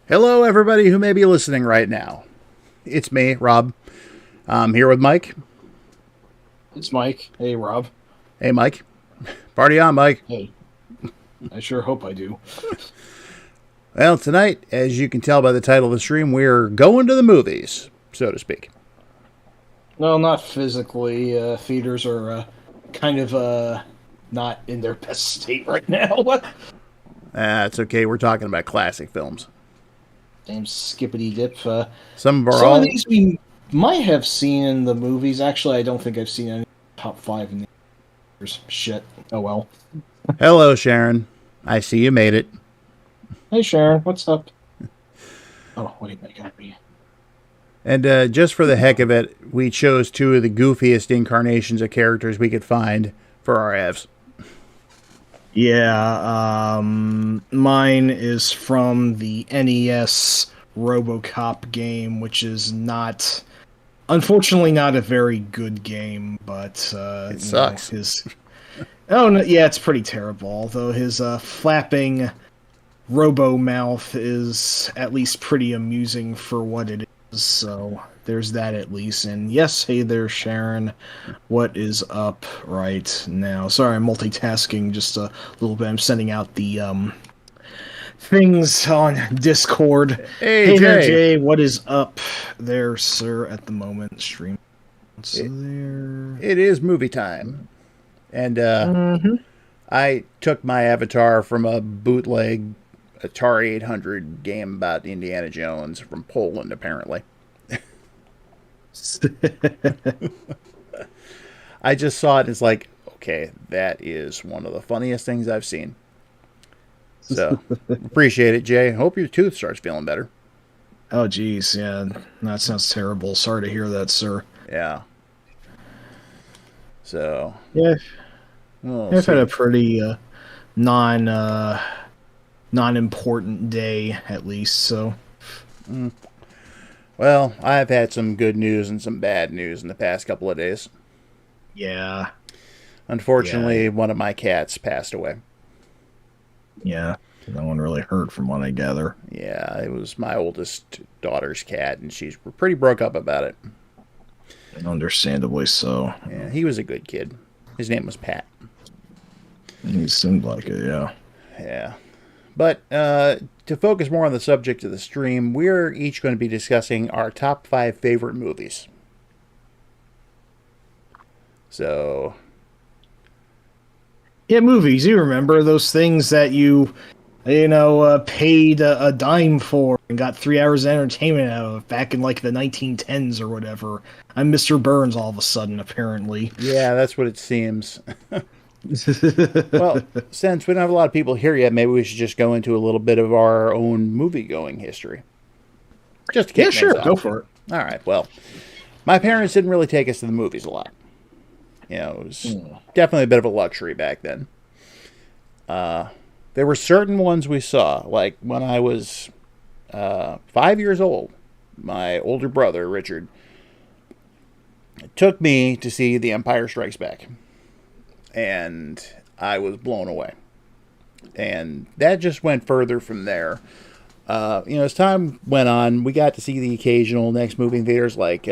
Hello, everybody who may be listening right now. It's me, Rob. I'm here with Mike. It's Mike. Hey, Rob. Hey, Mike. Party on, Mike. Hey, I sure hope I do. Well, tonight, as you can tell by the title of the stream, we're going to the movies, so to speak. No, not physically. Theaters are kind of not in their best state right now. What? It's okay. We're talking about classic films. Damn skippity dip. Some of our Some of all. these we might have seen in the movies. Actually, I don't think I've seen any top five in the years. Shit. Oh well. Hello, Sharon. I see you made it. Hey, Sharon. What's up? Oh, wait, I got me. And just for the heck of it, we chose two of the goofiest incarnations of characters we could find for our Avs. Yeah, mine is from the NES RoboCop game, which is not, unfortunately, not a very good game. But It sucks. his oh no, yeah, it's pretty terrible. Although his flapping robo mouth is at least pretty amusing for what it is. So there's that at least. And yes, hey there, Sharon. What is up right now? Sorry, I'm multitasking just a little bit. I'm sending out the things on Discord. Hey, Hey there, Jay. Jay. What is up there, sir? At the moment, stream. So It, there. it is movie time. And Mm-hmm. I took my avatar from a bootleg Atari 800 game about Indiana Jones from Poland, apparently. I just saw it and it's like, okay, that is one of the funniest things I've seen. So, appreciate it, Jay. Hope your tooth starts feeling better. Oh, geez, yeah, that sounds terrible. Sorry to hear that, sir. Yeah. So, Yeah, we'll I've had see. a pretty non non-important day at least. So Well, I've had some good news and some bad news in the past couple of days. yeah, yeah, Unfortunately, one of my cats passed away. yeah. No one really heard from what I gather. Yeah, it was my oldest daughter's cat, and she's pretty broke up about it. Understandably so. Yeah, he was a good kid. His name was Pat. He seemed like it. Yeah. Yeah. But to focus more on the subject of the stream, we're each going to be discussing our top 5 favorite movies. So, Yeah, movies. You remember those things that you paid a dime for and got 3 hours of entertainment out of back in like the 1910s or whatever. I'm Mr. Burns all of a sudden, apparently. yeah, that's what it seems. Well, since we don't have a lot of people here yet, maybe we should just go into a little bit of our own movie going history. Just to Yeah, kick things sure, go off. for it. All right, well, my parents didn't really take us to the movies a lot. You know, it was definitely a bit of a luxury back then. There were certain ones we saw, like when I was 5 years old, my older brother, Richard, took me to see The Empire Strikes Back. And I was blown away. And that just went further from there. As time went on, we got to see the occasional next movie in theaters, like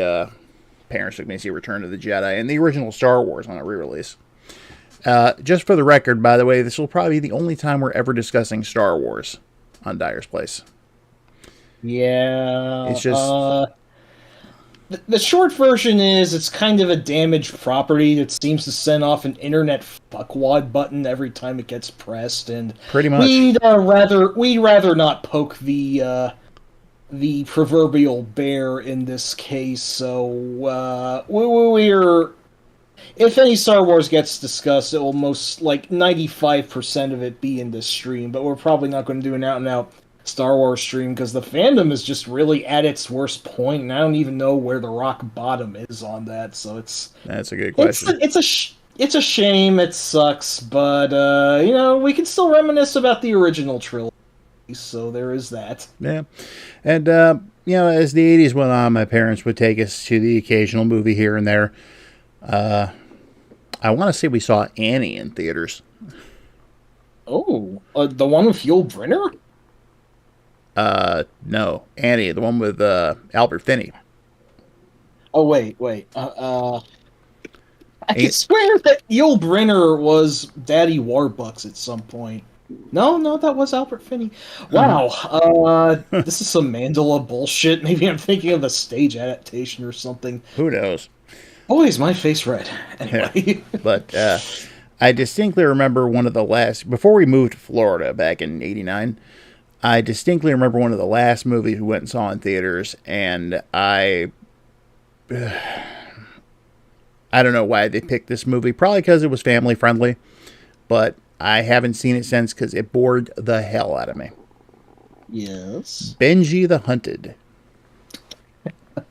parents took me to see Return of the Jedi and the original Star Wars on a re-release. Just for the record, by the way, this will probably be the only time we're ever discussing Star Wars on Dyer's Place. Yeah. It's just, The short version is it's kind of a damaged property that seems to send off an internet fuckwad button every time it gets pressed, and pretty much. we'd rather not poke the proverbial bear in this case. So we're if any Star Wars gets discussed, it will most like 95% of it be in this stream, but we're probably not going to do an out and out Star Wars stream because the fandom is just really at its worst point, and I don't even know where the rock bottom is on that. So That's a good it's question. it's a shame. It sucks, but we can still reminisce about the original trilogy. So there is that. Yeah. And, as the 80s went on, my parents would take us to the occasional movie here and there. I want to say we saw Annie in theaters. Oh, the one with Yul Brynner? No, Annie, the one with Albert Finney. Oh wait. I can swear that Yul Brynner was Daddy Warbucks at some point. No, that was Albert Finney. Wow. This is some Mandela bullshit. Maybe I'm thinking of a stage adaptation or something. Who knows? Boy, is my face red. Anyway. Yeah. But I distinctly remember one of the last, before we moved to Florida back in '89, I distinctly remember one of the last movies we went and saw in theaters, and I don't know why they picked this movie. Probably because it was family friendly, but I haven't seen it since because it bored the hell out of me. Yes. Benji the Hunted.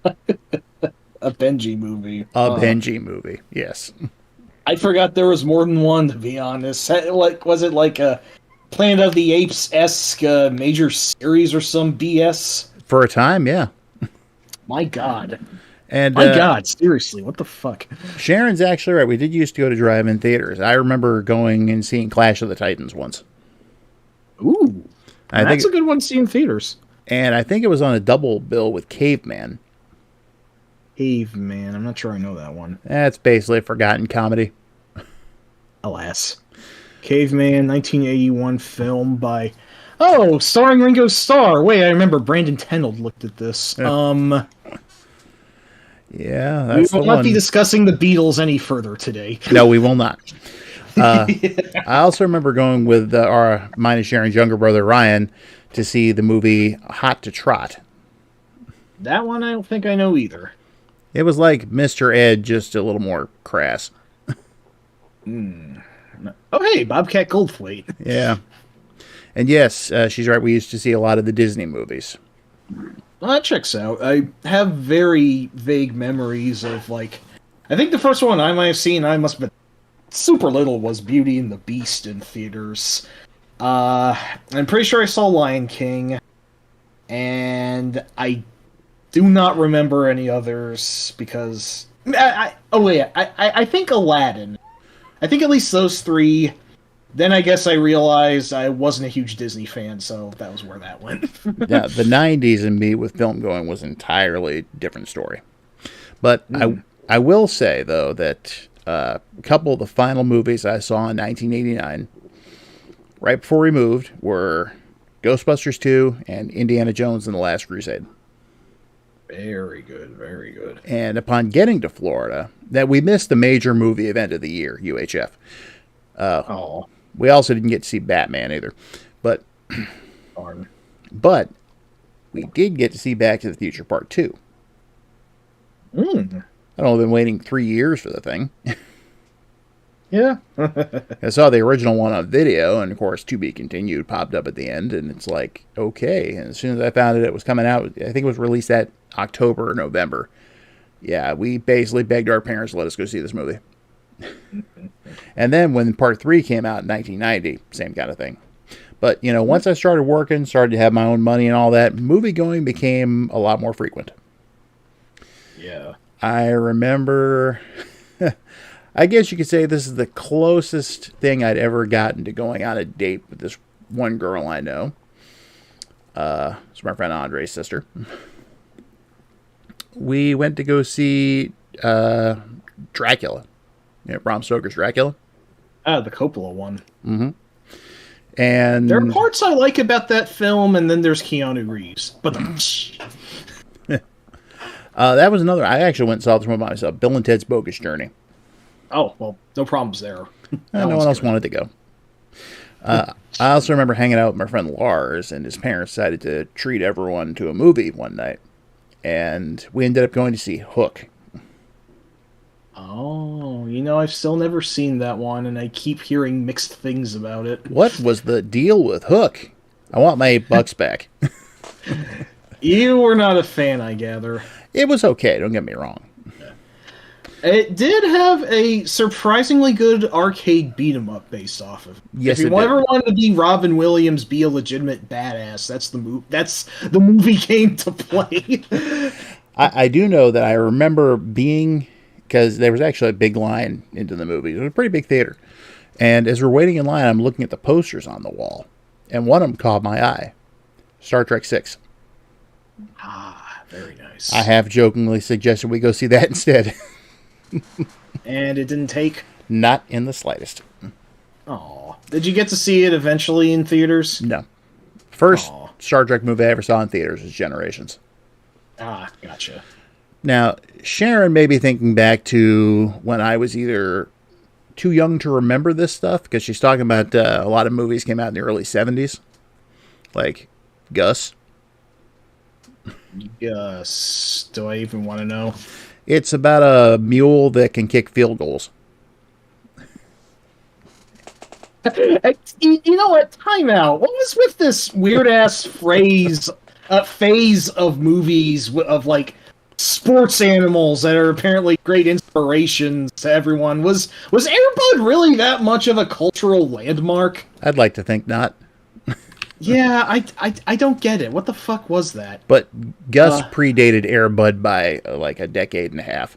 A Benji movie. Benji movie, yes. I forgot there was more than one, to be honest. Was it like a Planet of the Apes-esque major series or some BS? For a time, yeah. My God. And my God, seriously, what the fuck? Sharon's actually right. We did used to go to drive-in theaters. I remember going and seeing Clash of the Titans once. Ooh. That's a good one to see in theaters. And I think it was on a double bill with Caveman. Caveman, I'm not sure I know that one. That's basically a forgotten comedy. Alas. Caveman, 1981 film by... Oh, starring Ringo Starr. Wait, I remember Brandon Tenold looked at this. Yeah, that's we will not be discussing the Beatles any further today. No, we will not. I also remember going with mine and Sharon's younger brother, Ryan, to see the movie Hot to Trot. That one I don't think I know either. It was like Mr. Ed, just a little more crass. Oh, hey, Bobcat Goldthwait. Yeah. And yes, she's right. We used to see a lot of the Disney movies. Well, that checks out. I have very vague memories of, like... I think the first one I might have seen, I must have been super little, was Beauty and the Beast in theaters. I'm pretty sure I saw Lion King. And I do not remember any others, because... I think Aladdin. I think at least those three. Then I guess I realized I wasn't a huge Disney fan, so that was where that went. Yeah, the 90s and me with film going was entirely different story. But I will say, though, that a couple of the final movies I saw in 1989, right before we moved, were Ghostbusters 2 and Indiana Jones and the Last Crusade. Very good, very good. And upon getting to Florida, that we missed the major movie event of the year, UHF. We also didn't get to see Batman either. But we did get to see Back to the Future Part 2. I don't know, I've been waiting 3 years for the thing. Yeah. I saw the original one on video, and of course, To Be Continued popped up at the end, and it's like, okay. And as soon as I found it was coming out, I think it was released that October or November. Yeah, we basically begged our parents to let us go see this movie. And then when Part 3 came out in 1990, same kind of thing. But, once I started working, started to have my own money and all that, movie going became a lot more frequent. Yeah. I remember, I guess you could say this is the closest thing I'd ever gotten to going on a date with this one girl I know. It's my friend Andre's sister. We went to go see Dracula. Bram Stoker's Dracula. The Coppola one. Mm-hmm. And there are parts I like about that film, and then there's Keanu Reeves. But that was another. I actually went and saw this one by myself. Bill and Ted's Bogus Journey. Oh, well, no problems there. No one else wanted to go. I also remember hanging out with my friend Lars, and his parents decided to treat everyone to a movie one night. And we ended up going to see Hook. Oh, I've still never seen that one, and I keep hearing mixed things about it. What was the deal with Hook? I want my $8 back. You were not a fan, I gather. It was okay, don't get me wrong. It did have a surprisingly good arcade beat-em-up based off of it. Yes, if you ever wanted to be Robin Williams, be a legitimate badass, that's the movie game to play. I do know that I remember being, because there was actually a big line into the movie. It was a pretty big theater. And as we're waiting in line, I'm looking at the posters on the wall. And one of them caught my eye. Star Trek 6. Ah, very nice. I have jokingly suggested we go see that instead. And it didn't take? Not in the slightest. Oh, did you get to see it eventually in theaters? No. First Aw. Star Trek movie I ever saw in theaters was Generations. Ah, gotcha. Now, Sharon may be thinking back to when I was either too young to remember this stuff, because she's talking about a lot of movies came out in the early 70s. Like Gus. Yes. Do I even want to know? It's about a mule that can kick field goals. You know what? Time out. What was with this weird ass phase of movies of like sports animals that are apparently great inspirations to everyone? Was Air Bud really that much of a cultural landmark? I'd like to think not. Yeah, I don't get it. What the fuck was that? But Gus predated Air Bud by like a decade and a half,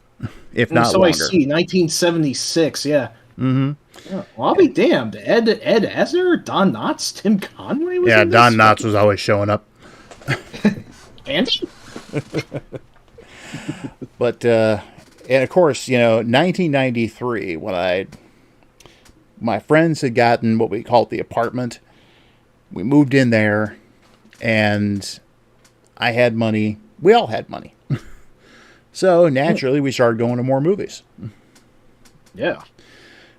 if not so longer. I see. 1976. Yeah. Mm-hmm. Oh, well, I'll be damned. Ed Asner, Don Knotts, Tim Conway was in this? Don Knotts was always showing up. Andy? But, and of course, 1993, when my friends had gotten what we called the apartment. We moved in there, and I had money. We all had money. So, naturally, we started going to more movies. Yeah.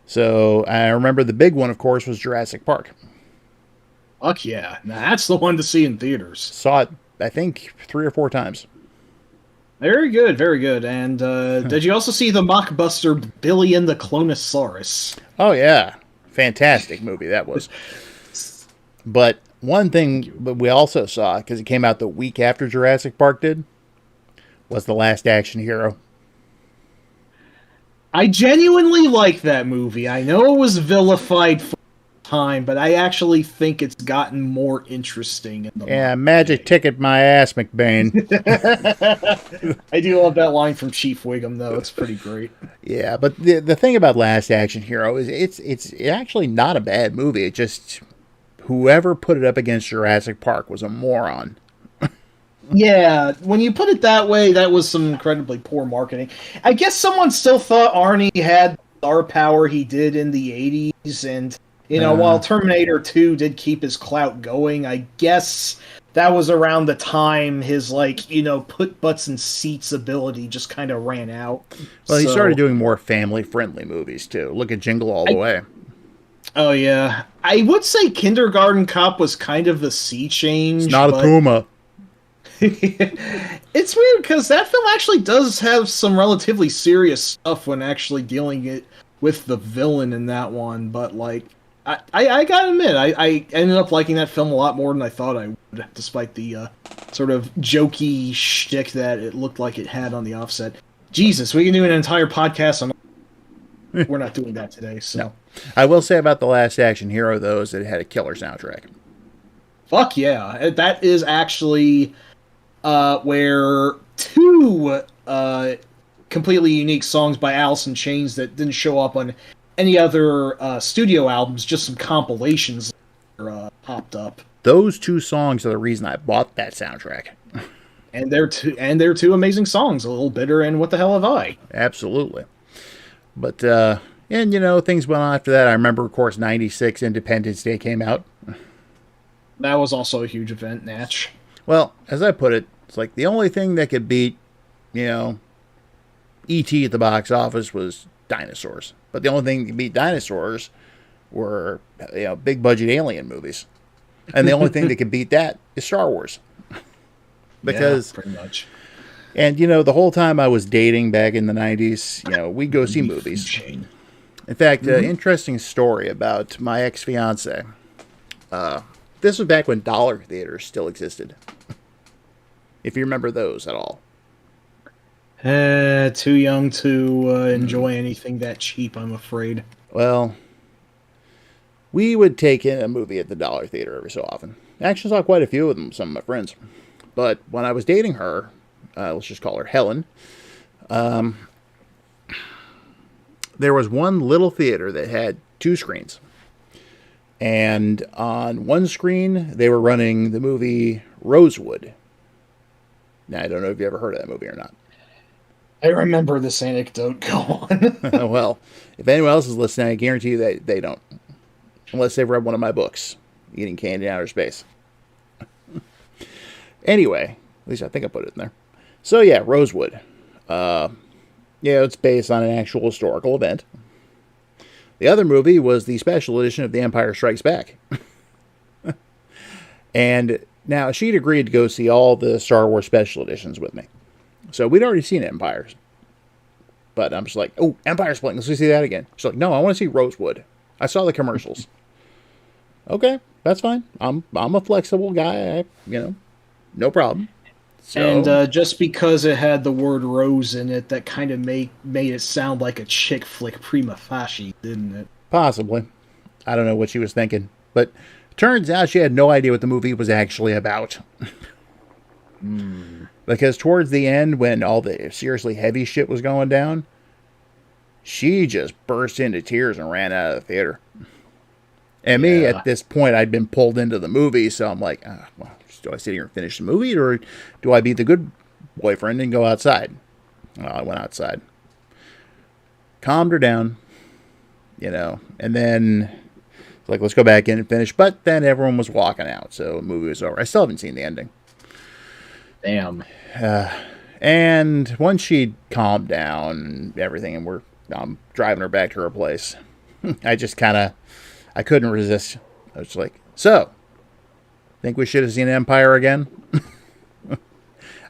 So, I remember the big one, of course, was Jurassic Park. Fuck yeah. Now, that's the one to see in theaters. Saw it, I think, 3 or 4 times. Very good, very good. And did you also see the mockbuster Billy and the Clonosaurus? Oh, yeah. Fantastic movie that was. But one thing that we also saw, because it came out the week after Jurassic Park did, was The Last Action Hero. I genuinely like that movie. I know it was vilified for time, but I actually think it's gotten more interesting. In the magic ticket my ass, McBain. I do love that line from Chief Wiggum, though. It's pretty great. Yeah, but the thing about Last Action Hero is it's actually not a bad movie. It just... whoever put it up against Jurassic Park was a moron. Yeah, when you put it that way, that was some incredibly poor marketing. I guess someone still thought Arnie had star power he did in the 80s, and, while Terminator 2 did keep his clout going, I guess that was around the time his, put butts in seats ability just kind of ran out. Well, he started doing more family-friendly movies, too. Look at Jingle All the Way. Oh, yeah. I would say Kindergarten Cop was kind of the sea change. It's not a Puma. It's weird, because that film actually does have some relatively serious stuff when actually dealing it with the villain in that one, but, I gotta admit, I ended up liking that film a lot more than I thought I would, despite the sort of jokey shtick that it looked like it had on the offset. Jesus, we can do an entire podcast on... We're not doing that today, so... No. I will say about The Last Action Hero, though, is that it had a killer soundtrack. Fuck yeah. That is actually where 2 completely unique songs by Alice in Chains that didn't show up on any other studio albums, just some compilations popped up. Those 2 songs are the reason I bought that soundtrack. And they're two amazing songs, A Little Bitter and What the Hell Have I? Absolutely. But, and, things went on after that. I remember, of course, 96 Independence Day came out. That was also a huge event, Natch. Well, as I put it, it's like the only thing that could beat, E.T. at the box office was dinosaurs. But the only thing that could beat dinosaurs were, big budget alien movies. And the only thing that could beat that is Star Wars. Because... yeah, pretty much. And, the whole time I was dating back in the 90s, we'd go see movies. In fact, interesting story about my ex-fiance. This was back when dollar theaters still existed. If you remember those at all. Too young to enjoy anything that cheap, I'm afraid. Well, we would take in a movie at the dollar theater every so often. I actually saw quite a few of them, some of my friends. But when I was dating her, let's just call her Helen, there was one little theater that had 2 screens. And on one screen, they were running the movie Rosewood. Now, I don't know if you ever heard of that movie or not. I remember this anecdote. Go on. Well, if anyone else is listening, I guarantee you they don't. Unless they've read one of my books, Eating Candy in Outer Space. Anyway, at least I think I put it in there. So yeah, Rosewood. It's based on an actual historical event. The other movie was the special edition of The Empire Strikes Back. And now she'd agreed to go see all the Star Wars special editions with me. So we'd already seen Empires. But I'm just like, oh, Empire's playing. Let's see that again. She's like, no, I want to see Rosewood. I saw the commercials. Okay, that's fine. I'm a flexible guy. No problem. So, and just because it had the word rose in it, that kind of made it sound like a chick flick prima facie, didn't it? Possibly. I don't know what she was thinking. But turns out she had no idea what the movie was actually about. Because towards the end, when all the seriously heavy shit was going down, she just burst into tears and ran out of the theater. And me, at this point, I'd been pulled into the movie, so I'm like, well, do I sit here and finish the movie, or do I be the good boyfriend and go outside? Well, I went outside. Calmed her down, and then, like, let's go back in and finish. But then everyone was walking out, so the movie was over. I still haven't seen the ending. Damn. And once she'd calmed down and everything, and I'm driving her back to her place, I couldn't resist. I was like, so, think we should have seen Empire again?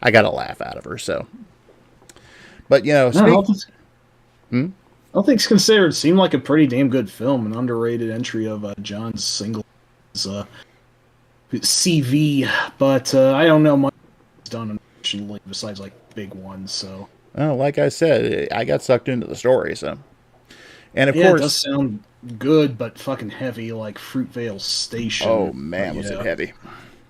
I got a laugh out of her, so. But, All things considered, it seemed like a pretty damn good film. An underrated entry of John Singleton's CV, but I don't know much he's done, unfortunately, besides, like, big ones, so. Well, like I said, I got sucked into the story, so. And, of course... it does sound good, but fucking heavy, like Fruitvale Station. Oh, man, was it heavy.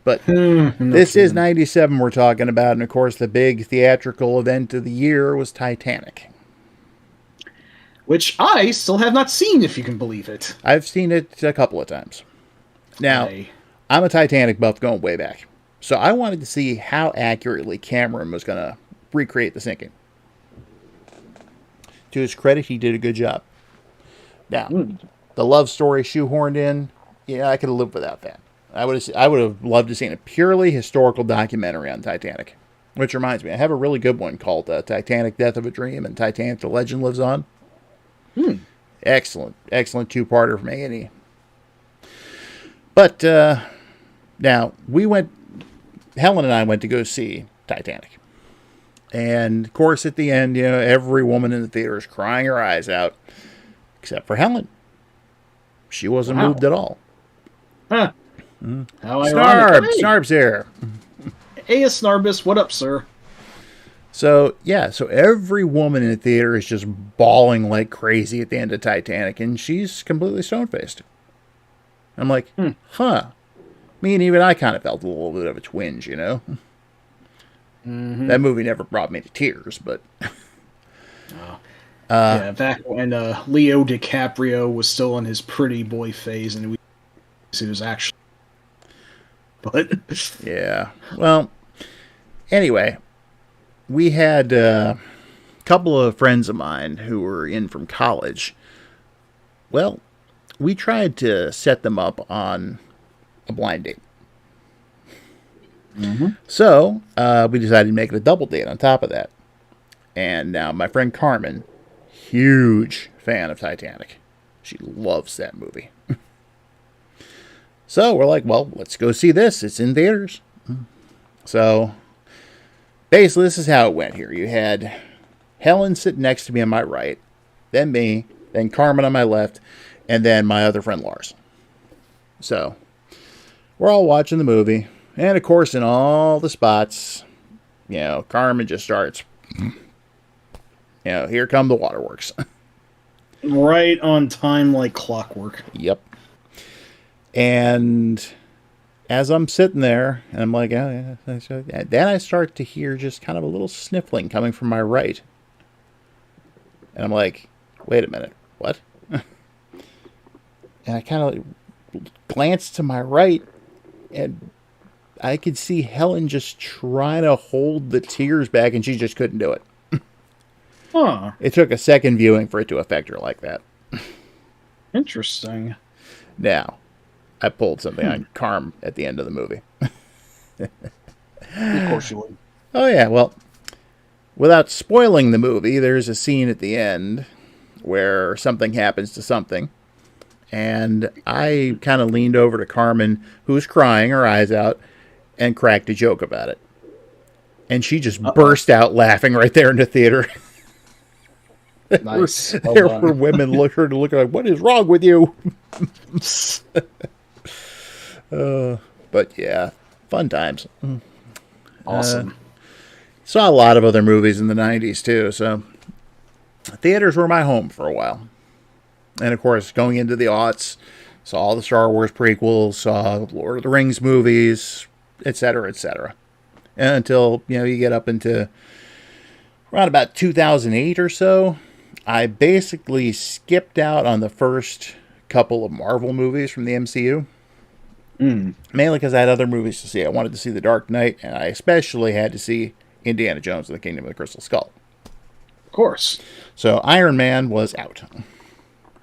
But this is 97 we're talking about, and, of course, the big theatrical event of the year was Titanic. Which I still have not seen, if you can believe it. I've seen it a couple of times. Now, I'm a Titanic buff going way back. So I wanted to see how accurately Cameron was going to recreate the sinking. To his credit, he did a good job. Now, the love story shoehorned in, I could have lived without that. I would have loved to see a purely historical documentary on Titanic. Which reminds me, I have a really good one called Titanic Death of a Dream and Titanic The Legend Lives On. Excellent two-parter from A&E. But now Helen and I went to go see Titanic. And of course at the end, every woman in the theater is crying her eyes out, except for Helen. She wasn't moved at all. Huh. How ironic. Snarb's here. Hey, Snarbus, what up, sir? So every woman in the theater is just bawling like crazy at the end of Titanic, and she's completely stone-faced. I'm like, huh. Me and even I kind of felt a little bit of a twinge, That movie never brought me to tears, but... back when Leo DiCaprio was still in his pretty boy phase, and he was actually... But... yeah. Well, anyway... We had a couple of friends of mine who were in from college. Well, we tried to set them up on a blind date. So, we decided to make it a double date on top of that. And now my friend Carmen, huge fan of Titanic. She loves that movie. So, we're like, well, let's go see this. It's in theaters. So... basically, this is how it went here. You had Helen sitting next to me on my right, then me, then Carmen on my left, and then my other friend Lars. So, we're all watching the movie. And, of course, in all the spots, Carmen just starts, here come the waterworks. Right on time like clockwork. Yep. And... as I'm sitting there, and I'm like, then I start to hear just kind of a little sniffling coming from my right. And I'm like, wait a minute, what? And I kind of glance to my right, and I could see Helen just trying to hold the tears back, and she just couldn't do it. Huh. It took a second viewing for it to affect her like that. Interesting. Now, I pulled something on Carm at the end of the movie. Of course you would. Oh, yeah, well, without spoiling the movie, there's a scene at the end where something happens to something. And I kind of leaned over to Carmen, who was crying her eyes out, and cracked a joke about it. And she just burst out laughing right there in the theater. Nice. There were women looking like, what is wrong with you? But yeah, fun times. Awesome. Saw a lot of other movies in the 90s too, so theaters were my home for a while. And of course, going into the aughts, saw all the Star Wars prequels, saw Lord of the Rings movies, etc., etc. Until, you get up into around about 2008 or so, I basically skipped out on the first couple of Marvel movies from the MCU. Mainly because I had other movies to see. I wanted to see The Dark Knight, and I especially had to see Indiana Jones and the Kingdom of the Crystal Skull. Of course. So Iron Man was out.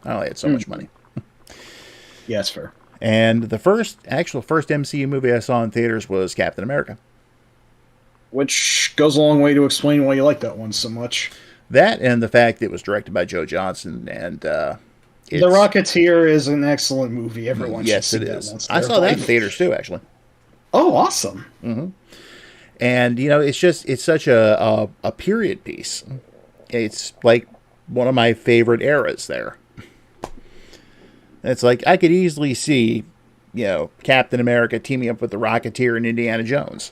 I only had so much money. Yeah, that's fair. And the first MCU movie I saw in theaters was Captain America. Which goes a long way to explain why you like that one so much. That and the fact it was directed by Joe Johnston, and The Rocketeer is an excellent movie. Everyone should see that once. I saw that in theaters too, actually. Oh, awesome. Mm-hmm. And, it's such a period piece. It's like one of my favorite eras there. It's like I could easily see, Captain America teaming up with the Rocketeer and Indiana Jones.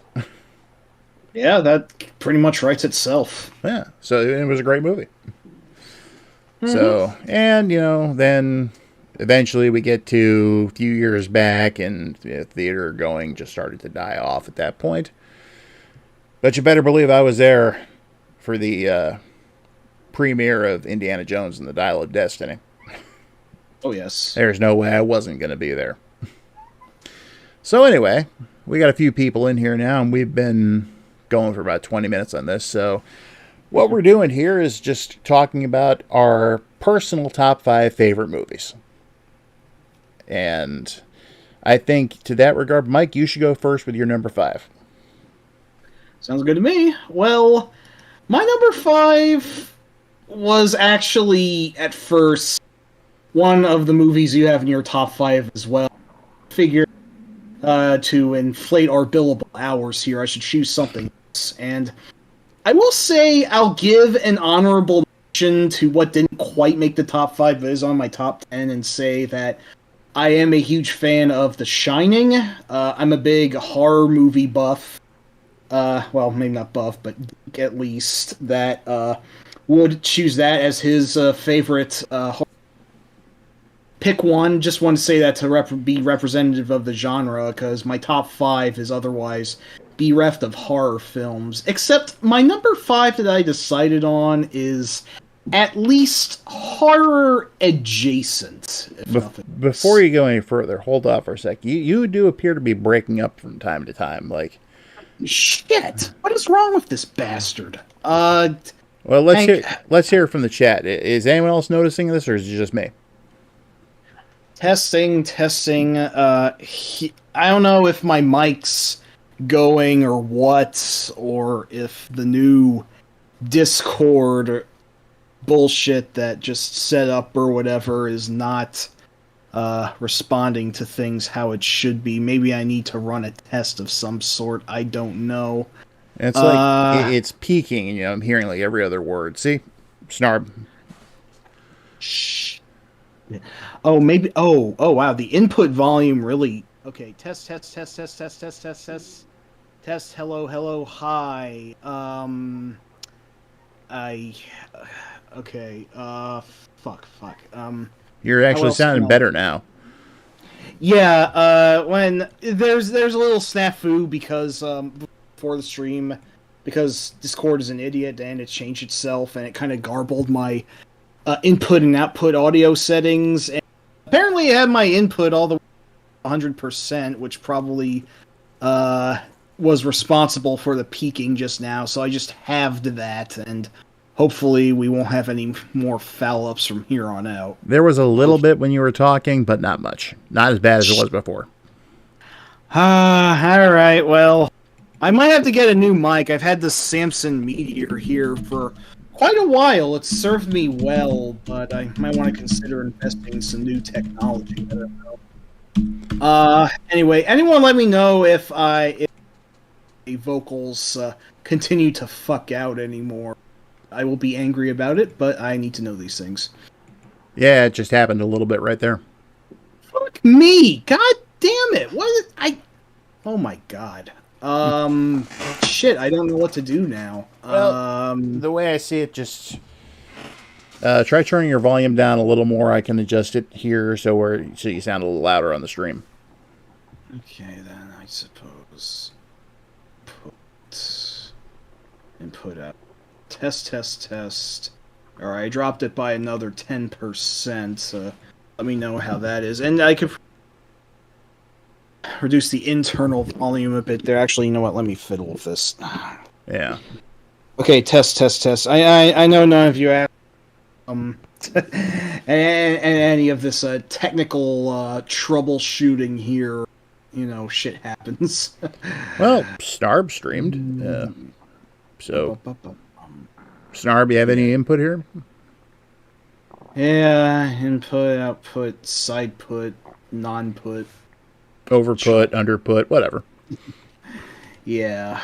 Yeah, that pretty much writes itself. Yeah, so it was a great movie. Mm-hmm. So, and, then eventually we get to a few years back, and theater going just started to die off at that point. But you better believe I was there for the premiere of Indiana Jones and the Dial of Destiny. Oh, yes. There's no way I wasn't going to be there. So anyway, we got a few people in here now, and we've been going for about 20 minutes on this. So what we're doing here is just talking about our personal top 5 favorite movies. And I think to that regard, Mike, you should go first with your number 5. Sounds good to me. Well, my number 5 was actually, at first, one of the movies you have in your top 5 as well. Figure to inflate our billable hours here, I should choose something else. And I will say I'll give an honorable mention to what didn't quite make the top 5, but is on my top 10, and say that I am a huge fan of The Shining. I'm a big horror movie buff. Well, maybe not buff, but at least, that would choose that as his favorite horror. Pick one. Just want to say that to be representative of the genre, because my top 5 is otherwise bereft of horror films. Except my number 5 that I decided on is at least horror adjacent. Before you go any further, hold off for a sec. You do appear to be breaking up from time to time. Like, shit! What is wrong with this bastard? Well, let's hear from the chat. Is anyone else noticing this, or is it just me? Testing. I don't know if my mic's going or what, or if the new Discord bullshit that just set up or whatever is not responding to things how it should be. Maybe I need to run a test of some sort. I don't know. It's like it's peaking, and I'm hearing like every other word. See, snarb. Shh. Oh, maybe. Oh, wow. The input volume really. Okay. Test. Hello. Hi. Okay. Fuck. You're actually sounding better now. Yeah. When there's a little snafu because before the stream, because Discord is an idiot and it changed itself and it kind of garbled my input and output audio settings. And apparently, I had my input all the way 100%, which probably was responsible for the peaking just now, so I just halved that, and hopefully we won't have any more foul-ups from here on out. There was a little bit when you were talking, but not much. Not as bad as it was before. Alright, well, I might have to get a new mic. I've had this Samson Meteor here for quite a while. It's served me well, but I might want to consider investing in some new technology. I don't know. Anyway, anyone let me know if the vocals continue to fuck out anymore. I will be angry about it, but I need to know these things. Yeah, it just happened a little bit right there. Fuck me! God damn it! Oh my god. Shit, I don't know what to do now. Well, the way I see it, just try turning your volume down a little more. I can adjust it here so you sound a little louder on the stream. Okay, then I suppose put out. Test. Alright, I dropped it by another 10%. Let me know how that is. And I could reduce the internal volume a bit there. Actually, you know what? Let me fiddle with this. Yeah. Okay, test. I know none of you asked and any of this technical troubleshooting here. You know, shit happens. Well, Snarb streamed. So, Snarb, you have any input here? Yeah, input, output, side put, non-put. Overput, underput, whatever. Yeah.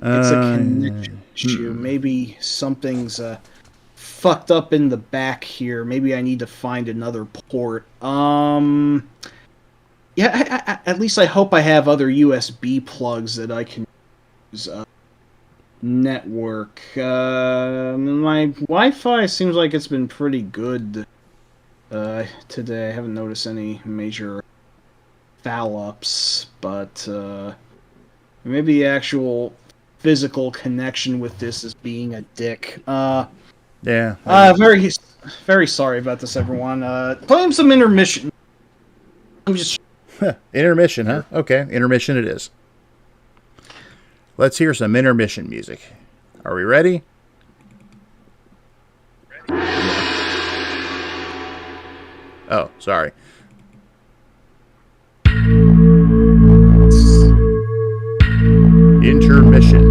It's a connection issue. Maybe something's fucked up in the back here. Maybe I need to find another port. Yeah, at least I hope I have other USB plugs that I can use. Network. My Wi-Fi seems like it's been pretty good today. I haven't noticed any major foul-ups, but maybe the actual physical connection with this is being a dick. Yeah. Very, very sorry about this, everyone. Claim some intermission. I'm just... Intermission, huh? Okay, intermission it is. Let's hear some intermission music. Are we ready? Oh, sorry. Intermission.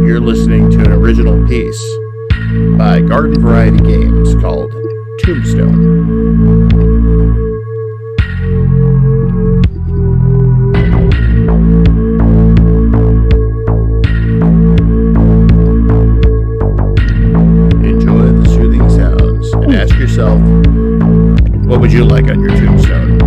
You're listening to an original piece by Garden Variety Games called Tombstone. Enjoy the soothing sounds and ask yourself, what would you like on your tombstone?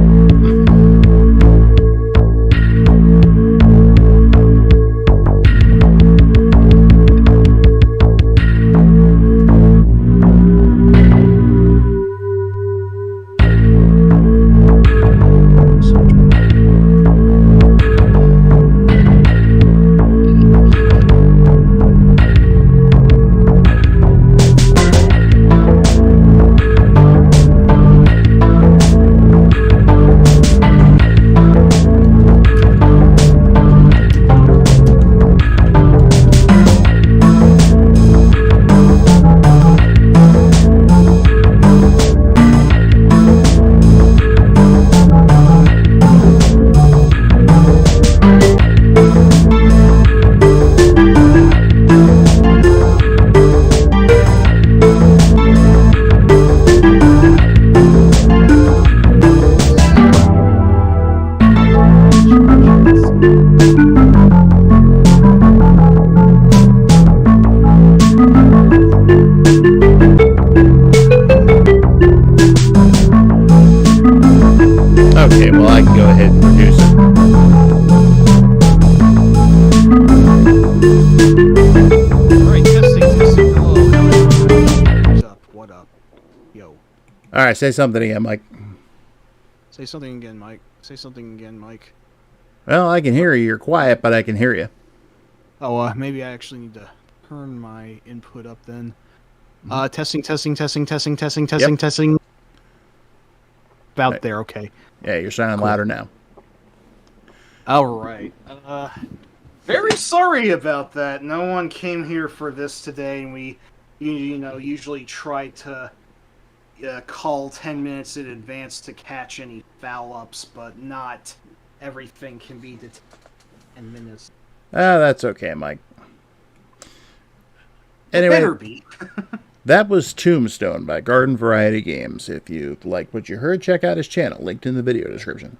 Okay, well, I can go ahead and produce it. Alright, testing. Hello. What up? Yo. All right, say something again, Mike. Say something again, Mike. Say something again, Mike. Well, I can hear you. You're quiet, but I can hear you. Oh, maybe I actually need to turn my input up then. Testing. About Right. there, okay. Yeah, you're sounding Cool. louder now. All right. Very sorry about that. No one came here for this today, and we, usually try to call 10 minutes in advance to catch any foul-ups, but not everything can be detected in 10 minutes. That's okay, Mike. It Anyway, better be. that was Tombstone by Garden Variety Games. If you like what you heard, check out his channel, linked in the video description.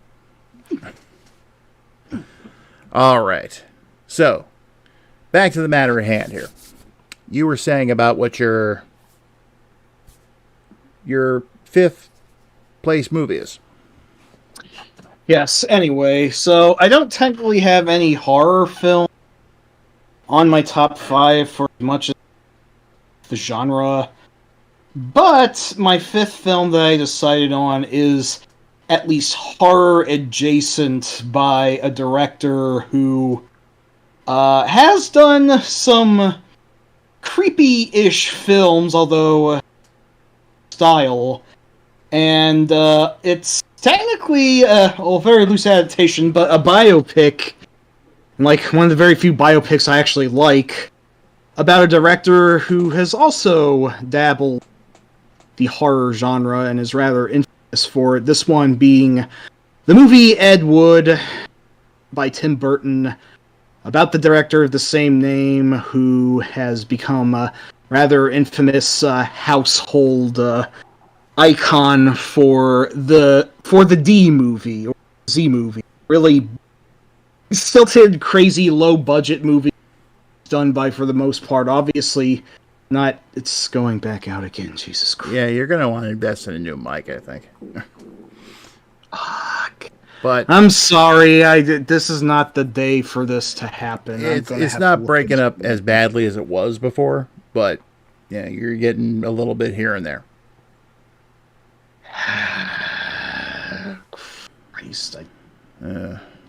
All right. So, back to the matter at hand here. You were saying about what your fifth place movie is. Yes, anyway, so I don't technically have any horror film on my top 5 for as much as the genre, but my fifth film that I decided on is at least horror adjacent by a director who has done some creepy-ish films, although style, and it's technically a very loose adaptation, but a biopic, like one of the very few biopics I actually like, about a director who has also dabbled the horror genre and is rather infamous for it. This one being the movie Ed Wood by Tim Burton, about the director of the same name who has become a rather infamous household icon for the D movie or Z movie. Really stilted, crazy, low budget movie done by, for the most part, obviously not. It's going back out again. Jesus Christ. Yeah, you're gonna want to invest in a new mic, I think. Fuck. But I'm sorry. This is not the day for this to happen. it's not breaking up as badly as it was before. But yeah, you're getting a little bit here and there. Christ,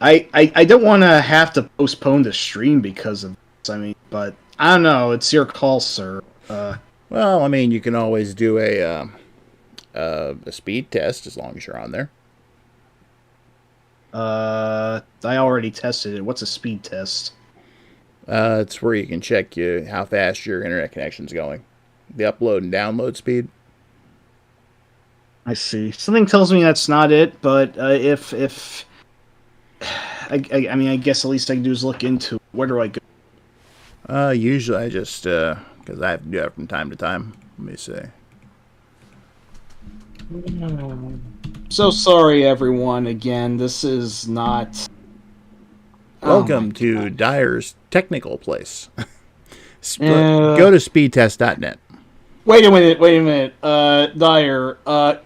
I don't want to have to postpone the stream because of this. I mean, but I don't know. It's your call, sir. Well, I mean, you can always do a speed test as long as you're on there. I already tested it. What's a speed test? It's where you can check how fast your internet connection's going, the upload and download speed. I see. Something tells me that's not it, but if I mean, I guess at least I can do is look into it. Where do I go? Usually I just because I have to do that from time to time. Let me see. So sorry, everyone. Again, this is not. Welcome to Dyer's Technical Place. Go to speedtest.net. Wait a minute. Dyer,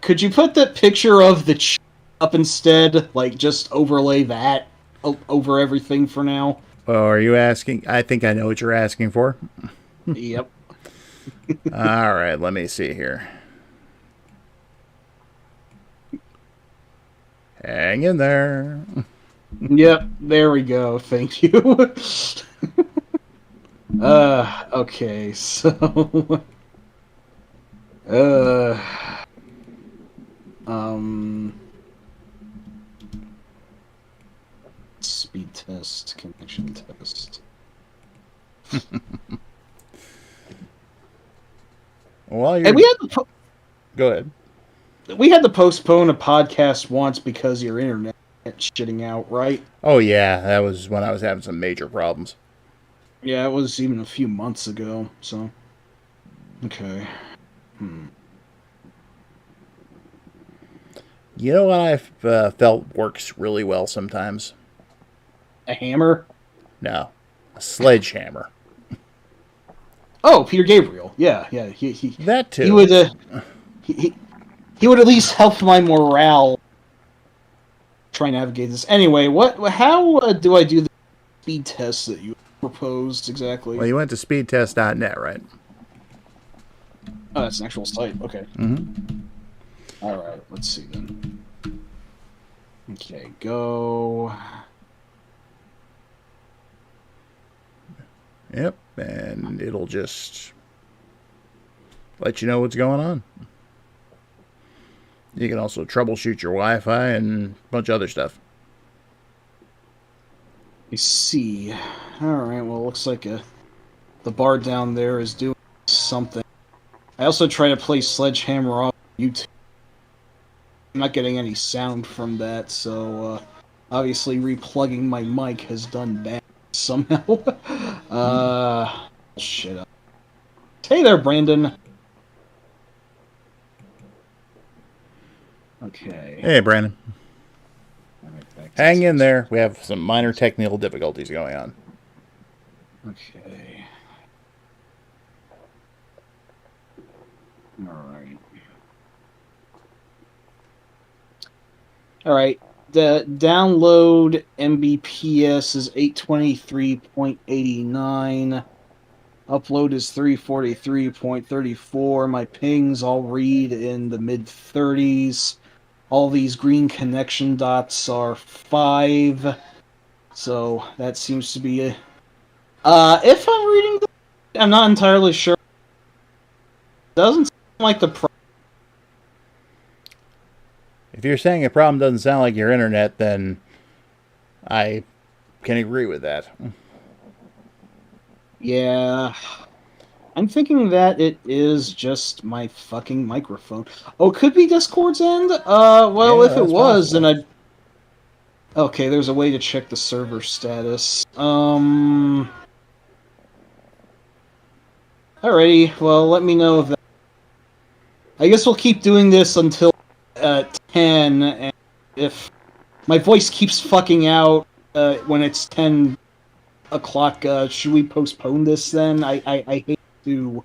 could you put the picture of the up instead? Like, just overlay that over everything for now? Oh, are you asking? I think I know what you're asking for. Yep. All right, let me see here. Hang in there. Yep, there we go. Thank you. Okay, so... Speed test, connection test. Well, Hey, we had to go ahead. we had to postpone a podcast once because your internet shitting out, right? Oh yeah, that was when I was having some major problems. Yeah, it was even a few months ago. So, okay. You know what I've felt works really well sometimes? A hammer? No, a sledgehammer. Oh, Peter Gabriel. Yeah. He That too. He would he would at least help my morale. Try and navigate this. Anyway, how do I do the speed test that you proposed exactly? Well, you went to speedtest.net, right? Oh, that's an actual site. Okay. Mm-hmm. All right. Let's see then. Okay, go. Yep, and it'll just let you know what's going on. You can also troubleshoot your Wi-Fi and a bunch of other stuff. I see. Alright, well, looks like the bar down there is doing something. I also try to play Sledgehammer off YouTube. I'm not getting any sound from that, so obviously replugging my mic has done that somehow. Shit up. Hey there, Brandon. Okay. Hey, Brandon. Right, Hang in there. We have some minor technical difficulties going on. Okay. Alright. Alright. The download Mbps is 823.89. Upload is 343.34. My pings all read in the mid 30s. All these green connection dots are 5. So that seems to be a... if I'm reading I'm not entirely sure. Doesn't seem like the If you're saying a problem doesn't sound like your internet, then I can agree with that. Yeah. I'm thinking that it is just my fucking microphone. Oh, could be Discord's end? Well, Yeah, if it that's was, then possible. I'd... Okay, there's a way to check the server status. Alrighty, well, let me know if that... I guess we'll keep doing this until 10, and if my voice keeps fucking out when it's 10 o'clock, should we postpone this then? I hate to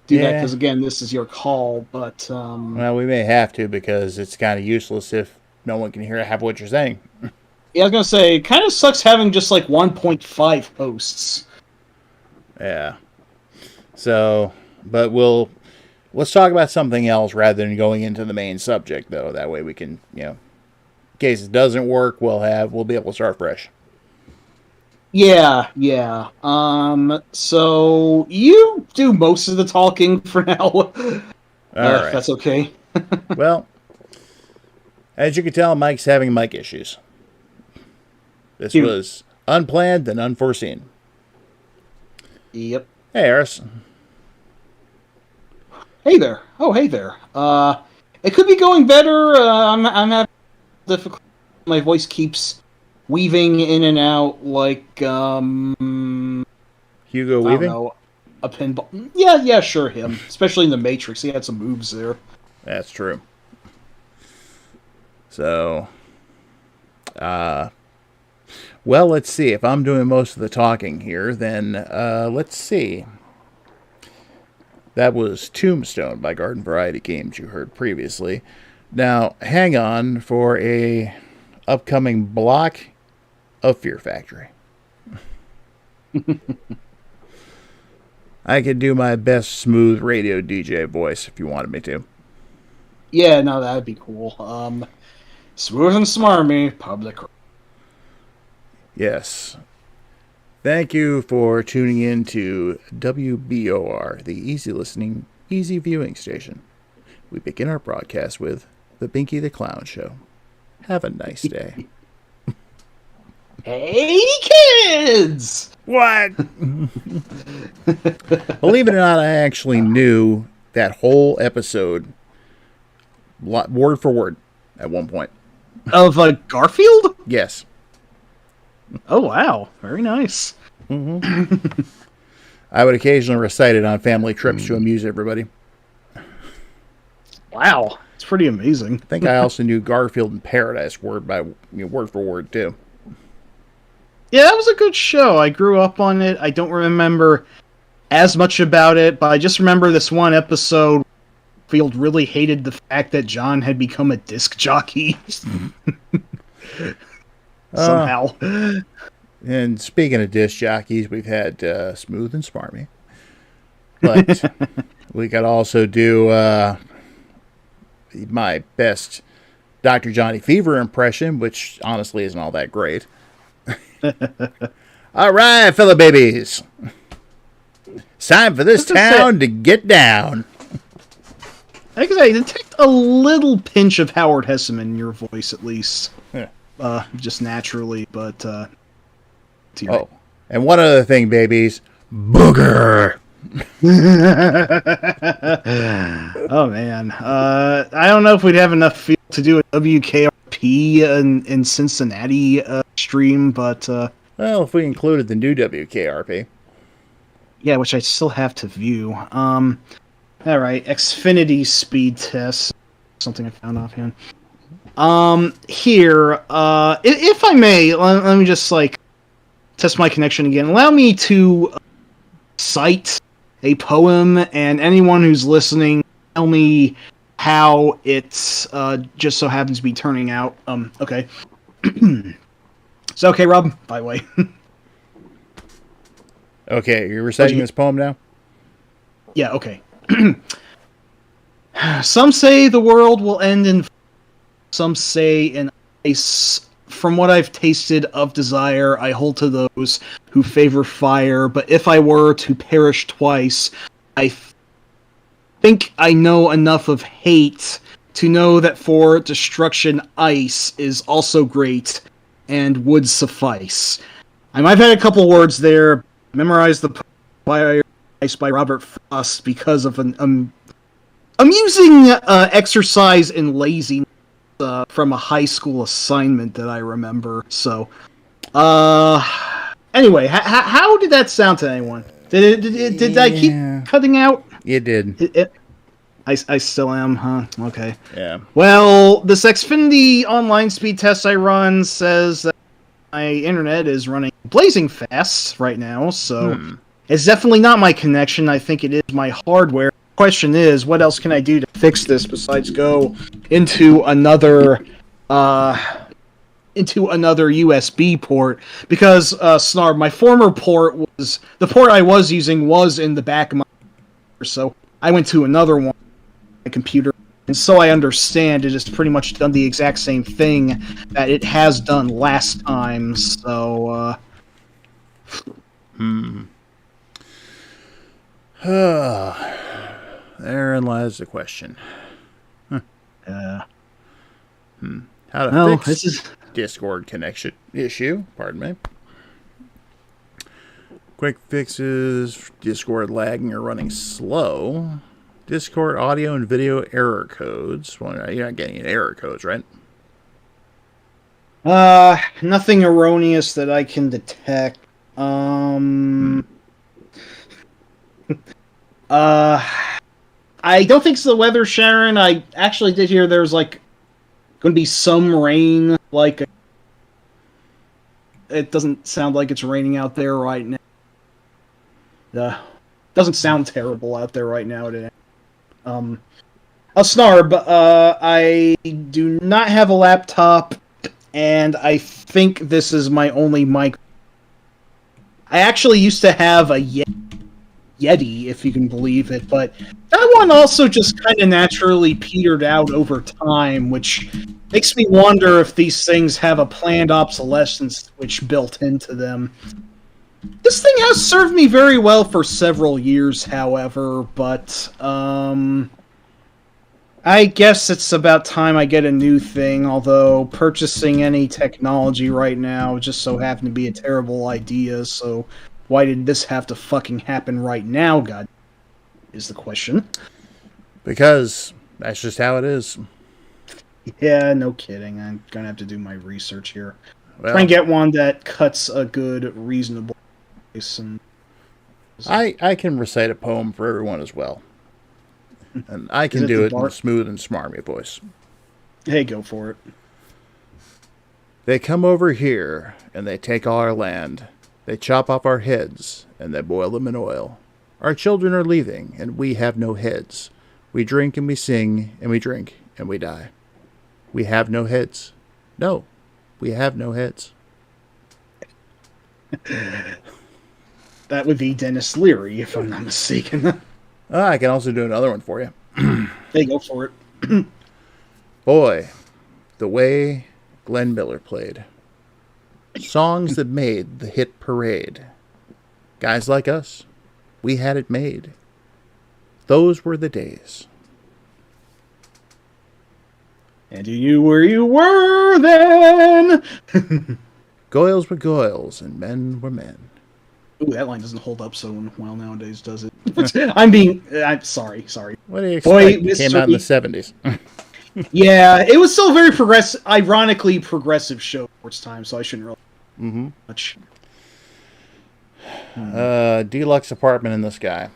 do that, because again, this is your call, but... Well, we may have to, because it's kind of useless if no one can hear half what you're saying. Yeah, I was gonna say, it kind of sucks having just like 1.5 hosts. Yeah. So, but let's talk about something else rather than going into the main subject, though. That way we can, in case it doesn't work, we'll be able to start fresh. Yeah. So you do most of the talking for now. All right. That's okay. Well, as you can tell, Mike's having mic issues. This was unplanned and unforeseen. Yep. Hey, Eris. Hey there. Oh, hey there. It could be going better. I'm having difficulty. My voice keeps weaving in and out like Hugo Weaving? I don't know, a pinball. Yeah, sure, him. Especially in the Matrix, he had some moves there. That's true. So, well, let's see. If I'm doing most of the talking here, then let's see. That was Tombstone by Garden Variety Games you heard previously. Now, hang on for a upcoming block of Fear Factory. I could do my best smooth radio DJ voice if you wanted me to. Yeah, no, that'd be cool. Smooth and smarmy, public. Yes. Thank you for tuning in to WBOR, the easy listening, easy viewing station. We begin our broadcast with The Binky the Clown Show. Have a nice day. Hey, kids! What? Believe it or not, I actually knew that whole episode word for word at one point. Of Garfield? Yes. Oh, wow. Very nice. Mm-hmm. I would occasionally recite it on family trips to amuse everybody. Wow. It's pretty amazing. I think I also knew Garfield in Paradise word for word, too. Yeah, that was a good show. I grew up on it. I don't remember as much about it, but I just remember this one episode. Garfield really hated the fact that John had become a disc jockey. Somehow. And speaking of disc jockeys, we've had Smooth and Smarmy. But we could also do my best Dr. Johnny Fever impression, which honestly isn't all that great. All right, fellow babies. It's time for this town to get down. I can say, detect a little pinch of Howard Hesseman in your voice, at least. Yeah. Just naturally, but... oh, and one other thing, babies. Booger! Oh, man. I don't know if we'd have enough feel to do a WKRP in Cincinnati stream, but... well, if we included the new WKRP. Yeah, which I still have to view. Alright, Xfinity speed test. Something I found offhand. Here, if I may, let me just, test my connection again. Allow me to cite a poem, and anyone who's listening, tell me how it's just so happens to be turning out. Okay. Is that okay, Rob? By the way. Okay, you're reciting this poem now? Yeah, okay. Some say the world will end in... Some say in ice. From what I've tasted of desire, I hold to those who favor fire. But if I were to perish twice, I think I know enough of hate to know that for destruction ice is also great and would suffice. I might have had a couple words there. Memorized the poem Ice by Robert Frost because of an amusing exercise in laziness from a high school assignment that I remember. So, anyway, how did that sound to anyone? Did I keep cutting out? You did. I still am, huh? Okay. Yeah. Well, this Xfinity online speed test I run says that my internet is running blazing fast right now, so it's definitely not my connection. I think it is my hardware. The question is, what else can I do to fix this besides go into another USB port? Because Snarb, my former port was the port I was using was in the back of my computer, so I went to another one on my computer. And so I understand it has pretty much done the exact same thing that it has done last time, so, Therein lies the question. How to fix this is... Discord connection issue, pardon me. Quick fixes, Discord lagging or running slow. Discord audio and video error codes. Well, you're not getting any error codes, right? Nothing erroneous that I can detect. I don't think it's the weather, Sharon. I actually did hear there's going to be some rain. It doesn't sound like it's raining out there right now. Doesn't sound terrible out there right now today. Snarb, I do not have a laptop, and I think this is my only mic. I actually used to have a Yeti, if you can believe it, but that one also just kind of naturally petered out over time, which makes me wonder if these things have a planned obsolescence which built into them. This thing has served me very well for several years, however, but, I guess it's about time I get a new thing, although purchasing any technology right now just so happened to be a terrible idea, so why did this have to fucking happen right now, God, is the question. Because that's just how it is. Yeah, no kidding. I'm gonna have to do my research here. Well, Try and get one that cuts a good, reasonable price. And I can recite a poem for everyone as well. And I can do it in a smooth and smarmy voice. Hey, go for it. They come over here, and they take all our land. They chop off our heads, and they boil them in oil. Our children are leaving, and we have no heads. We drink and we sing, and we drink, and we die. We have no heads. No, we have no heads. That would be Dennis Leary, if I'm not mistaken. I can also do another one for you. Hey, go for it. Boy, the way Glenn Miller played. Songs that made the hit parade. Guys like us, we had it made. Those were the days. And you knew where you were then. Goyles were goyles and men were men. Ooh, that line doesn't hold up so well nowadays, does it? I'm sorry. What do you expect? It came out in the 70s. Yeah, it was still very ironically progressive show for its time, so I shouldn't really much. Deluxe apartment in the sky.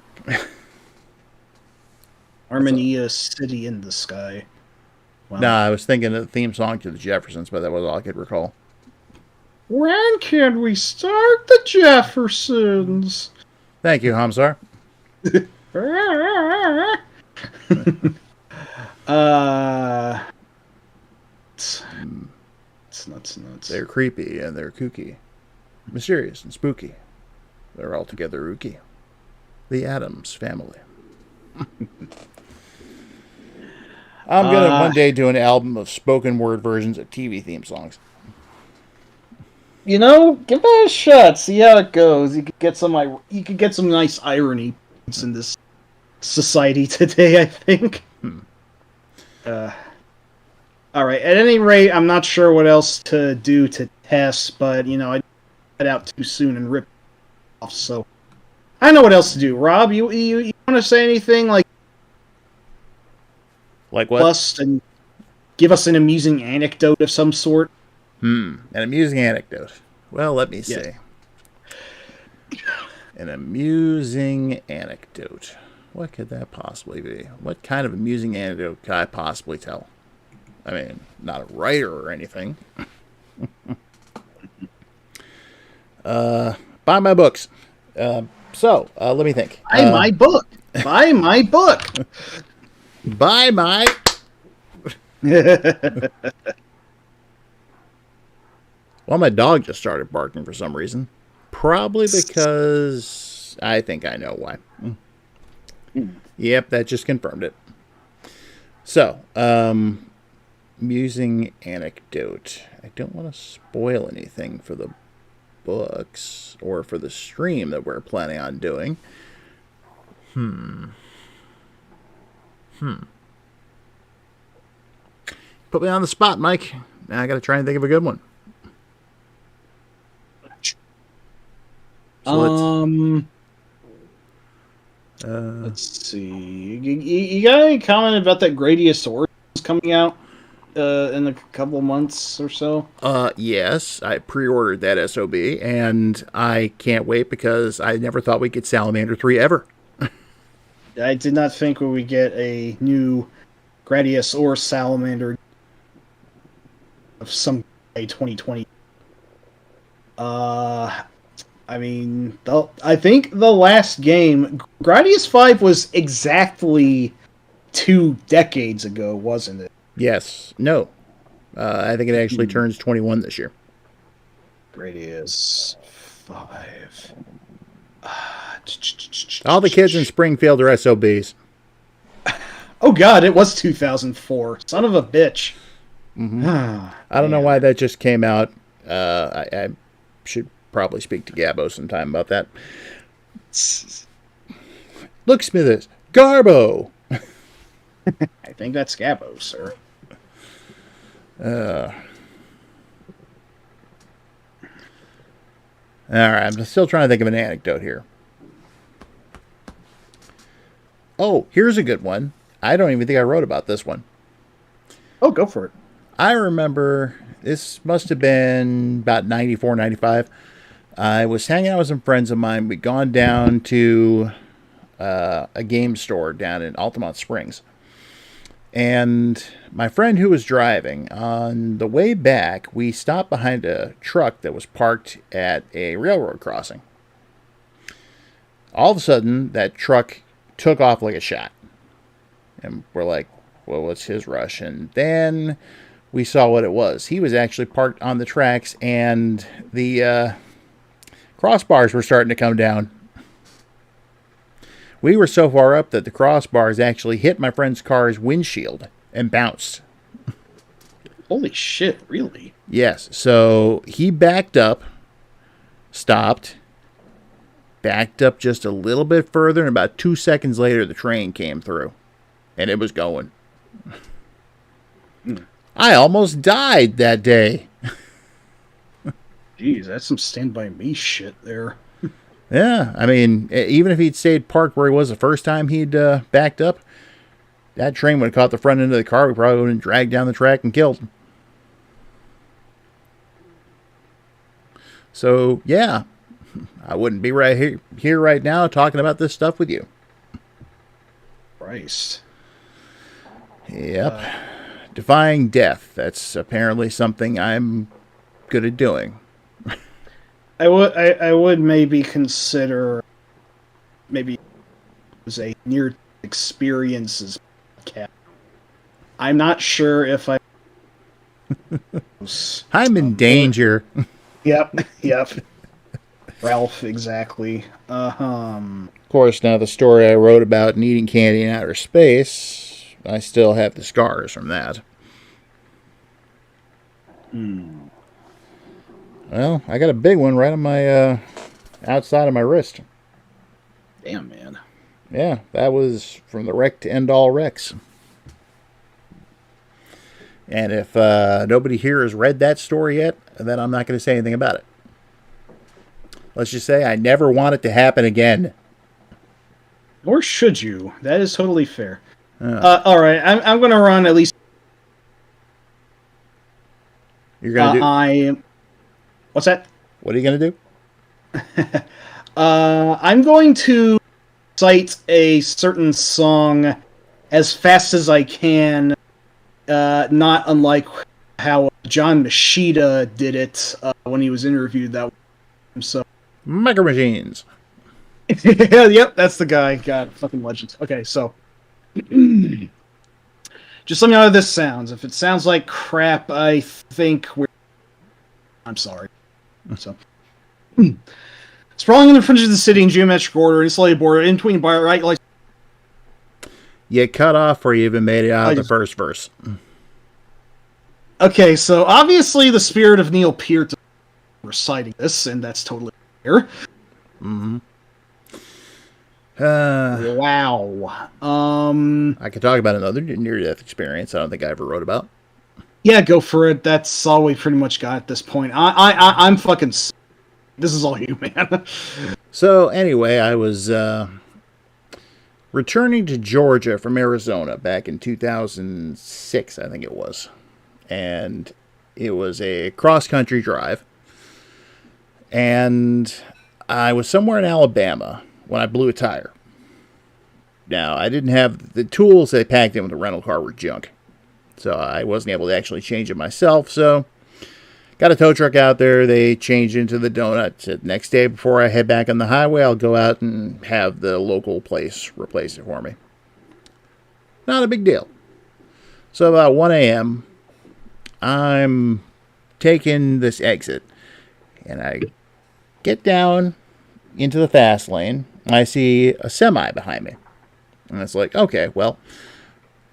Harmonia City in the Sky. Wow. Nah, I was thinking of the theme song to the Jeffersons, but that was all I could recall. When can we start the Jeffersons? Thank you, Hamzar. It's nuts. They're creepy and they're kooky. Mysterious and spooky. They're altogether rookie. The Addams Family. I'm going to one day do an album of spoken word versions of TV theme songs. You know, give that a shot. See how it goes. You could get some nice irony in this society today, I think. All right. At any rate, I'm not sure what else to do to test, but I got out too soon and ripped off. So I know what else to do. Rob, you want to say anything like what? Bust and give us an amusing anecdote of some sort? An amusing anecdote. Well, let me see. An amusing anecdote. What could that possibly be? What kind of amusing anecdote could I possibly tell? I mean, not a writer or anything. Buy my books. So, let me think. Buy my book. Buy my book. Buy my... Well, my dog just started barking for some reason. Probably because I think I know why. Yep, that just confirmed it. So, amusing anecdote. I don't want to spoil anything for the books or for the stream that we're planning on doing. Put me on the spot, Mike. Now I got to try and think of a good one. So let's see. You got any comment about that Gradius Origins coming out in a couple months or so? Yes, I pre-ordered that SOB, and I can't wait because I never thought we'd get Salamander 3 ever. I did not think we would get a new Gradius or Salamander of some 2020. I mean, I think the last game, Gradius 5, was exactly 2 decades ago, wasn't it? Yes. No. I think it actually turns 21 this year. Gradius 5. All the kids in Springfield are SOBs. Oh god, it was 2004. Son of a bitch. I don't know why that just came out. I should probably speak to Gabbo sometime about that. Look, Smithers, Garbo. I think that's Gabbo, sir. All right, I'm still trying to think of an anecdote here. Oh, here's a good one. I don't even think I wrote about this one. Oh, go for it. I remember this must have been about 94, 95. I was hanging out with some friends of mine. We'd gone down to a game store down in Altamont Springs. And my friend who was driving, on the way back, we stopped behind a truck that was parked at a railroad crossing. All of a sudden, that truck took off like a shot. And we're like, well, what's his rush? And then we saw what it was. He was actually parked on the tracks, and the crossbars were starting to come down. We were so far up that the crossbars actually hit my friend's car's windshield and bounced. Holy shit, really? Yes. So he backed up, stopped, backed up just a little bit further, and about 2 seconds later, the train came through. And it was going. I almost died that day. Jeez, that's some Stand By Me shit there. Yeah, I mean, even if he'd stayed parked where he was the first time he'd backed up, that train would have caught the front end of the car. We probably would have dragged down the track and killed him. So, yeah, I wouldn't be right here right now talking about this stuff with you. Christ. Yep. Defying death. That's apparently something I'm good at doing. I would maybe consider maybe it was a near experiences podcast. I'm not sure if I I'm in danger. Yep. Ralph, exactly. Of course, now the story I wrote about eating candy in outer space, I still have the scars from that. Well, I got a big one right on my outside of my wrist. Damn, man. Yeah, that was from the wreck to end all wrecks. And if nobody here has read that story yet, then I'm not going to say anything about it. Let's just say I never want it to happen again. Or should you? That is totally fair. All right, I'm going to run at least. You're going to do. What's that? What are you going to do? I'm going to cite a certain song as fast as I can, not unlike how John Machida did it when he was interviewed that way. So. Micro Machines. Yep, that's the guy. God, fucking legend. Okay, so. Just let me know how this sounds. If it sounds like crap, I think we're... I'm sorry. So. Sprawling in the fringes of the city in geometric order, insulated border, in between by right, like... You cut off or you even made it out of the first verse. Okay, so obviously the spirit of Neil Peart reciting this, and that's totally clear. Mm-hmm. Wow. I could talk about another near-death experience I don't think I ever wrote about. Yeah, go for it. That's all we pretty much got at this point. I'm fucking... This is all you, man. So, anyway, I was returning to Georgia from Arizona back in 2006, I think it was. And it was a cross-country drive. And I was somewhere in Alabama when I blew a tire. Now, I didn't have the tools they packed in with the rental car were junk. So I wasn't able to actually change it myself. So got a tow truck out there. They changed into the donut. The next day before I head back on the highway, I'll go out and have the local place replace it for me. Not a big deal. So about 1 a.m., I'm taking this exit. And I get down into the fast lane. I see a semi behind me. And it's like, okay, well,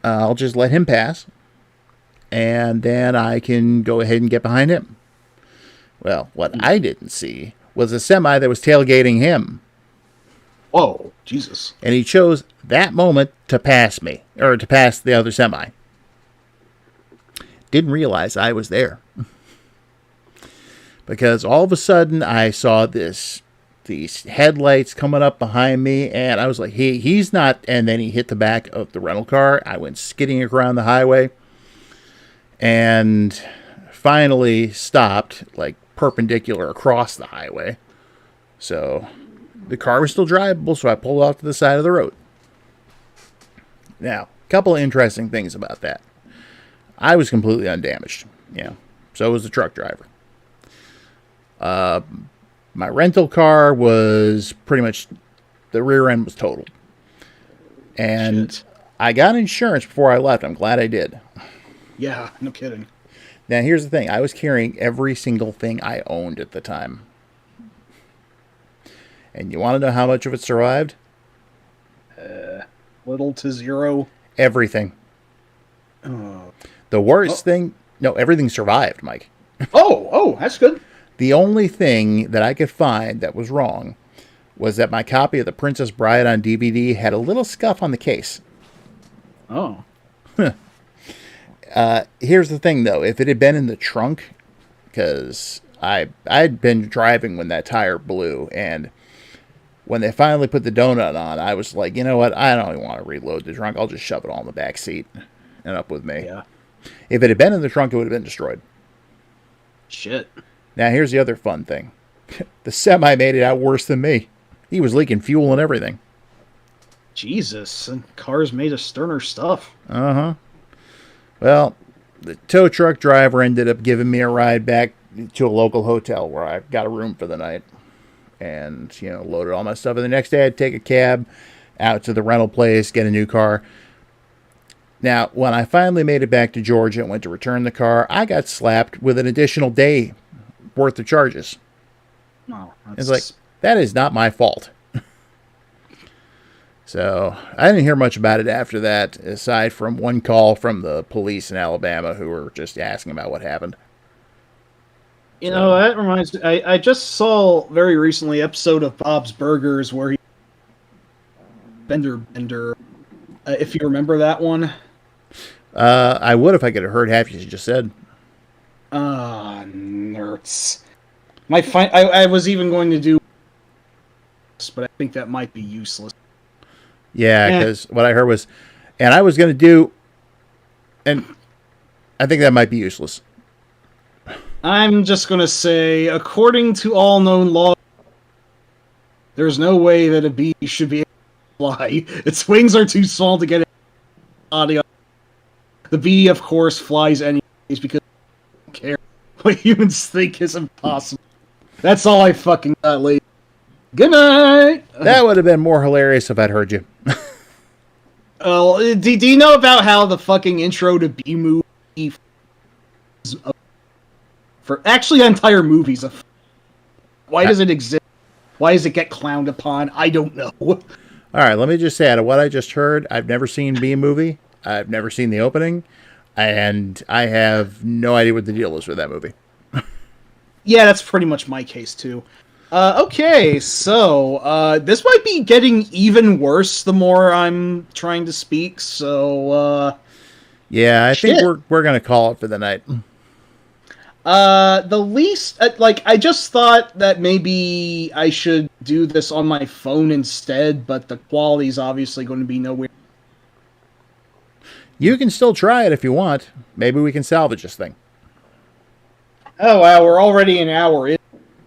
I'll just let him pass. And then I can go ahead and get behind him. Well, what I didn't see was a semi that was tailgating him. Whoa, Jesus. And he chose that moment to pass me, or to pass the other semi. Didn't realize I was there. Because all of a sudden I saw these headlights coming up behind me, and I was like, he's not, and then he hit the back of the rental car. I went skidding around the highway, and finally stopped, like, perpendicular across the highway. So the car was still drivable, so I pulled off to the side of the road. Now, a couple of interesting things about that. I was completely undamaged. Yeah, so was the truck driver. My rental car was pretty much, the rear end was totaled. And shit. I got insurance before I left. I'm glad I did. Yeah, no kidding. Now, here's the thing. I was carrying every single thing I owned at the time. And you want to know how much of it survived? Little to zero. Everything. Oh. The worst thing... No, everything survived, Mike. Oh, that's good. The only thing that I could find that was wrong was that my copy of The Princess Bride on DVD had a little scuff on the case. Oh. Here's the thing, though. If it had been in the trunk, because I'd been driving when that tire blew, and when they finally put the donut on, I was like, you know what? I don't even want to reload the trunk. I'll just shove it all in the back seat and up with me. Yeah. If it had been in the trunk, it would have been destroyed. Shit. Now, here's the other fun thing. The semi made it out worse than me. He was leaking fuel and everything. Jesus. And cars made of sterner stuff. Uh-huh. Well, the tow truck driver ended up giving me a ride back to a local hotel where I got a room for the night. And, loaded all my stuff. And the next day I'd take a cab out to the rental place, get a new car. Now, when I finally made it back to Georgia and went to return the car, I got slapped with an additional day worth of charges. Oh, It's like, that is not my fault. So I didn't hear much about it after that, aside from one call from the police in Alabama who were just asking about what happened. That reminds me. I just saw very recently episode of Bob's Burgers where he Bender. If you remember that one. I would if I could have heard half you just said. Nerds. I was even going to do this, but I think that might be useless. Yeah, because what I heard was, and I was going to do, and I think that might be useless. I'm just going to say, according to all known law, there's no way that a bee should be able to fly. Its wings are too small to get it body on. The bee, of course, flies anyways because they don't care what humans think is impossible. That's all I fucking got, lady. Good night! That would have been more hilarious if I'd heard you. Do you know about how the fucking intro to Bee Movie for actually entire movies? Why does it exist? Why does it get clowned upon? I don't know. All right, let me just say, out of what I just heard, I've never seen Bee Movie. I've never seen the opening, and I have no idea what the deal is with that movie. Yeah, that's pretty much my case too. Okay, so this might be getting even worse the more I'm trying to speak. So yeah, I think we're gonna call it for the night. The least I just thought that maybe I should do this on my phone instead, but the quality's obviously going to be nowhere. You can still try it if you want. Maybe we can salvage this thing. Oh wow, we're already an hour in.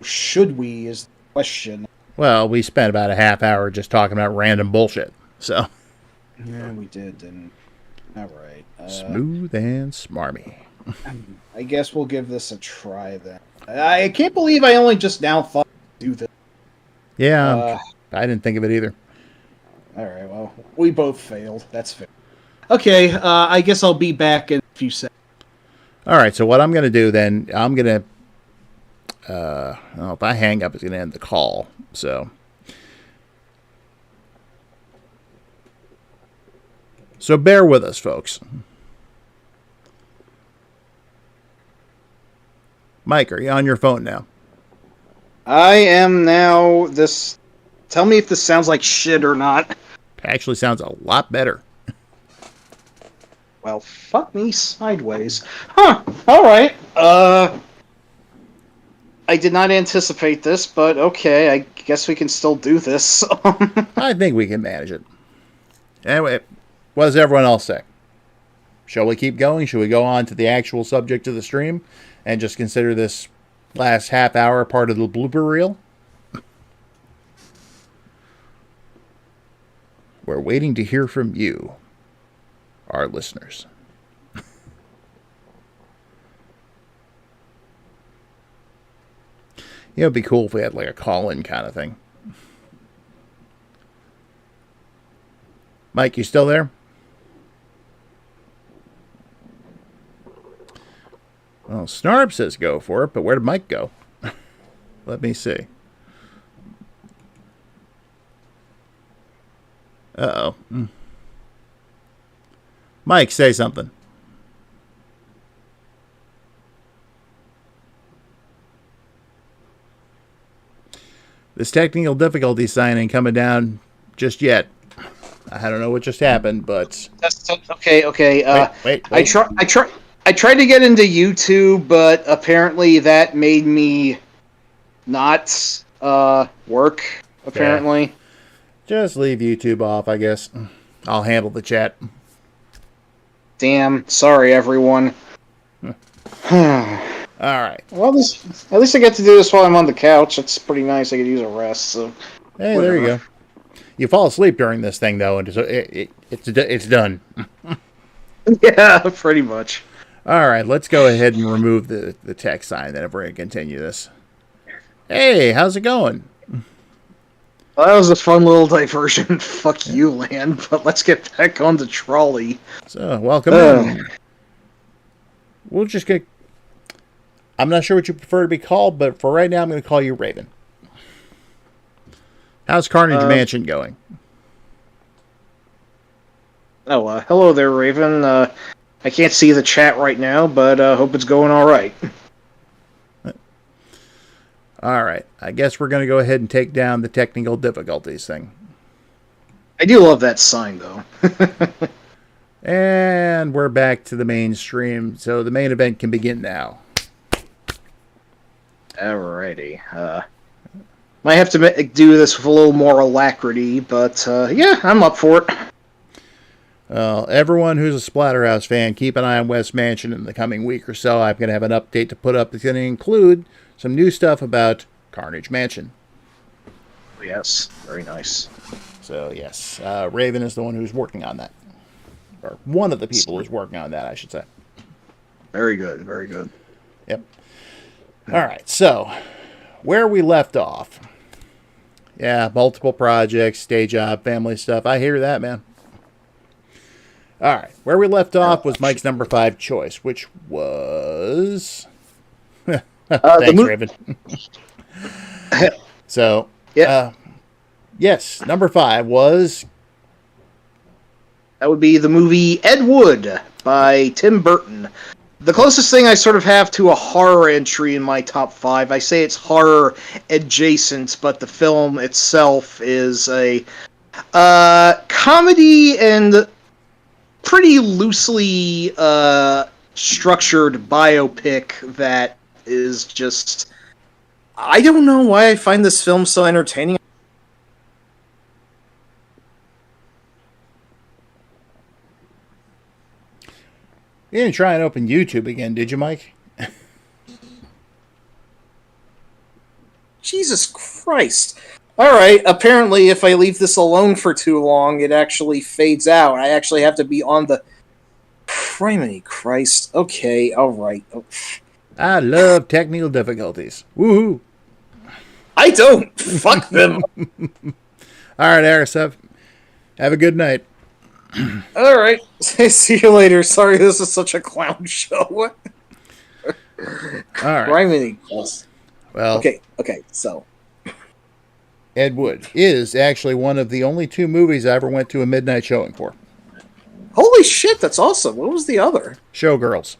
Should we is the question. Well, we spent about a half hour just talking about random bullshit. So yeah, we did, didn't. All right. Smooth and smarmy. I guess we'll give this a try then. I can't believe I only just now thought to do this. Yeah, I didn't think of it either. All right, well, we both failed. That's fair. Okay, I guess I'll be back in a few seconds. All right, so what I'm going to do then, I'm going to, if I hang up, it's going to end the call. So bear with us, folks. Mike, are you on your phone now? I am now. Tell me if this sounds like shit or not. It actually sounds a lot better. Well, fuck me sideways. Huh, alright. I did not anticipate this, but okay, I guess we can still do this. I think we can manage it. Anyway, what does everyone else say? Shall we keep going? Should we go on to the actual subject of the stream and just consider this last half hour part of the blooper reel? We're waiting to hear from you, our listeners. It'd be cool if we had like a call-in kind of thing. Mike, you still there? Well, Snarb says go for it, but where did Mike go? Let me see. Uh-oh. Mike, say something. This technical difficulty sign ain't coming down just yet. I don't know what just happened, but Okay. wait. I tried to get into YouTube, but apparently that made me not work. Apparently, just leave YouTube off, I guess. I'll handle the chat. damn. Sorry, everyone. All right. Well, at least I get to do this while I'm on the couch. That's pretty nice. I could use a rest. So, Hey, whatever. there you go. You fall asleep during this thing, though, and it's done. Yeah, pretty much. All right, let's go ahead and remove the text sign, then if we're going to continue this. Hey, how's it going? Well, that was a fun little diversion. Fuck you, land. But let's get back on the trolley. So, welcome in. We'll just get... I'm not sure what you prefer to be called, but for right now, I'm going to call you Raven. How's Carnage Mansion going? Hello there, Raven. I can't see the chat right now, but hope it's going all right. All right. I guess we're going to go ahead and take down the technical difficulties thing. I do love that sign, though. And we're back to the mainstream, so the main event can begin now. Alrighty. Might have to do this with a little more alacrity, but yeah, I'm up for it. Everyone who's a Splatterhouse fan, keep an eye on West Mansion in the coming week or so. I'm going to have an update to put up that's going to include some new stuff about Carnage Mansion. Yes, very nice. So, yes, Raven is the one who's working on that. Or one of the people who's working on that, I should say. Very good, very good. Yep. All right, so where we left off. Yeah, multiple projects, day job, family stuff. I hear that, man. All right, where we left off was Mike's number 5 choice, which was... Thanks, Raven. So, yeah. Yes, number 5 was... That would be the movie Ed Wood by Tim Burton. The closest thing I sort of have to a horror entry in my top 5, I say it's horror adjacent, but the film itself is a comedy and pretty loosely structured biopic that is just... I don't know why I find this film so entertaining. You didn't try and open YouTube again, did you, Mike? Jesus Christ. Alright, apparently if I leave this alone for too long, it actually fades out. I actually have to be on the... Criminy Christ. Okay, alright. I love technical difficulties. Woohoo! I don't! Fuck them! Alright, Arisef. Have a good night. Alright. See you later. Sorry this is such a clown show. Alright. Criminy Christ. Well, Okay, so... Ed Wood is actually one of the only 2 movies I ever went to a midnight showing for. Holy shit, that's awesome. What was the other? Showgirls.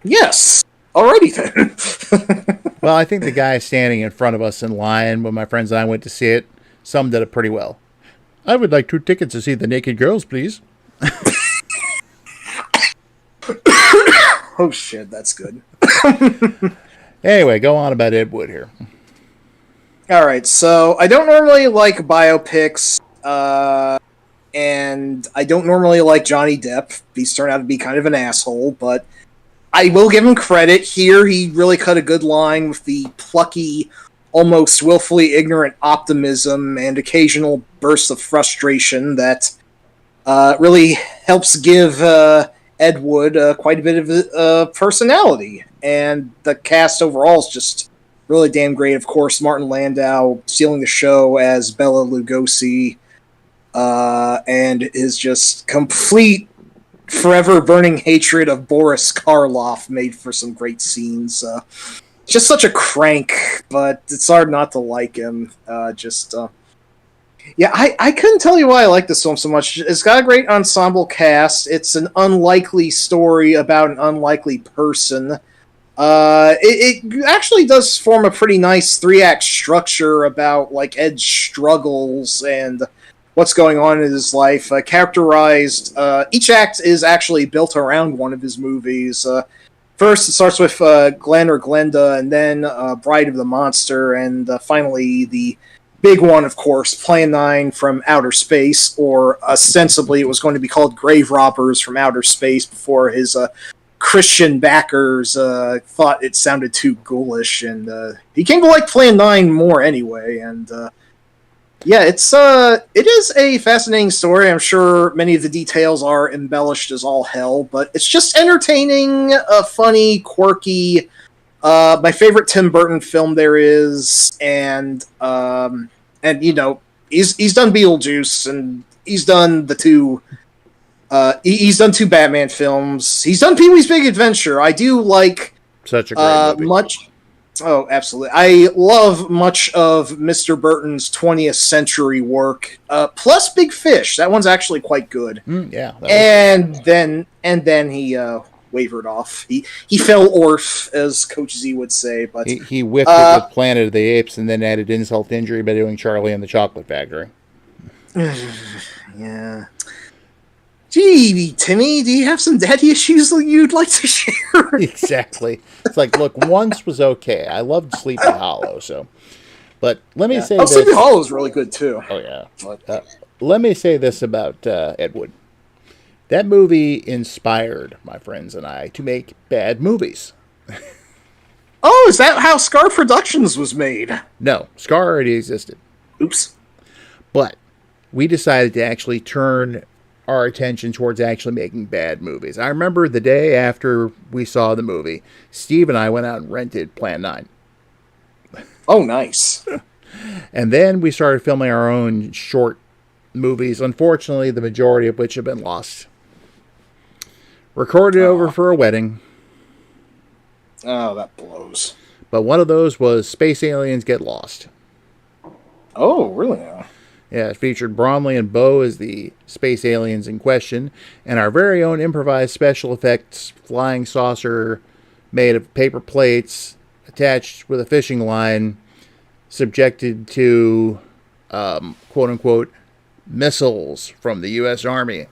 Yes. Alrighty then. Well, I think the guy standing in front of us in line when my friends and I went to see it summed it up pretty well. I would like 2 tickets to see the naked girls, please. Oh shit, that's good. Anyway, go on about Ed Wood here. Alright, so I don't normally like biopics, and I don't normally like Johnny Depp. He's turned out to be kind of an asshole, but I will give him credit. Here, he really cut a good line with the plucky, almost willfully ignorant optimism and occasional bursts of frustration that really helps give Ed Wood quite a bit of personality. And the cast overall is just really damn great. Of course, Martin Landau stealing the show as Bela Lugosi, and his just complete, forever burning hatred of Boris Karloff made for some great scenes. Just such a crank, but it's hard not to like him. Yeah, I couldn't tell you why I like this film so much. It's got a great ensemble cast. It's an unlikely story about an unlikely person. It actually does form a pretty nice 3-act structure about like Ed's struggles and what's going on in his life. Characterized, each act is actually built around one of his movies. First, it starts with Glenn or Glenda, and then Bride of the Monster, and finally the big one, of course, Plan 9 from Outer Space, or ostensibly it was going to be called Grave Robbers from Outer Space before his Christian backers thought it sounded too ghoulish, and he came to like Plan 9 more anyway, and yeah, it is a fascinating story. I'm sure many of the details are embellished as all hell, but it's just entertaining, funny, quirky, my favorite Tim Burton film there is, and you know, he's done Beetlejuice, and he's done the two he's done 2 Batman films. He's done Pee-wee's Big Adventure. I do like Such a great movie. much. Oh, absolutely! I love much of Mr. Burton's 20th century work. Plus Big Fish. That one's actually quite good. Yeah. And then he wavered off. He fell orf, as Coach Z would say. But he whipped it with Planet of the Apes, and then added insult to injury by doing Charlie and the Chocolate Factory. Yeah. Gee, Timmy, do you have some daddy issues that you'd like to share? Exactly. It's like, look, once was okay. I loved Sleepy Hollow, so. But let me say this. Sleepy Hollow is really good, too. Oh, yeah. Let me say this about Ed Wood. That movie inspired my friends and I to make bad movies. Oh, is that how Scar Productions was made? No, Scar already existed. Oops. But we decided to actually turn our attention towards actually making bad movies. I remember the day after we saw the movie, Steve and I went out and rented Plan 9. Oh, nice. And then we started filming our own short movies, unfortunately, the majority of which have been lost. Recorded over for a wedding. Oh, that blows. But one of those was Space Aliens Get Lost. Oh, really? Yeah, it featured Bromley and Bo as the space aliens in question, and our very own improvised special effects flying saucer made of paper plates attached with a fishing line, subjected to, quote-unquote, missiles from the U.S. Army,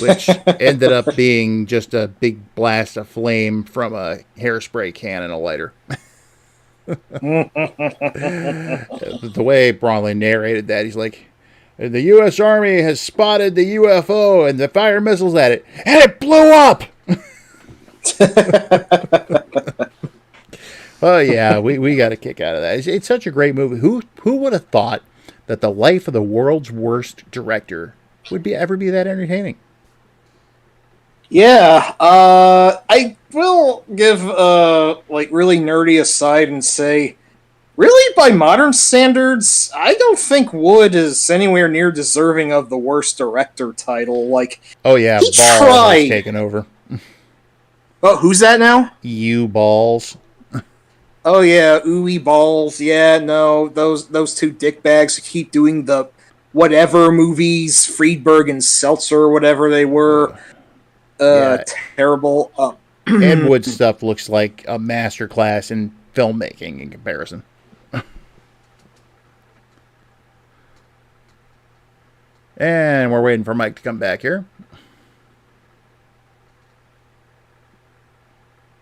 which ended up being just a big blast of flame from a hairspray can and a lighter. The way Bromley narrated that, he's like, the U.S. Army has spotted the UFO and they fired missiles at it, and it blew up! Oh, yeah, we got a kick out of that. It's such a great movie. Who would have thought that the life of the world's worst director would ever be that entertaining? Yeah, I will give like really nerdy aside and say, really, by modern standards, I don't think Wood is anywhere near deserving of the worst director title. Like, oh yeah, he Balls tried. has taken over. Oh, who's that now? You Balls. Oh yeah, ooey balls. Yeah, no, those 2 dickbags who keep doing the whatever movies, Friedberg and Seltzer, or whatever they were. Yeah. Terrible. Ed Wood stuff looks like a masterclass in filmmaking in comparison. And we're waiting for Mike to come back here.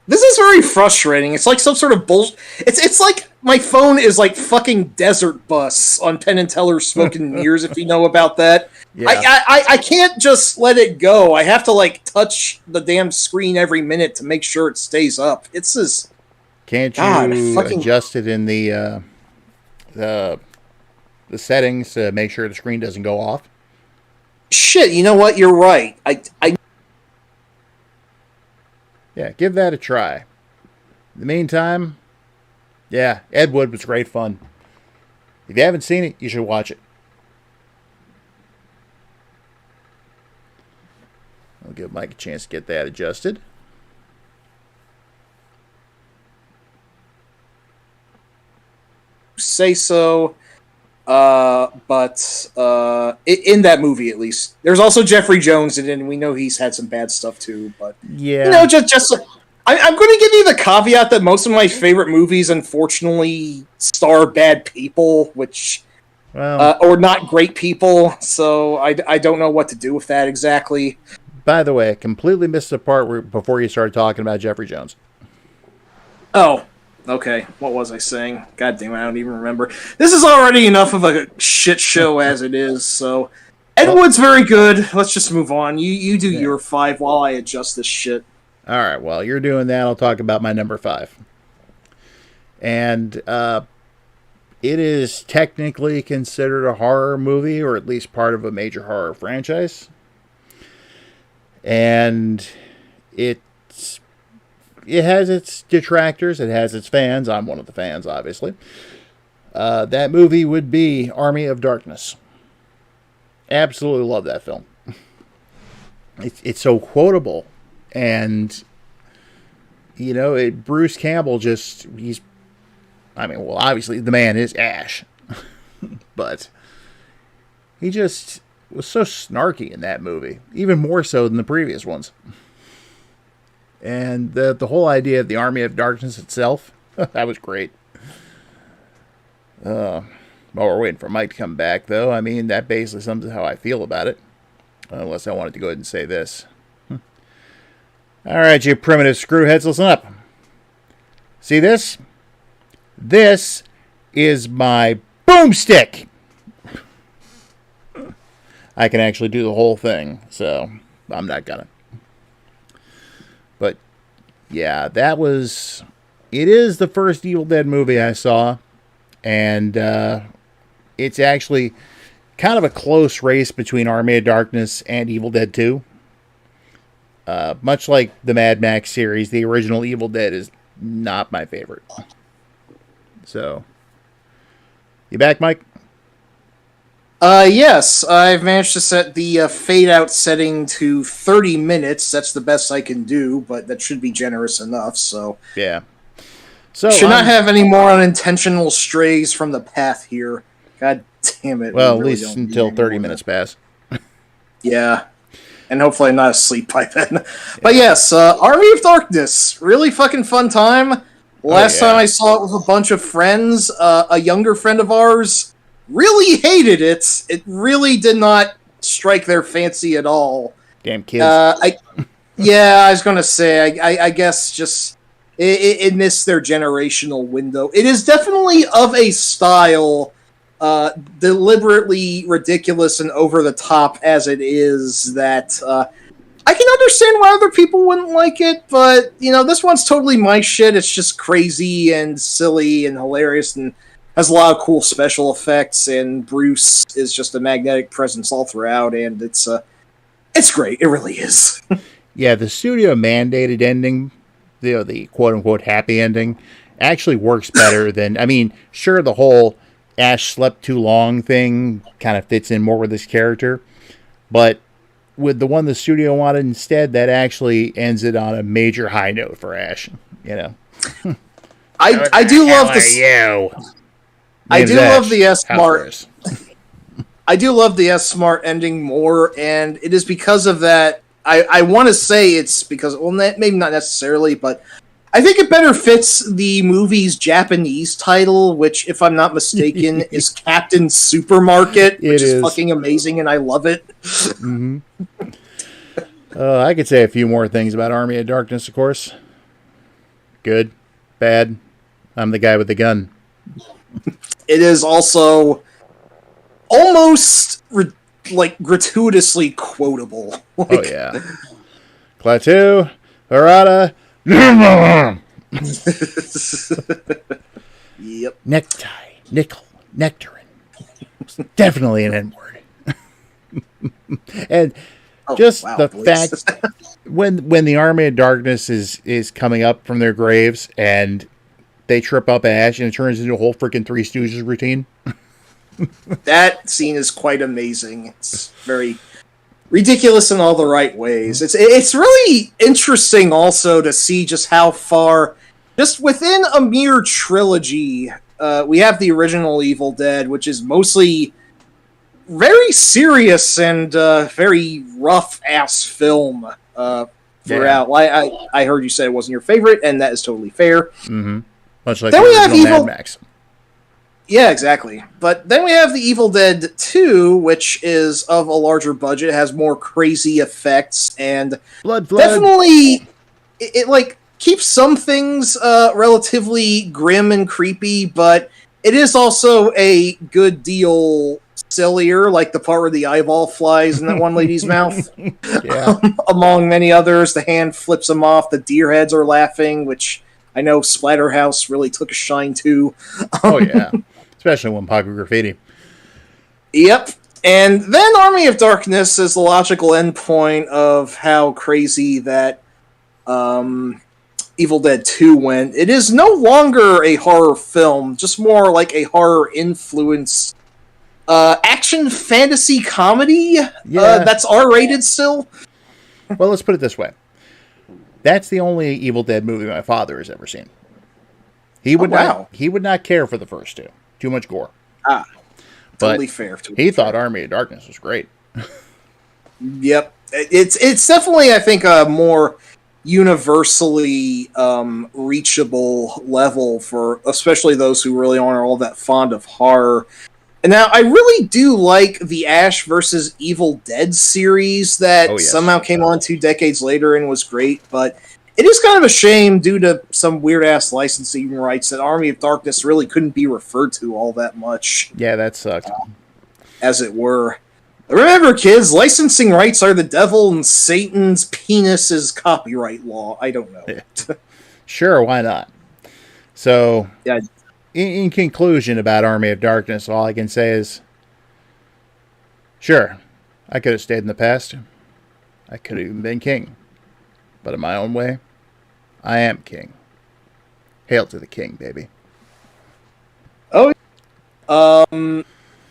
This is very frustrating. It's like some sort of bullshit. It's like my phone is like fucking Desert Bus on Penn and Teller's Smoke and Mirrors, if you know about that. Yeah. I can't just let it go. I have to like touch the damn screen every minute to make sure it stays up. It's just... Can't you adjust it in the settings to make sure the screen doesn't go off? Shit, you know what? You're right. Yeah, give that a try. In the meantime, yeah, Ed Wood was great fun. If you haven't seen it, you should watch it. I'll give Mike a chance to get that adjusted. Say so. But in that movie, at least, there's also Jeffrey Jones in it, and we know he's had some bad stuff too. But yeah, you know, just I'm going to give you the caveat that most of my favorite movies, unfortunately, star bad people, which or not great people. So I don't know what to do with that exactly. By the way, I completely missed the part before you started talking about Jeffrey Jones. Oh, okay. What was I saying? God damn it, I don't even remember. This is already enough of a shit show as it is, so... Ed Wood's very good. Let's just move on. You do your 5 while I adjust this shit. All right, well, you're doing that. I'll talk about my number 5. And it is technically considered a horror movie, or at least part of a major horror franchise. And it has its detractors. It has its fans. I'm one of the fans, obviously. That movie would be Army of Darkness. Absolutely love that film. It's so quotable. And, you know, Bruce Campbell obviously the man is Ash. But he just was so snarky in that movie. Even more so than the previous ones. And the whole idea of the Army of Darkness itself, that was great. Well, we're waiting for Mike to come back, though. I mean, that basically sums up how I feel about it. Unless I wanted to go ahead and say this. All right, you primitive screwheads, listen up. See this? This is my boomstick. I can actually do the whole thing, so I'm not gonna. But, yeah, it is the first Evil Dead movie I saw. And it's actually kind of a close race between Army of Darkness and Evil Dead 2. Much like the Mad Max series, the original Evil Dead is not my favorite. So, you back, Mike? Yes, I've managed to set the fade-out setting to 30 minutes. That's the best I can do, but that should be generous enough, so... Yeah. So should not have any more unintentional strays from the path here. God damn it. Well, really at least until 30 minutes pass. Yeah. And hopefully I'm not asleep by then. Yeah. But yes, Army of Darkness. Really fucking fun time. Last time I saw it with a bunch of friends, a younger friend of ours really hated it. It really did not strike their fancy at all. Damn kids. I was going to say, I guess just... It missed their generational window. It is definitely of a style, deliberately ridiculous and over the top as it is, that I can understand why other people wouldn't like it, but, you know, this one's totally my shit. It's just crazy and silly and hilarious and has a lot of cool special effects, and Bruce is just a magnetic presence all throughout, and it's great. It really is. Yeah, the studio mandated ending, the quote-unquote happy ending, actually works better than... I mean, sure, the whole Ash slept too long thing kind of fits in more with this character, but with the one the studio wanted instead, that actually ends it on a major high note for Ash, you know. I do love the... I do love the S-Smart... I do love the S-Smart ending more, and it is because of that. I want to say it's because, well, maybe not necessarily, but I think it better fits the movie's Japanese title, which, if I'm not mistaken, is Captain Supermarket, which is fucking amazing, and I love it. Mm-hmm. I could say a few more things about Army of Darkness, of course. Good, bad. I'm the guy with the gun. It is also almost gratuitously quotable. Oh yeah. Klaatu, Harada, Yep. Necktie, nickel, nectarine. Definitely an N-word. And the fact when the Army of Darkness is coming up from their graves and they trip up Ash and it turns into a whole freaking Three Stooges routine. That scene is quite amazing. It's very ridiculous in all the right ways. It's really interesting also to see just how far, just within a mere trilogy, we have the original Evil Dead, which is mostly very serious and very rough-ass film. throughout. I heard you say it wasn't your favorite, and that is totally fair. Mm-hmm. Much like Then the we have original Mad Max. Yeah, exactly. But then we have the Evil Dead 2, which is of a larger budget, it has more crazy effects, and Blood flood. definitely it like keeps some things relatively grim and creepy, but it is also a good deal sillier, like the part where the eyeball flies in that one lady's mouth. Yeah. Among many others, the hand flips them off, the deer heads are laughing, which I know Splatterhouse really took a shine to. Oh, yeah. Especially when Paco Graffiti. Yep. And then Army of Darkness is the logical endpoint of how crazy that Evil Dead 2 went. It is no longer a horror film, just more like a horror-influenced action fantasy comedy that's R-rated still. Well, let's put it this way. That's the only Evil Dead movie my father has ever seen. He would not care for the first two. Too much gore. Totally fair. He thought Army of Darkness was great. Yep. It's definitely, I think, a more universally reachable level for especially those who really aren't all that fond of horror. And now, I really do like the Ash vs. Evil Dead series that somehow came on 2 decades later and was great, but it is kind of a shame, due to some weird-ass licensing rights, that Army of Darkness really couldn't be referred to all that much. Yeah, that sucked. As it were. Remember, kids, licensing rights are the devil, and Satan's penis is copyright law. I don't know. Sure, why not? So, yeah. In conclusion about Army of Darkness, all I can say is, sure, I could have stayed in the past. I could have even been king. But in my own way, I am king. Hail to the king, baby. Oh,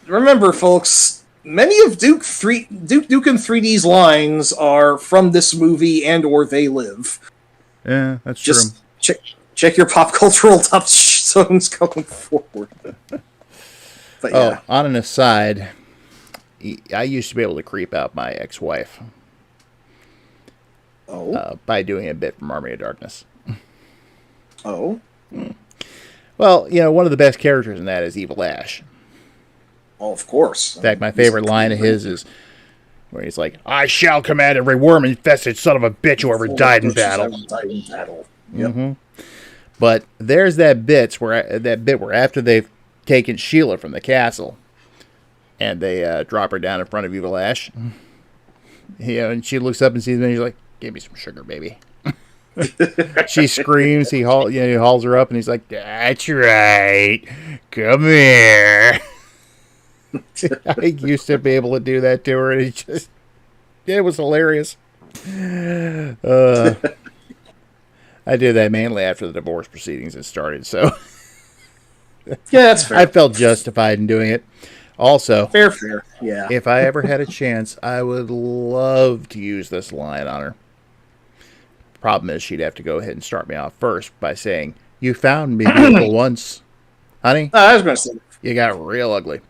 remember, folks, many of Duke Nukem 3D's lines are from this movie and or They Live. Yeah, that's just true. Check your pop cultural touchstones going forward. But yeah. On an aside, I used to be able to creep out my ex-wife. By doing a bit from Army of Darkness. Oh? Well, one of the best characters in that is Evil Ash. Oh, of course. In fact, my favorite line of his is where he's like, "I shall command every worm-infested son of a bitch who ever died in battle." Yep. Mm-hmm. But there's that bit where after they've taken Sheila from the castle and they drop her down in front of Evil Ash, and she looks up and sees me and she's like, "Give me some sugar, baby." She screams. He hauls her up, and he's like, "That's right. Come here." I used to be able to do that to her, and it was hilarious. I did that mainly after the divorce proceedings had started, so yeah, that's fair. I felt justified in doing it. Also, fair, yeah. If I ever had a chance, I would love to use this line on her. Problem is, she'd have to go ahead and start me off first by saying, "You found me beautiful once, honey. I was going to say, you got real ugly."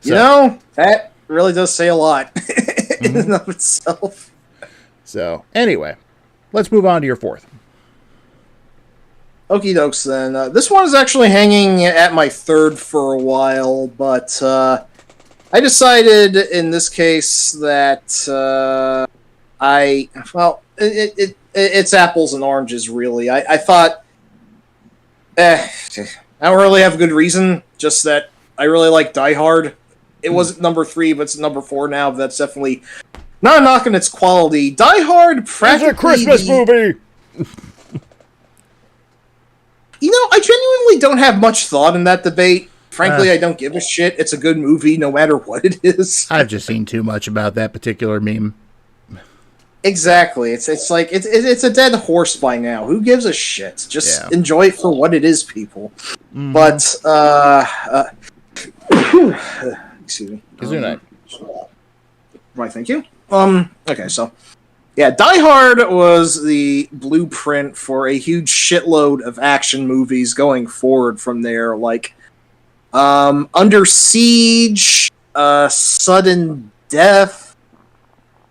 That really does say a lot in and of itself. So, anyway, let's move on to your fourth. Okie dokes, then. This one is actually hanging at my third for a while, but I decided in this case that it's apples and oranges, really. I thought, I don't really have a good reason, just that I really like Die Hard. It wasn't number 3, but it's number 4 now, but that's definitely not knocking its quality. Die Hard practically... It's a Christmas movie! I genuinely don't have much thought in that debate. Frankly, I don't give a shit. It's a good movie, no matter what it is. I've just seen too much about that particular meme. Exactly. It's like it's a dead horse by now. Who gives a shit? Just enjoy it for what it is, people. Mm-hmm. But excuse me. Gesundheit. Right, thank you. Okay, so yeah, Die Hard was the blueprint for a huge shitload of action movies going forward from there, like Under Siege, Sudden Death,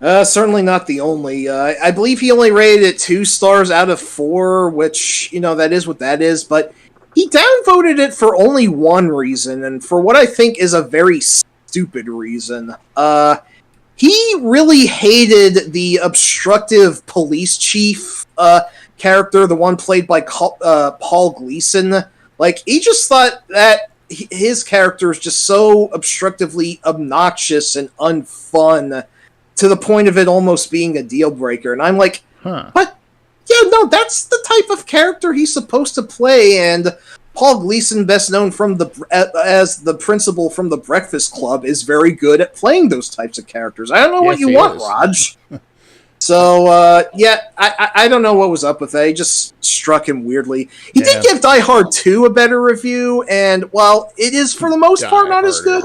Certainly not the only. I believe he only rated it 2 stars out of 4, which, that is what that is, but he downvoted it for only one reason, and for what I think is a very stupid reason. He really hated the obstructive police chief character, the one played by Paul Gleason. Like, he just thought that his character is just so obstructively obnoxious and unfun to the point of it almost being a deal breaker. And I'm like, what? Yeah, no, that's the type of character he's supposed to play. And Paul Gleason, best known as the principal from The Breakfast Club, is very good at playing those types of characters. I don't know what you want, Raj. So, I don't know what was up with that. It just struck him weirdly. He did give Die Hard 2 a better review, and while it is, for the most part, not as good,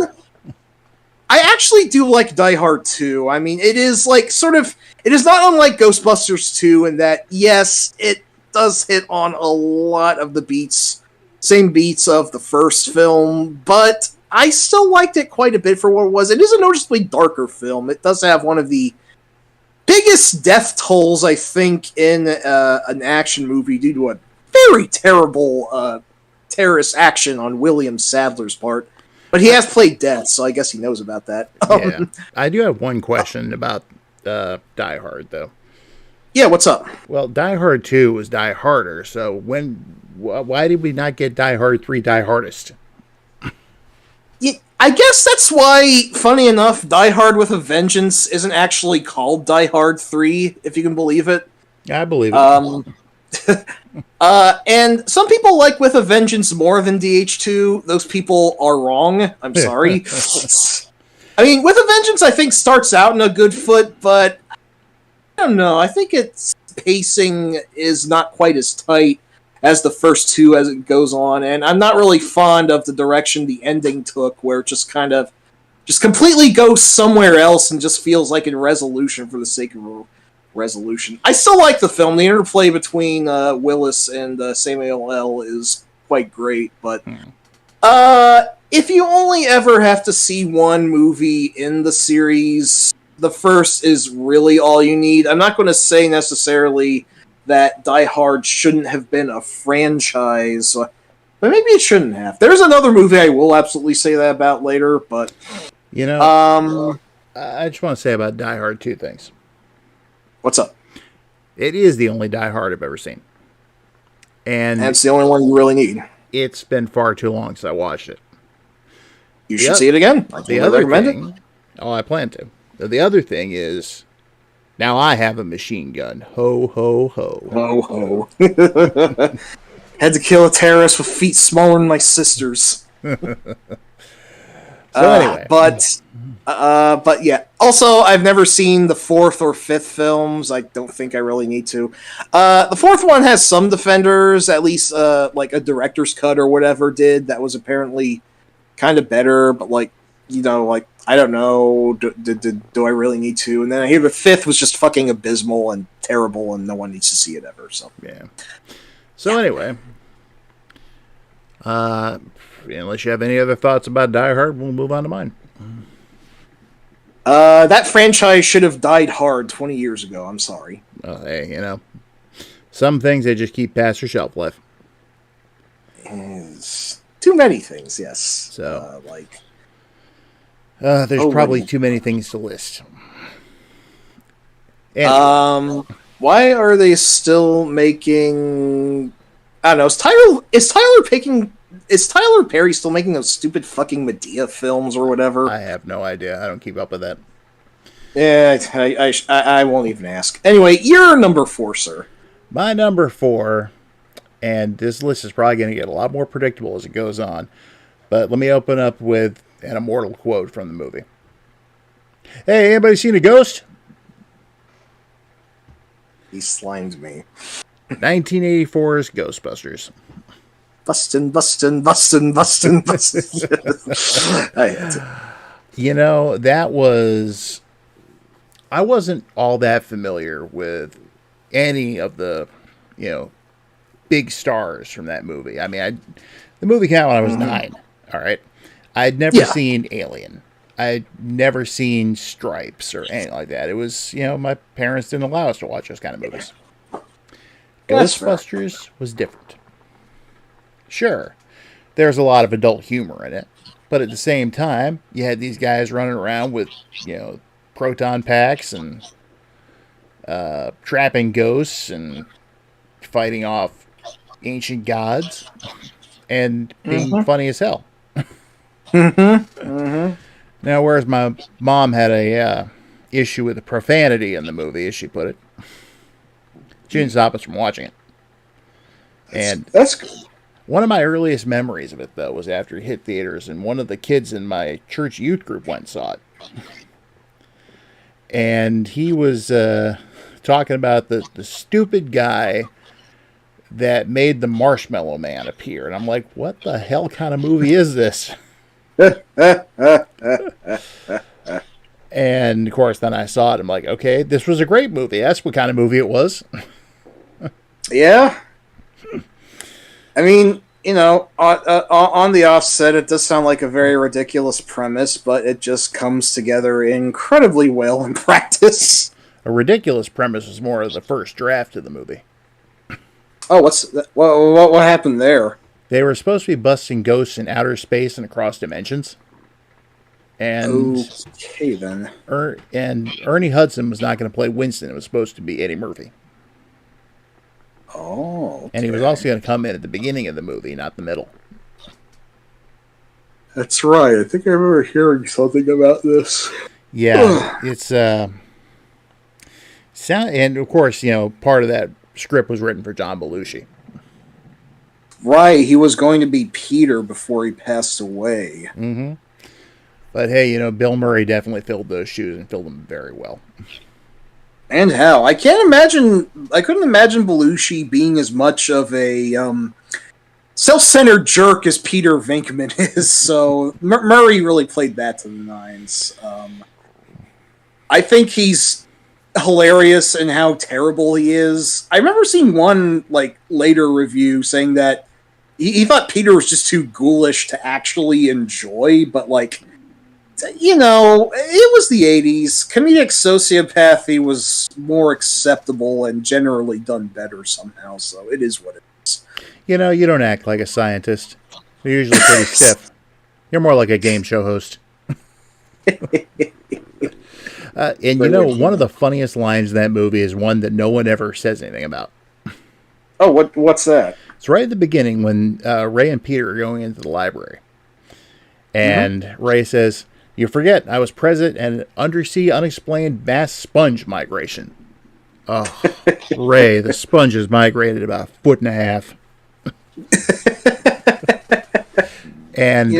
I actually do like Die Hard 2. I mean, it is it is not unlike Ghostbusters 2 in that, yes, it does hit on a lot of the same beats of the first film, but I still liked it quite a bit for what it was. It is a noticeably darker film. It does have one of the biggest death tolls, I think, in an action movie due to a very terrible terrorist action on William Sadler's part. But he has played death, so I guess he knows about that. Yeah. I do have one question about Die Hard, though. Yeah, what's up? Well, Die Hard 2 was Die Harder, so why did we not get Die Hard 3 Die Hardest? Yeah, I guess that's why, funny enough, Die Hard with a Vengeance isn't actually called Die Hard 3, if you can believe it. I believe it. And some people like With a Vengeance more than DH2. Those people are wrong. I'm sorry. I mean, With a Vengeance, I think, starts out in a good foot, but I don't know. I think its pacing is not quite as tight as the first two as it goes on, and I'm not really fond of the direction the ending took, where it just completely goes somewhere else and just feels like a resolution for the sake of a resolution. I still like the film. The interplay between Willis and Samuel L. is quite great, but if you only ever have to see one movie in the series, the first is really all you need. I'm not going to say necessarily that Die Hard shouldn't have been a franchise, but maybe it shouldn't have. There's another movie I will absolutely say that about later, but I just want to say about Die Hard 2 things. What's up? It is the only Die Hard I've ever seen. And it's the only one you really need. It's been far too long since I watched it. You should see it again. The other thing, I plan to. The other thing is, now I have a machine gun. Ho, ho, ho. Ho, ho. Had to kill a terrorist with feet smaller than my sister's. Anyway. But yeah. Also, I've never seen the fourth or fifth films. I don't think I really need to. The fourth one has some defenders, at least like a director's cut or whatever did. That was apparently kind of better, but I don't know. Do I really need to? And then I hear the fifth was just fucking abysmal and terrible, and no one needs to see it ever. So yeah. Anyway, unless you have any other thoughts about Die Hard, we'll move on to mine. That franchise should have died hard 20 years ago. I'm sorry. Hey, some things they just keep past their shelf life. It's too many things, yes. So there's probably too many things to list. Anyway. Why are they still making? I don't know. Is Tyler Perry still making those stupid fucking Medea films or whatever? I have no idea. I don't keep up with that. Yeah, I won't even ask. Anyway, you're number 4, sir. My number 4, and this list is probably going to get a lot more predictable as it goes on, but let me open up with an immortal quote from the movie. Hey, anybody seen a ghost? He slimed me. 1984's Ghostbusters. Bustin'. I had to. That was... I wasn't all that familiar with any of the, big stars from that movie. I mean, the movie came out when I was 9, all right? I'd never seen Alien. I'd never seen Stripes or anything like that. It was, my parents didn't allow us to watch those kind of movies. That's fair. Ghostbusters was different. Sure, there's a lot of adult humor in it, but at the same time, you had these guys running around with, proton packs and trapping ghosts and fighting off ancient gods and being funny as hell. Now, whereas my mom had a issue with the profanity in the movie, as she put it, she didn't stop us from watching it. And that's good. One of my earliest memories of it, though, was after it hit theaters, and one of the kids in my church youth group went and saw it. And he was talking about the stupid guy that made the Marshmallow Man appear. And I'm like, what the hell kind of movie is this? And, of course, then I saw it. I'm like, okay, this was a great movie. That's what kind of movie it was. Yeah. I mean, on the offset, it does sound like a very ridiculous premise, but it just comes together incredibly well in practice. A ridiculous premise was more of the first draft of the movie. Oh, what happened there? They were supposed to be busting ghosts in outer space and across dimensions. And okay, then. And Ernie Hudson was not going to play Winston. It was supposed to be Eddie Murphy. Oh, okay. And he was also going to come in at the beginning of the movie, not the middle. That's right. I think I remember hearing something about this. Yeah, it's and of course, part of that script was written for John Belushi. Right, he was going to be Peter before he passed away. Mm-hmm. But hey, Bill Murray definitely filled those shoes and filled them very well. And how? I couldn't imagine Belushi being as much of a self-centered jerk as Peter Venkman is. So Murray really played that to the nines. I think he's hilarious in how terrible he is. I remember seeing one later review saying that he thought Peter was just too ghoulish to actually enjoy, but it was the 80s. Comedic sociopathy was more acceptable and generally done better somehow, so it is what it is. You don't act like a scientist. You're usually pretty stiff. You're more like a game show host. And one of the funniest lines in that movie is one that no one ever says anything about. Oh, what's that? It's right at the beginning when Ray and Peter are going into the library. And Ray says, "You forget, I was present at an undersea unexplained mass sponge migration." Oh, Ray, the sponges migrated about 1.5 feet. And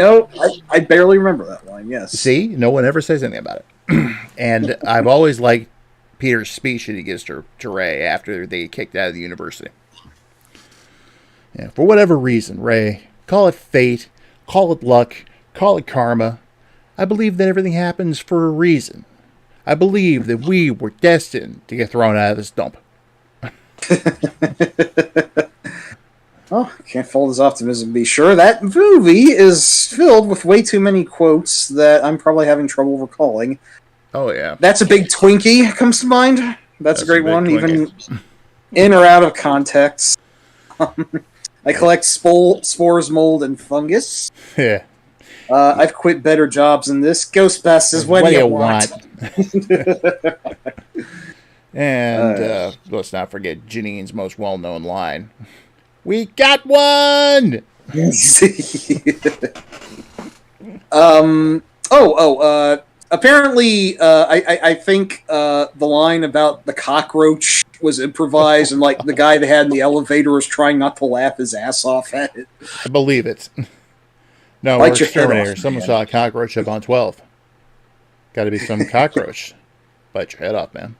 I barely remember that line, yes. See, no one ever says anything about it. And I've always liked Peter's speech that he gives to Ray after they get kicked out of the university. Yeah, for whatever reason, Ray, call it fate, call it luck, call it karma, I believe that everything happens for a reason. I believe that we were destined to get thrown out of this dump. Oh, can't fault his optimism, be sure. That movie is filled with way too many quotes that I'm probably having trouble recalling. Oh, yeah. That's a big Twinkie comes to mind. That's a great one, Twinkie. Even in or out of context. I collect spores, mold, and fungus. Yeah. I've quit better jobs than this. Ghostbusters, what do you want? And let's not forget Janine's most well-known line. We got one! Apparently, I think the line about the cockroach was improvised, and the guy they had in the elevator was trying not to laugh his ass off at it. I believe it. No, we're exterminator. Someone saw a cockroach up on 12. Got to be some cockroach. Bite your head off, man.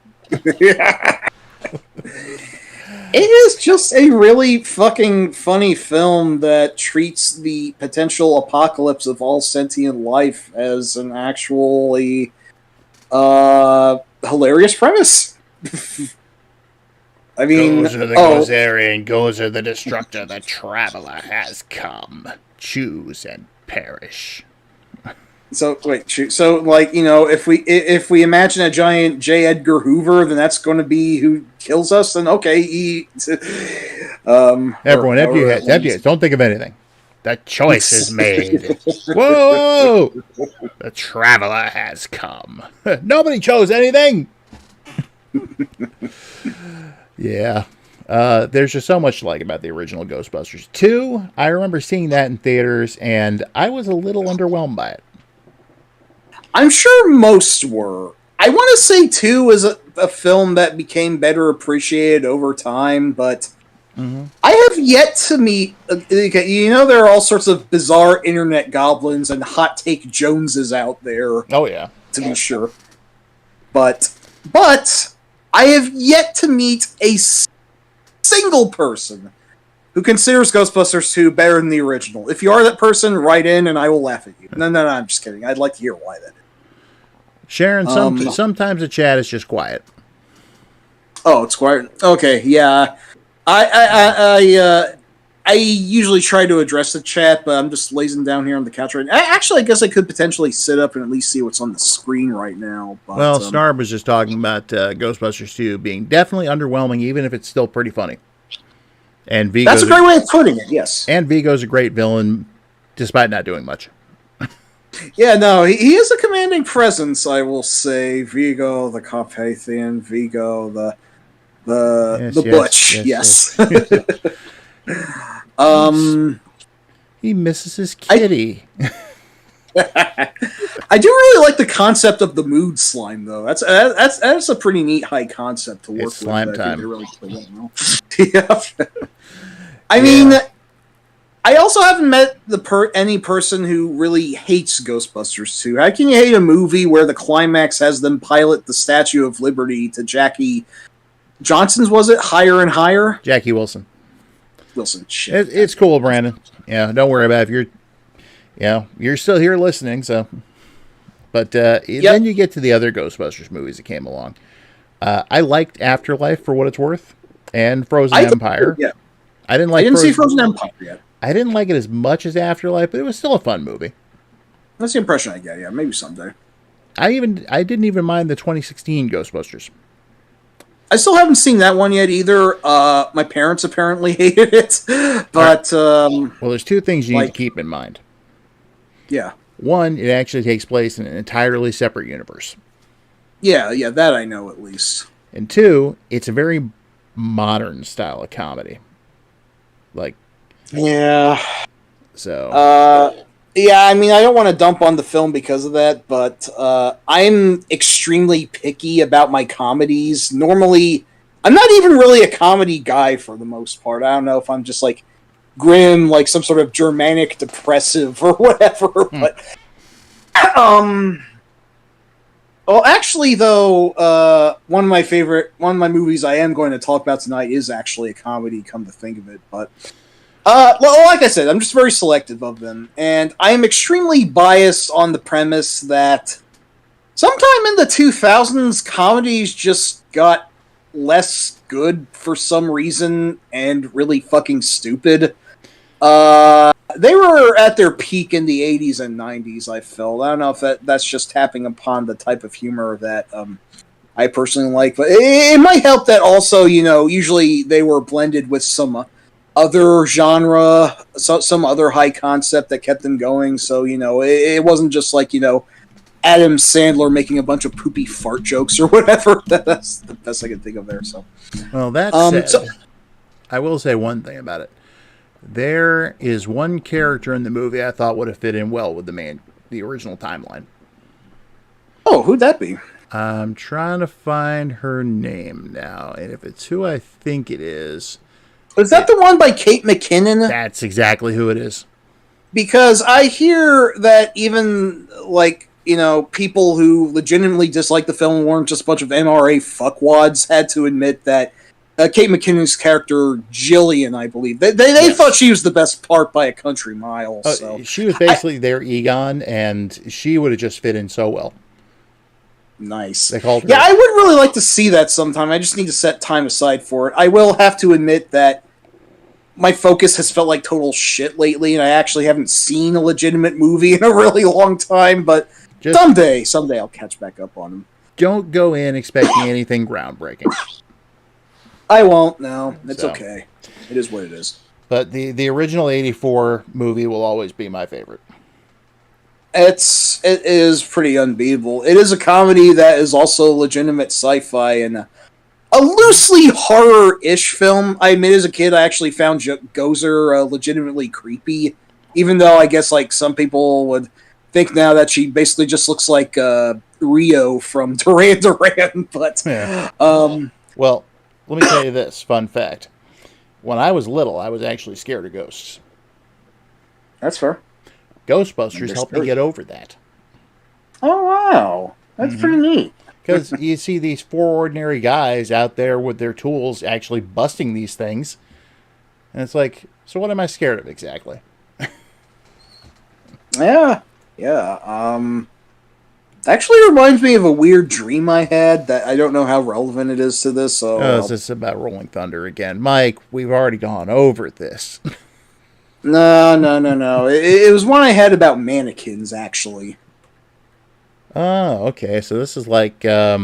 It is just a really fucking funny film that treats the potential apocalypse of all sentient life as an actually hilarious premise. I mean, Gozer the Gozerian, Gozer the Destructor, the Traveler has come. Choose and perish. So wait, shoot. So like if we imagine a giant J. Edgar Hoover, then that's going to be who kills us. Then okay, Everyone, empty heads. Don't think of anything. The choice is made. Whoa! The traveler has come. Nobody chose anything. Yeah. There's just so much to like about the original Ghostbusters 2. I remember seeing that in theaters, and I was a little underwhelmed by it. I'm sure most were. I want to say 2 is a film that became better appreciated over time, but I have yet to meet... there are all sorts of bizarre internet goblins and hot take Joneses out there. Oh, yeah. To be sure. But I have yet to meet a single person who considers Ghostbusters 2 better than the original. If you are that person, write in and I will laugh at you. No, I'm just kidding. I'd like to hear why that is. Sharon, sometimes the chat is just quiet. Oh, it's quiet. Okay, yeah. I usually try to address the chat, but I'm just lazing down here on the couch right now. Actually, I guess I could potentially sit up and at least see what's on the screen right now. But, well, Snarb was just talking about Ghostbusters 2 being definitely underwhelming, even if it's still pretty funny. And that's a great way of putting it, yes. And Vigo's a great villain, despite not doing much. Yeah, no, he is a commanding presence, I will say. Vigo, the Carpathian, Vigo, the Butch, yes. He misses his kitty. I do really like the concept of the mood slime, though. That's a pretty neat high concept to work with. Slime time. Really yeah. I mean, I also haven't met any person who really hates Ghostbusters 2. How can you hate a movie where the climax has them pilot the Statue of Liberty to Jackie Johnson's, was it? Higher and Higher? Jackie Wilson. Shit. It's cool, Brandon. Yeah, don't worry about it. You're still here listening, so. But then you get to the other Ghostbusters movies that came along. I liked Afterlife for what it's worth, and Frozen Empire. Yeah. I didn't see Frozen Empire yet. I didn't like it as much as Afterlife, but it was still a fun movie. That's the impression I get. Yeah, maybe someday. I didn't even mind the 2016 Ghostbusters. I still haven't seen that one yet either. My parents apparently hated it, but well, there's two things you need to keep in mind. Yeah. One, it actually takes place in an entirely separate universe. Yeah, that I know at least. And two, it's a very modern style of comedy. Yeah. So. Yeah, I mean, I don't want to dump on the film because of that, but I'm extremely picky about my comedies. Normally, I'm not even really a comedy guy for the most part. I don't know if I'm just like grim, like some sort of Germanic depressive or whatever. But well, actually, though, one of my movies I am going to talk about tonight is actually a comedy. Come to think of it, but. Well, like I said, I'm just very selective of them, and I am extremely biased on the premise that sometime in the 2000s, comedies just got less good for some reason and really fucking stupid. They were at their peak in the 80s and 90s, I felt. I don't know if that's just tapping upon the type of humor that I personally like, but it might help that also, usually they were blended with some other genre, some other high concept that kept them going. So, it wasn't just like, Adam Sandler making a bunch of poopy fart jokes or whatever. That's the best I can think of there. So, well, that said, I will say one thing about it. There is one character in the movie I thought would have fit in well with the original timeline. Oh, who'd that be? I'm trying to find her name now, and if it's who I think it is... Was that the one by Kate McKinnon? That's exactly who it is. Because I hear that even, people who legitimately dislike the film weren't just a bunch of NRA fuckwads had to admit that Kate McKinnon's character, Jillian, I believe, they thought she was the best part by a country mile. So she was basically their Egon, and she would have just fit in so well. Nice. They called her. Yeah, I would really like to see that sometime. I just need to set time aside for it. I will have to admit that my focus has felt like total shit lately, and I actually haven't seen a legitimate movie in a really long time. But someday I'll catch back up on them. Don't go in expecting anything groundbreaking. I won't. No, it's okay. It is what it is. But the original '84 movie will always be my favorite. It is pretty unbeatable. It is a comedy that is also legitimate sci-fi and a loosely horror-ish film. I admit, as a kid, I actually found Gozer legitimately creepy, even though I guess like some people would think now that she basically just looks like Rio from Duran Duran. But yeah. Well, let me tell you this fun fact: when I was little, I was actually scared of ghosts. That's fair. Ghostbusters helped me get over that. Oh, wow. That's pretty neat. Because you see these four ordinary guys out there with their tools actually busting these things. And it's like, so what am I scared of exactly? Yeah. Actually reminds me of a weird dream I had that I don't know how relevant it is to this. So is this about Rolling Thunder again? Mike, we've already gone over this. No. It was one I had about mannequins, actually. Oh, okay. So this is like, I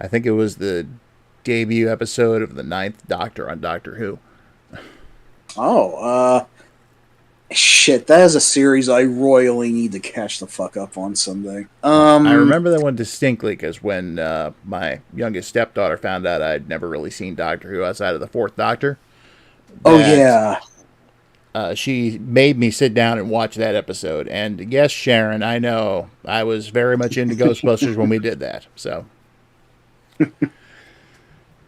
think it was the debut episode of the 9th Doctor on Doctor Who. Oh, shit, that is a series I royally need to catch the fuck up on someday. I remember that one distinctly because when my youngest stepdaughter found out I'd never really seen Doctor Who outside of the 4th Doctor. Oh, yeah. She made me sit down and watch that episode. And yes, Sharon, I know. I was very much into Ghostbusters when we did that. So,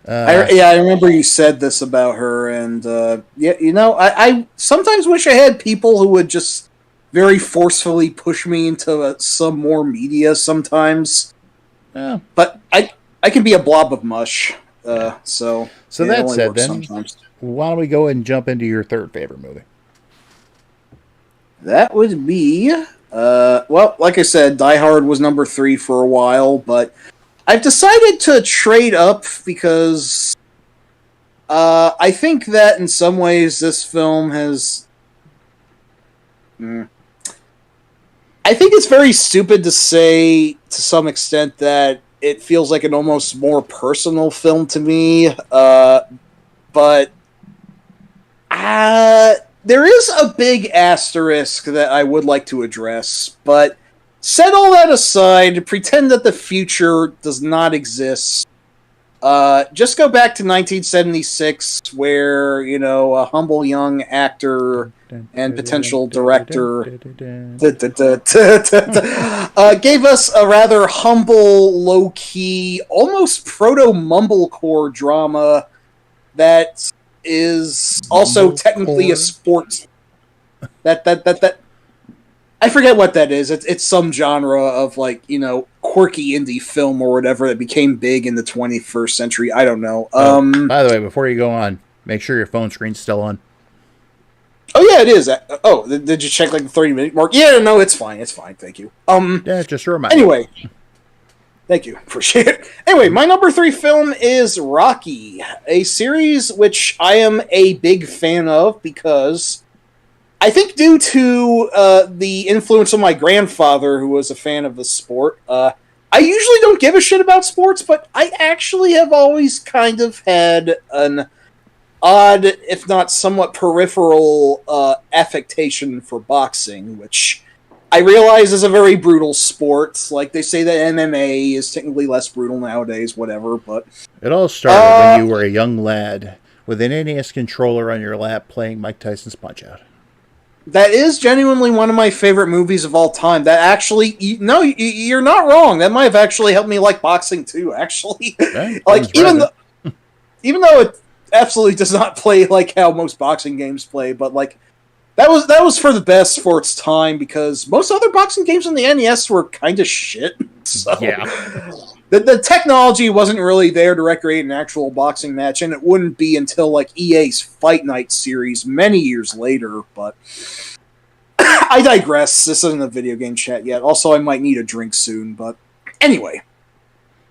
I remember you said this about her. And, I sometimes wish I had people who would just very forcefully push me into some more media sometimes. Yeah. But I can be a blob of mush. So that said, then, why don't we go and jump into your third favorite movie? That would be, like I said, Die Hard was number 3 for a while, but I've decided to trade up because I think that in some ways this film has... I think it's very stupid to say, to some extent, that it feels like an almost more personal film to me, but there is a big asterisk that I would like to address, but set all that aside, pretend that the future does not exist. Just go back to 1976, where, a humble young actor and potential director gave us a rather humble, low-key, almost proto-mumblecore drama that is also technically a sport. That I forget what that is. It's some genre of quirky indie film or whatever that became big in the 21st century. I don't know. By the way, before you go on, make sure your phone screen's still on. Oh yeah, it is. Oh, did you check the 30-minute mark? Yeah, no, it's fine. It's fine. Thank you. Yeah, just a reminder. Anyway. Thank you. Appreciate it. Anyway, my number 3 film is Rocky, a series which I am a big fan of because I think due to the influence of my grandfather, who was a fan of the sport, I usually don't give a shit about sports, but I actually have always kind of had an odd, if not somewhat peripheral, affectation for boxing, which I realize is a very brutal sport. Like, they say that MMA is technically less brutal nowadays, whatever, but... It all started when you were a young lad with an NES controller on your lap playing Mike Tyson's Punch-Out. That is genuinely one of my favorite movies of all time. That actually... No, you're not wrong. That might have actually helped me like boxing, too, actually. Okay, even though it absolutely does not play like how most boxing games play, but, that was for the best for its time, because most other boxing games on the NES were kind of shit. So yeah. The technology wasn't really there to recreate an actual boxing match, and it wouldn't be until EA's Fight Night series many years later, but I digress. This isn't a video game chat yet. Also, I might need a drink soon, but anyway.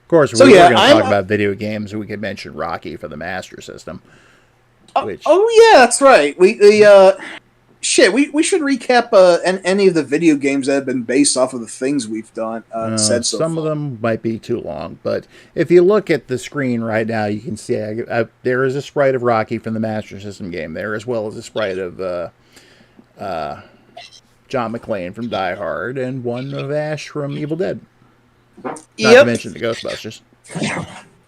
Of course, we were going to talk about video games. We could mention Rocky for the Master System. Which Oh yeah, that's right. We should recap any of the video games that have been based off of the things we've done said so some far. of them might be too long, but if you look at the screen right now, you can see there is a sprite of Rocky from the Master System game there, as well as a sprite of John McClane from Die Hard, and one of Ash from Evil Dead. Not to mention the Ghostbusters.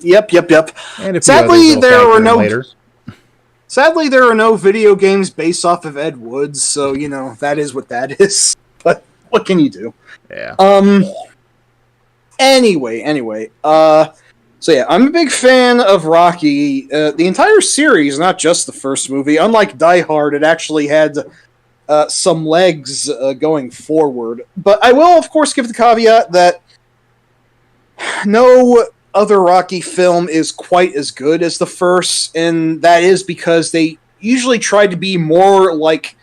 Yep. And a few Sadly, others there were no. later. Sadly, there are no video games based off of Ed Wood, so that is what that is. But what can you do? Yeah. Anyway. So yeah, I'm a big fan of Rocky. The entire series, not just the first movie. Unlike Die Hard, it actually had some legs going forward. But I will, of course, give the caveat that no other Rocky film is quite as good as the first, and that is because they usually tried to be more like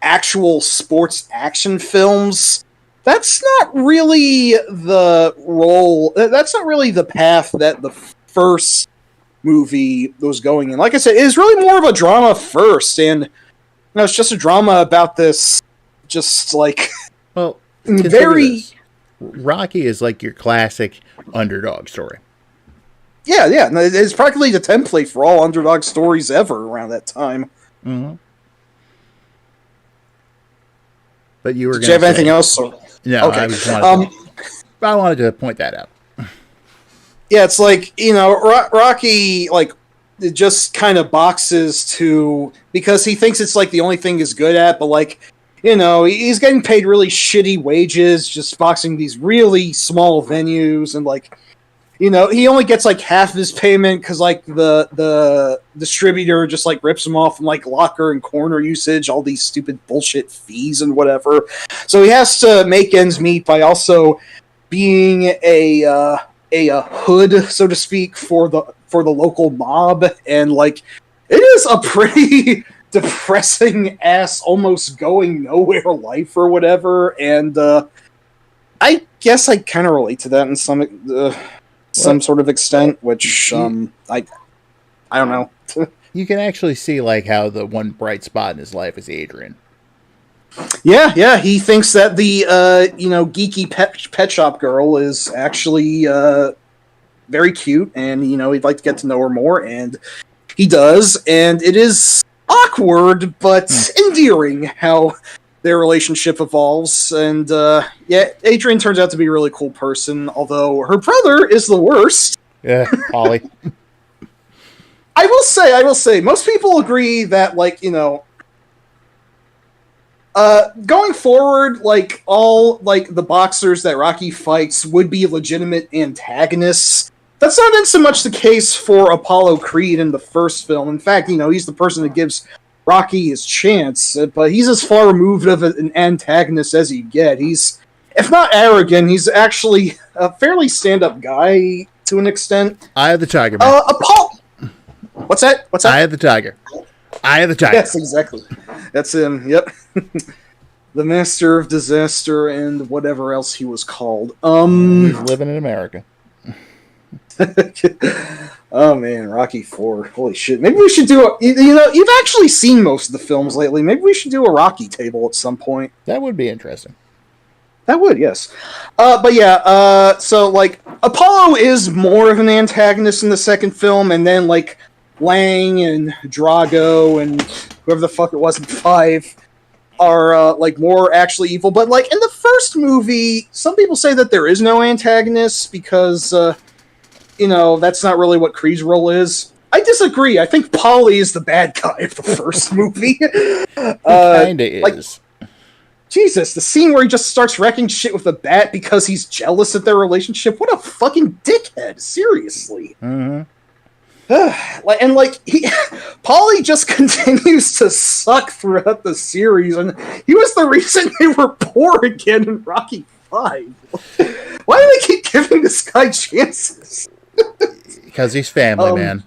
actual sports action films. That's not really the role. That's not really the path that the first movie was going in. Like I said, it is really more of a drama first, and it's just a drama about this, just like very. Rocky is like your classic underdog story. Yeah, it's practically the template for all underdog stories ever around that time. Mm-hmm. But you were going to have anything else? No, okay. I wanted to point that out. Yeah, it's like, Rocky, like, it just kind of boxes to, because he thinks it's like the only thing he's good at, but like, he's getting paid really shitty wages, just boxing these really small venues, and like, he only gets like half of his payment because like the distributor just like rips him off from like locker and corner usage, all these stupid bullshit fees and whatever. So he has to make ends meet by also being a hood, so to speak, for the local mob, and like it is a pretty depressing ass, almost going nowhere life or whatever. And I guess I kind of relate to that in some sort of extent, which I don't know. You can actually see like how the one bright spot in his life is Adrian. Yeah, he thinks that the geeky pet shop girl is actually very cute, and he'd like to get to know her more, and he does, and it is awkward but endearing how their relationship evolves, and Adrian turns out to be a really cool person, although her brother is the worst. Yeah, Polly. I will say, most people agree that, like, going forward, like, all, like, the boxers that Rocky fights would be legitimate antagonists. That's not so much the case for Apollo Creed in the first film. In fact, he's the person that gives Rocky his chance, but he's as far removed of an antagonist as you get. He's, if not arrogant, he's actually a fairly stand-up guy to an extent. Eye of the Tiger, man. What's that? Eye of the Tiger. Eye of the Tiger. Yes, exactly. That's him, yep. The Master of Disaster and whatever else he was called. He's living in America. Oh man, Rocky 4. Holy shit. Maybe we should do you've actually seen most of the films lately. Maybe we should do a Rocky table at some point. That would be interesting. That would, yes. But yeah, so like Apollo is more of an antagonist in the second film, and then like Lang and Drago and whoever the fuck it was in 5 are like more actually evil. But like in the first movie, some people say that there is no antagonist because that's not really what Creed's role is. I disagree. I think Paulie is the bad guy of the first movie. Kinda is. Like, Jesus, the scene where he just starts wrecking shit with a bat because he's jealous of their relationship. What a fucking dickhead! Seriously. Mm-hmm. And like Paulie just continues to suck throughout the series, and he was the reason they were poor again in Rocky 5. Why do they keep giving this guy chances? Because he's family, man.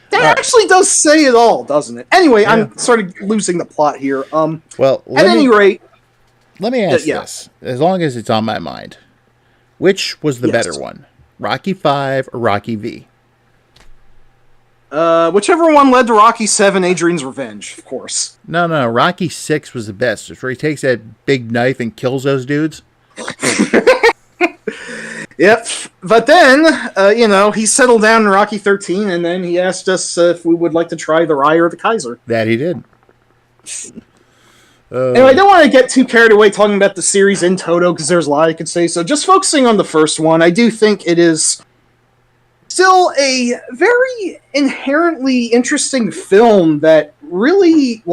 That actually does say it all, doesn't it? Anyway, yeah. I'm sort of losing the plot here. Well, at any rate, let me ask this: as long as it's on my mind, which was the better one, Rocky 5 or Rocky V? Whichever one led to Rocky 7, Adrian's Revenge, of course. No. Rocky 6 was the best. It's where he takes that big knife and kills those dudes. Yep. But then, he settled down in Rocky 13, and then he asked us if we would like to try the Rye or the Kaiser. That he did. Anyway, I don't want to get too carried away talking about the series in toto, because there's a lot I could say. So just focusing on the first one, I do think it is still a very inherently interesting film that really,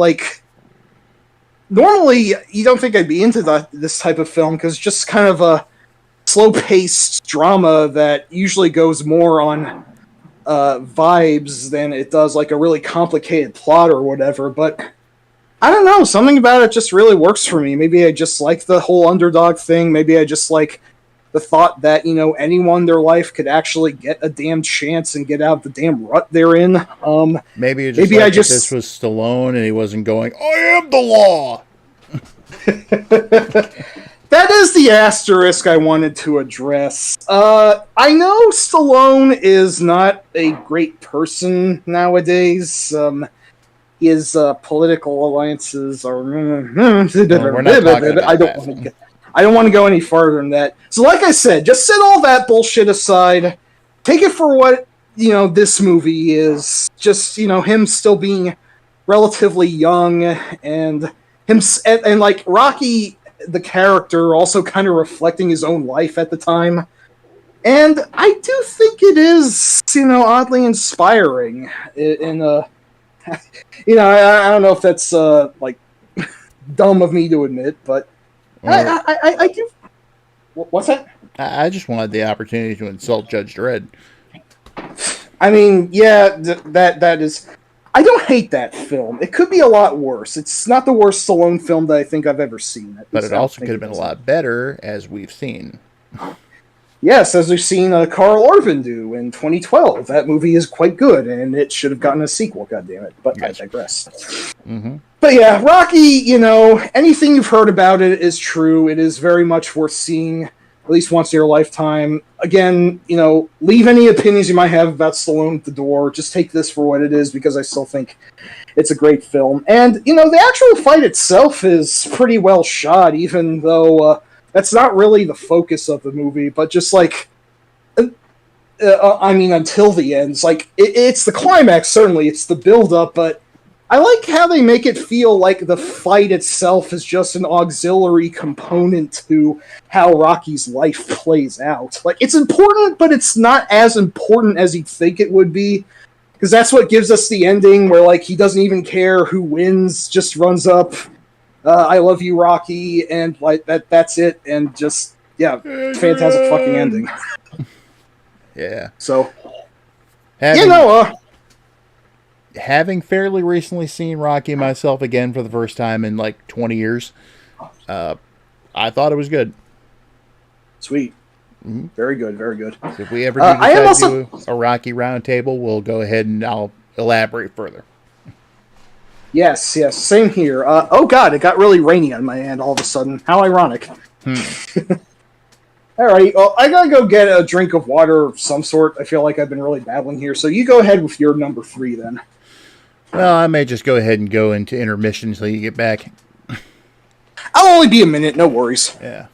normally you don't think I'd be into this type of film, because it's just kind of a slow-paced drama that usually goes more on vibes than it does like a really complicated plot or whatever. But I don't know, something about it just really works for me. Maybe I just like the whole underdog thing. Maybe I just like the thought that, anyone in their life could actually get a damn chance and get out of the damn rut they're in. Maybe you just like that this was Stallone and he wasn't going, I am the law! That is the asterisk I wanted to address. I know Stallone is not a great person nowadays. His political alliances are... I don't want to go any farther than that. So like I said, just set all that bullshit aside. Take it for what, this movie is. Just, him still being relatively young and like Rocky, the character, also kind of reflecting his own life at the time. And I do think it is, oddly inspiring in a... I don't know if that's, dumb of me to admit, but I do... What's that? I just wanted the opportunity to insult Judge Dredd. I mean, yeah, that is... I don't hate that film. It could be a lot worse. It's not the worst Stallone film that I think I've ever seen. But it also could have been a lot better, as we've seen. Yes, as we've seen Carl Orban do in 2012. That movie is quite good, and it should have gotten a sequel, goddammit. But yes. I digress. Mm-hmm. But yeah, Rocky, anything you've heard about it is true. It is very much worth seeing, at least once in your lifetime. Again, leave any opinions you might have about Stallone at the door. Just take this for what it is, because I still think it's a great film. And, the actual fight itself is pretty well shot, even though that's not really the focus of the movie, but just until the end. It's the climax, certainly. It's the build-up, but I like how they make it feel like the fight itself is just an auxiliary component to how Rocky's life plays out. It's important, but it's not as important as you'd think it would be. Because that's what gives us the ending where, he doesn't even care who wins, just runs up, I love you, Rocky, and, that's it, and just, yeah, fantastic fucking ending. Yeah. So, having fairly recently seen Rocky myself again for the first time in 20 years, I thought it was good. Sweet. Mm-hmm. Very good, very good. So if we ever do a Rocky roundtable, we'll go ahead and I'll elaborate further. Yes, same here. Oh god, it got really rainy on my end all of a sudden. How ironic. Alright, well, I gotta go get a drink of water of some sort. I feel like I've been really battling here, so you go ahead with your number 3 then. Well, I may just go ahead and go into intermission until you get back. I'll only be a minute, no worries. Yeah.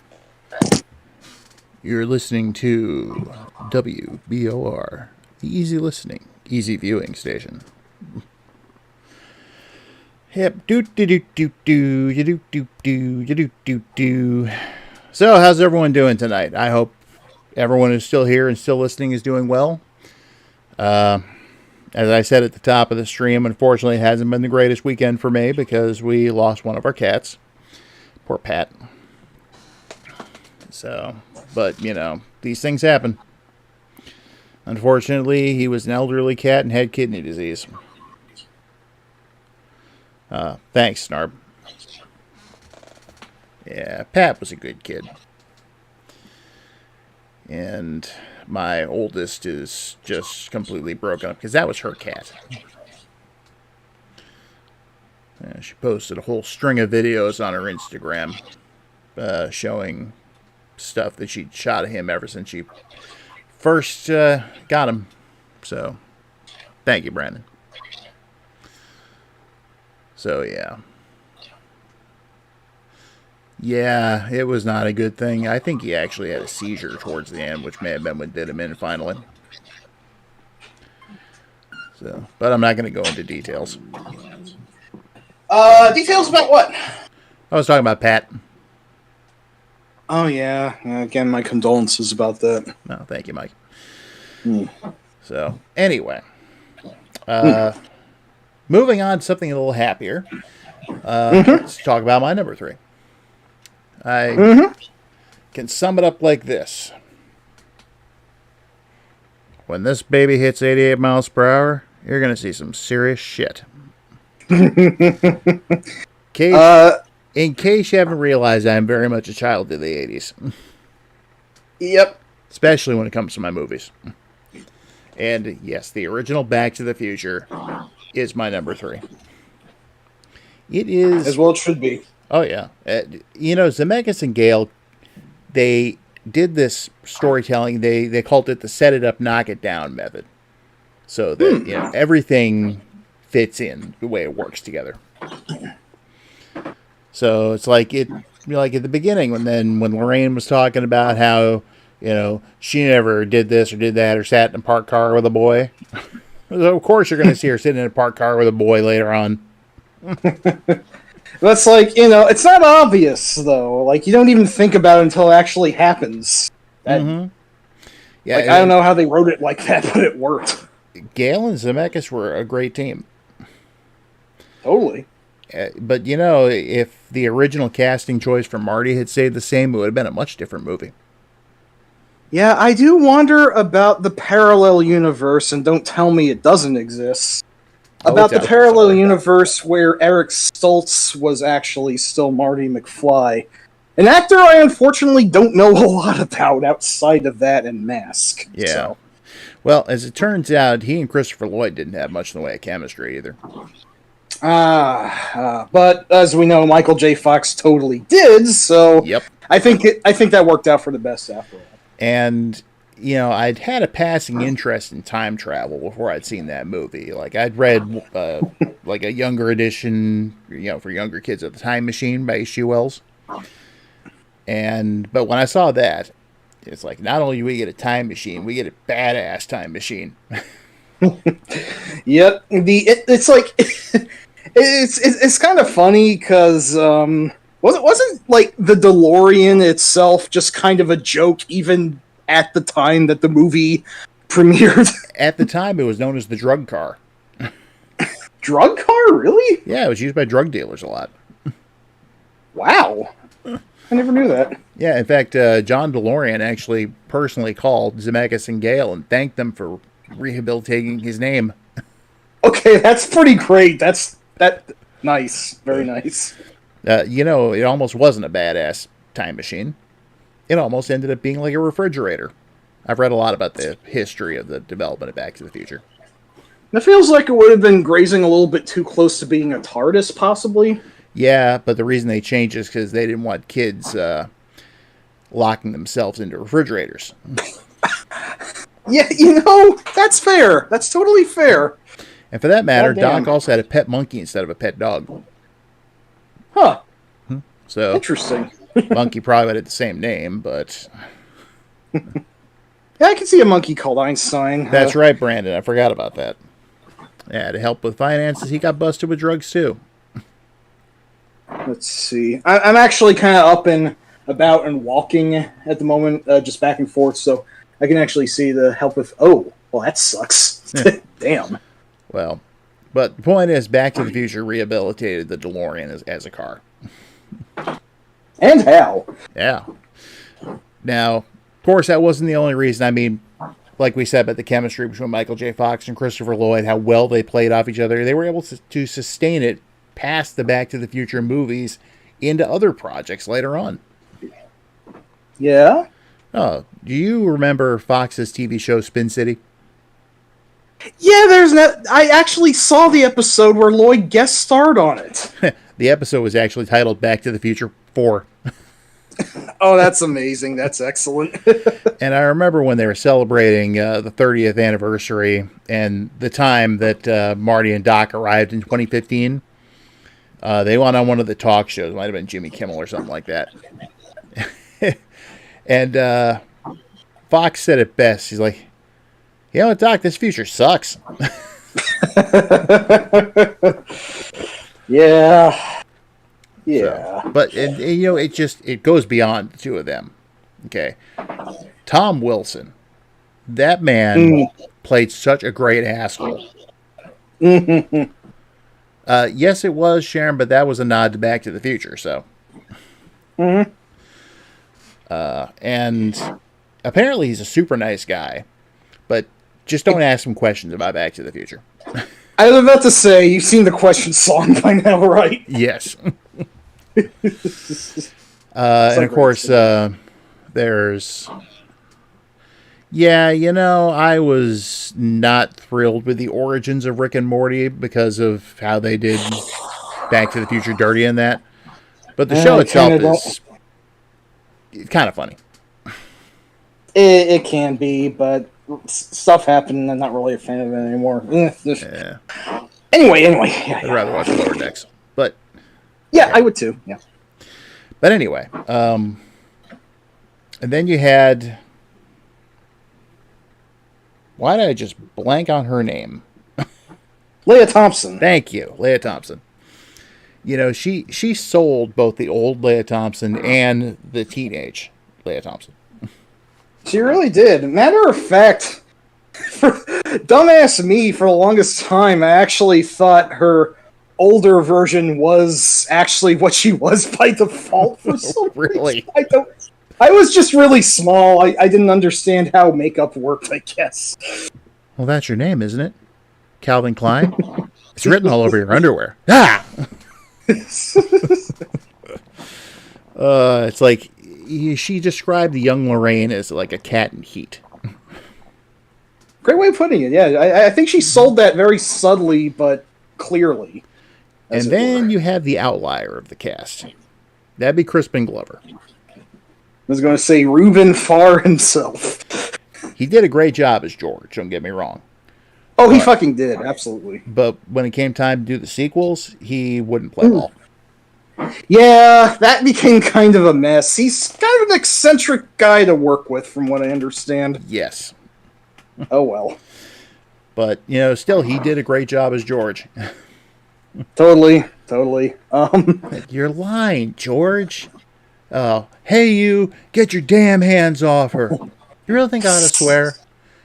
You're listening to WBOR, the easy listening, easy viewing station. Yep. So, how's everyone doing tonight? I hope everyone who's still here and still listening is doing well. As I said at the top of the stream, unfortunately, it hasn't been the greatest weekend for me because we lost one of our cats. Poor Pat. So, but, these things happen. Unfortunately, he was an elderly cat and had kidney disease. Thanks, Snarb. Yeah, Pat was a good kid. And my oldest is just completely broken up because that was her cat. She posted a whole string of videos on her Instagram showing stuff that she'd shot of him ever since she first got him. So, Thank you, Brandon. So, yeah. Yeah, it was not a good thing. I think he actually had a seizure towards the end, which may have been what did him in finally. So, but I'm not going to go into details. Details about what? I was talking about Pat. Oh, yeah. Again, my condolences about that. No, thank you, Mike. Hmm. So, anyway. Moving on to something a little happier. Let's talk about my number 3. I can sum it up like this. When this baby hits 88 miles per hour, you're going to see some serious shit. In case you haven't realized, I'm very much a child of the 80s. Yep. Especially when it comes to my movies. And yes, the original Back to the Future is my number 3. It is... As well it should be. Oh, yeah. Zemeckis and Gale, they did this storytelling. They called it the set it up, knock it down method. So that everything fits in the way it works together. So it's like at the beginning when Lorraine was talking about how she never did this or did that or sat in a parked car with a boy. So of course you're going to see her sitting in a parked car with a boy later on. That's it's not obvious though. Like you don't even think about it until it actually happens. Yeah, I don't know how they wrote it like that, but it worked. Gale and Zemeckis were a great team. Totally. But if the original casting choice for Marty had stayed the same, it would have been a much different movie. Yeah, I do wonder about the parallel universe, and don't tell me it doesn't exist. About the parallel universe where Eric Stoltz was actually still Marty McFly. An actor I unfortunately don't know a lot about outside of that and Mask. Yeah. So. Well, as it turns out, he and Christopher Lloyd didn't have much in the way of chemistry either. But as we know, Michael J. Fox totally did, so yep. I think that worked out for the best after all. And I'd had a passing interest in time travel before I'd seen that movie. Like I'd read like a younger edition, for younger kids of The Time Machine by H.G. Wells. But when I saw that, it's like not only do we get a time machine, we get a badass time machine. Yep. It's like it's kind of funny because wasn't like the DeLorean itself just kind of a joke even at the time that the movie premiered? At the time, it was known as the drug car. Drug car, really? Yeah, it was used by drug dealers a lot. Wow. I never knew that. Yeah, in fact, John DeLorean actually personally called Zemeckis and Gale and thanked them for rehabilitating his name. Okay, that's pretty great. That's nice. Very nice. It almost wasn't a badass time machine. It almost ended up being like a refrigerator. I've read a lot about the history of the development of Back to the Future. It feels like it would have been grazing a little bit too close to being a TARDIS, possibly. Yeah, but the reason they changed is because they didn't want kids locking themselves into refrigerators. Yeah, that's fair. That's totally fair. And for that matter, Doc also had a pet monkey instead of a pet dog. Huh. So interesting. Monkey probably had the same name, but... Yeah, I can see a monkey called Einstein. That's right, Brandon. I forgot about that. Yeah, to help with finances, he got busted with drugs, too. Let's see. I'm actually kind of up and about and walking at the moment, just back and forth, so I can actually see the help with... Oh, well, that sucks. Damn. Well, but the point is, Back to the Future rehabilitated the DeLorean as a car. And how? Yeah. Now, of course, that wasn't the only reason. I mean, like we said about the chemistry between Michael J. Fox and Christopher Lloyd, how well they played off each other. They were able to sustain it past the Back to the Future movies into other projects later on. Yeah? Oh, do you remember Fox's TV show Spin City? Yeah, I actually saw the episode where Lloyd guest starred on it. The episode was actually titled Back to the Future 4. Oh, that's amazing. That's excellent. And I remember when they were celebrating the 30th anniversary and the time that Marty and Doc arrived in 2015. They went on one of the talk shows. It might have been Jimmy Kimmel or something like that. And Fox said it best. He's like, you know what, Doc, this future sucks. Yeah. Yeah. So, but, it goes beyond the two of them. Okay. Tom Wilson. That man played such a great asshole. Yes, it was, Sharon, but that was a nod to Back to the Future, so. And apparently he's a super nice guy, but just don't ask him questions about Back to the Future. I was about to say, you've seen the question song by now, right? Yes. And of course, there's... Yeah, I was not thrilled with the origins of Rick and Morty because of how they did Back to the Future dirty in that. But the show itself is kind of funny. It can be, but stuff happened. I'm not really a fan of it anymore. Yeah. Anyway. I'd rather watch Lower Decks. But yeah, I would too. Yeah. But anyway, and then you had... Why did I just blank on her name? Leah Thompson. Thank you, Leah Thompson. She sold both the old Leah Thompson and the teenage Leah Thompson. She really did. Matter of fact, for dumbass me, for the longest time, I actually thought her older version was actually what she was by default for some Really? reason. I was just really small. I didn't understand how makeup worked, I guess. Well, that's your name, isn't it? Calvin Klein? It's written all over your underwear. Ah! It's like she described the young Lorraine as like a cat in heat. Great way of putting it, yeah. I think she sold that very subtly, but clearly. And then you have the outlier of the cast. That'd be Crispin Glover. I was going to say Reuben Farr himself. He did a great job as George, don't get me wrong. Oh, he fucking did, absolutely. But when it came time to do the sequels, he wouldn't play ball. Yeah, that became kind of a mess. He's kind of an eccentric guy to work with, from what I understand. Yes. Oh, well. But, still, he did a great job as George. Totally. You're lying, George. Oh, hey, you, get your damn hands off her. You really think I ought to swear?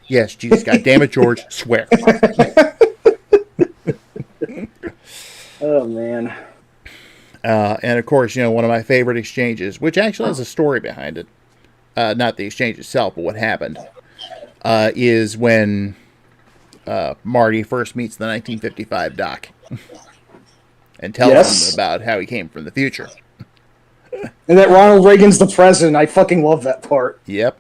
Yes, Jesus, goddammit, George, swear. Oh, man. And of course, one of my favorite exchanges, which actually has a story behind it, not the exchange itself, but what happened, is when Marty first meets the 1955 Doc and tells him about how he came from the future. And that Ronald Reagan's the president. I fucking love that part. Yep.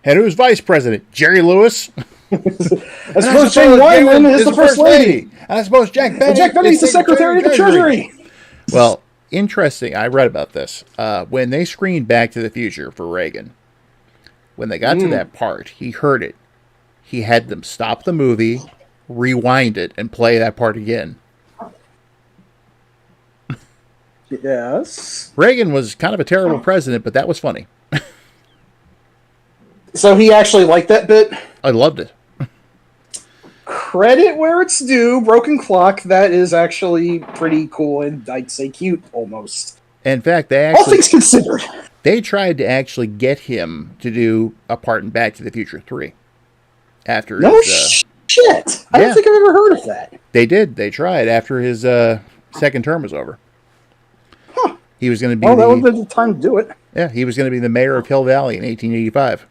And who's vice president? Jerry Lewis? I suppose Jane Wyman is the first lady. And I suppose Jack Benny. And Jack Benny's the secretary of the Treasury. Well, interesting. I read about this. When they screened Back to the Future for Reagan, when they got to that part, he heard it. He had them stop the movie, rewind it, and play that part again. Yes. Reagan was kind of a terrible president, but that was funny. So he actually liked that bit? I loved it. Credit where it's due. Broken Clock, that is actually pretty cool and I'd say cute, almost. In fact, all things considered, they tried to actually get him to do a part in Back to the Future 3. After shit! I don't think I've ever heard of that. They did. They tried after his second term was over. Huh. He was going to be that would have been the time to do it. Yeah, he was going to be the mayor of Hill Valley in 1885.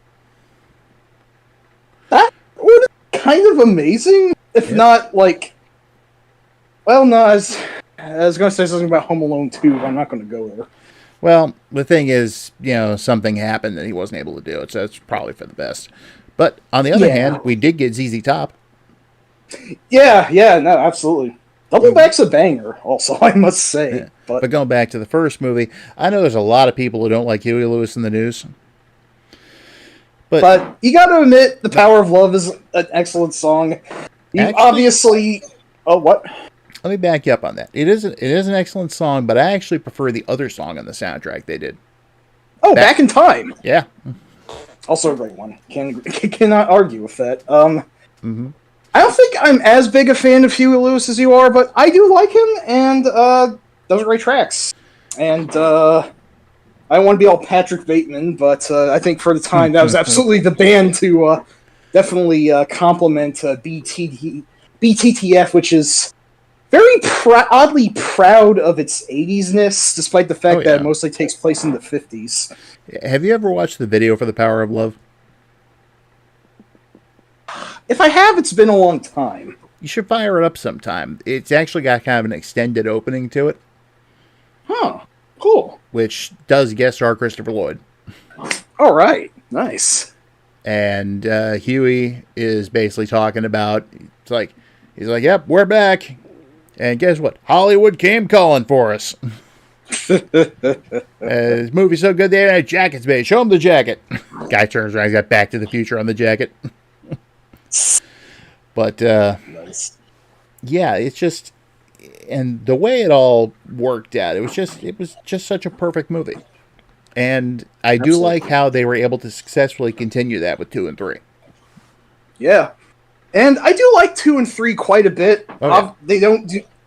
That would be kind of amazing, if not like... Well, no, I was going to say something about Home Alone 2, but I'm not going to go there. Well, the thing is, something happened that he wasn't able to do it, so it's probably for the best. But on the other hand, we did get ZZ Top. Yeah, no, absolutely. Double Back's a banger, also, I must say. But going back to the first movie, I know there's a lot of people who don't like Huey Lewis in the News. But you got to admit, "The Power of Love" is an excellent song. You Actually, obviously... Oh, what? Let me back you up on that. It is an excellent song, but I actually prefer the other song on the soundtrack they did. Oh, Back in Time. Yeah. Also a great one. Cannot argue with that. Mm-hmm. I don't think I'm as big a fan of Huey Lewis as you are, but I do like him, and those are great tracks. And I don't want to be all Patrick Bateman, but I think for the time that was absolutely the band to definitely compliment BTTF, which is very oddly proud of its 80s-ness, despite the fact that it mostly takes place in the 50s. Have you ever watched the video for The Power of Love? If I have, it's been a long time. You should fire it up sometime. It's actually got kind of an extended opening to it. Huh. Cool. Which does guest star Christopher Lloyd. All right. Nice. And Huey is basically talking about, he's like, yep, we're back. And guess what? Hollywood came calling for us. This movie's so good they had jackets made. Show him the jacket. Guy turns around, he's got Back to the Future on the jacket. But, nice. Yeah, it's just, and the way it all worked out, it was just such a perfect movie. And I do like how they were able to successfully continue that with 2 and 3. Yeah. And I do like 2 and 3 quite a bit. Oh, yeah.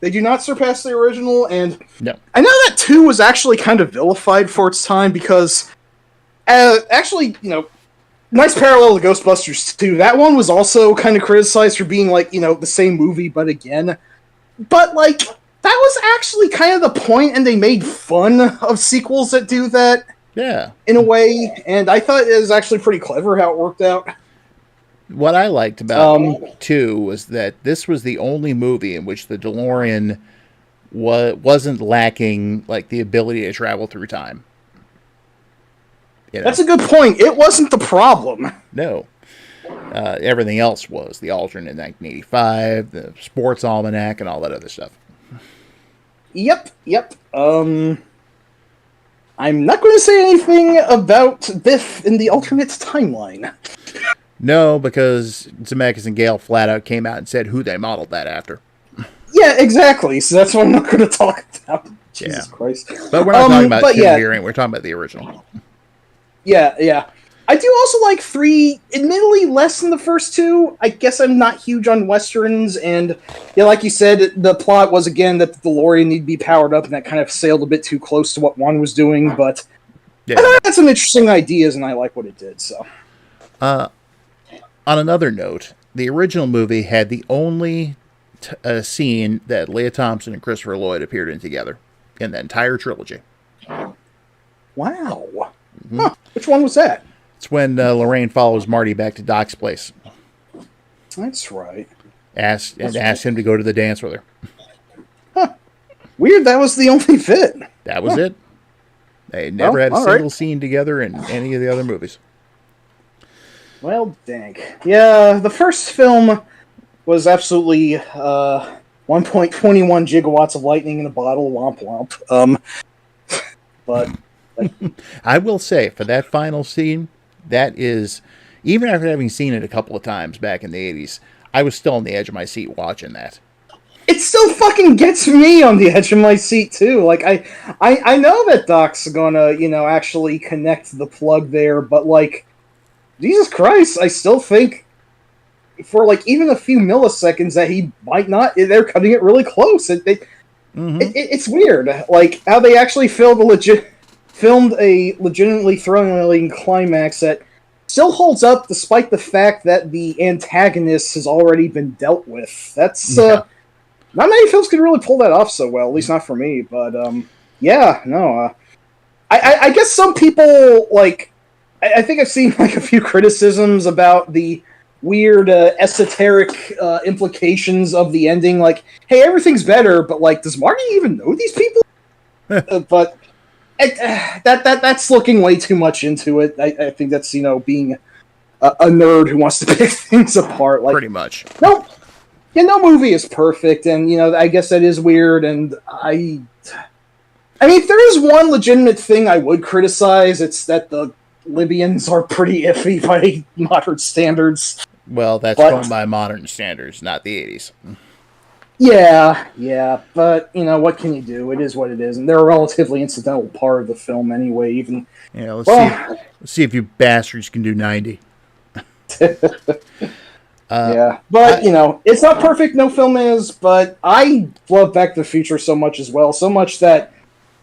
They do not surpass the original, and no. I know that 2 was actually kind of vilified for its time because, actually, nice parallel to Ghostbusters 2. That one was also kind of criticized for being the same movie, but again. But, that was actually kind of the point, and they made fun of sequels that do that. Yeah. In a way, and I thought it was actually pretty clever how it worked out. What I liked about 2 was that this was the only movie in which the DeLorean wasn't lacking the ability to travel through time. That's a good point. It wasn't the problem. No. Everything else was. The alternate 1985, the sports almanac, and all that other stuff. Yep. I'm not going to say anything about Biff in the alternate timeline. No, because Zemeckis and Gale flat out came out and said who they modeled that after. Yeah, exactly. So that's what I'm not going to talk about. Jesus Christ. But we're not talking about 2 here. We're talking about the original. Yeah. I do also like 3, admittedly less than the first 2. I guess I'm not huge on Westerns, and like you said, the plot was, again, that the DeLorean needed to be powered up, and that kind of sailed a bit too close to what 1 was doing, but I thought it had some interesting ideas, and I like what it did, so. On another note, the original movie had the only scene that Leah Thompson and Christopher Lloyd appeared in together in the entire trilogy. Wow. Mm-hmm. Huh. Which one was that? It's when Lorraine follows Marty back to Doc's place. That's right. Asked him to go to the dance with her. Huh. Weird, that was the only fit. That was it. They never had a single scene together in any of the other movies. Well, dang. Yeah, the first film was absolutely 1.21 gigawatts of lightning in a bottle, womp womp. But I will say, for that final scene, that is, even after having seen it a couple of times back in the 80s, I was still on the edge of my seat watching that. It still fucking gets me on the edge of my seat, too. I know that Doc's gonna, actually connect the plug there, but, Jesus Christ, I still think for, even a few milliseconds that he might not, they're cutting it really close. It's weird. How they actually filmed a legitimately thrilling climax that still holds up despite the fact that the antagonist has already been dealt with. That's, not many films can really pull that off so well, at least not for me, but, I guess some people, I think I've seen, a few criticisms about the weird, esoteric, implications of the ending, hey, everything's better, but, does Marty even know these people? But that's looking way too much into it. I think that's, being a nerd who wants to pick things apart. Pretty much. No movie is perfect, and, I guess that is weird, and I I mean, if there is one legitimate thing I would criticize, it's that the Libyans are pretty iffy by modern standards. Well, that's going by modern standards, not the 80s. Yeah, but, what can you do? It is what it is, and they're a relatively incidental part of the film anyway, even... Yeah, let's see if you bastards can do 90. Yeah, but, it's not perfect, no film is, but I love Back to the Future so much as well, so much that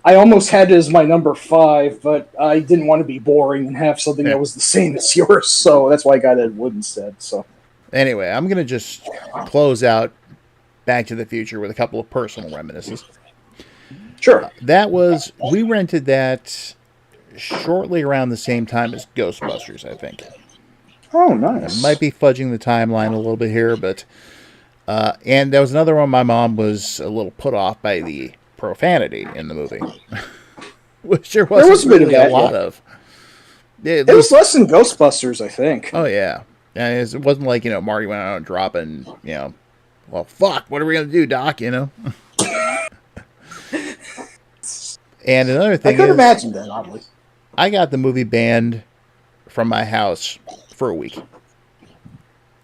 I almost had it as my number 5, but I didn't want to be boring and have something that was the same as yours, so that's why I got Ed Wood instead, so... Anyway, I'm going to just close out Back to the Future with a couple of personal reminiscences. Sure. We rented that shortly around the same time as Ghostbusters, I think. Oh, nice. I might be fudging the timeline a little bit here, but... and there was another one my mom was a little put off by the profanity in the movie. Which there was really a lot of. It was less than Ghostbusters, I think. Oh, yeah. It wasn't like, Marty went out and dropping, well, fuck, what are we going to do, Doc, And another thing I could imagine that, oddly. I got the movie banned from my house for a week.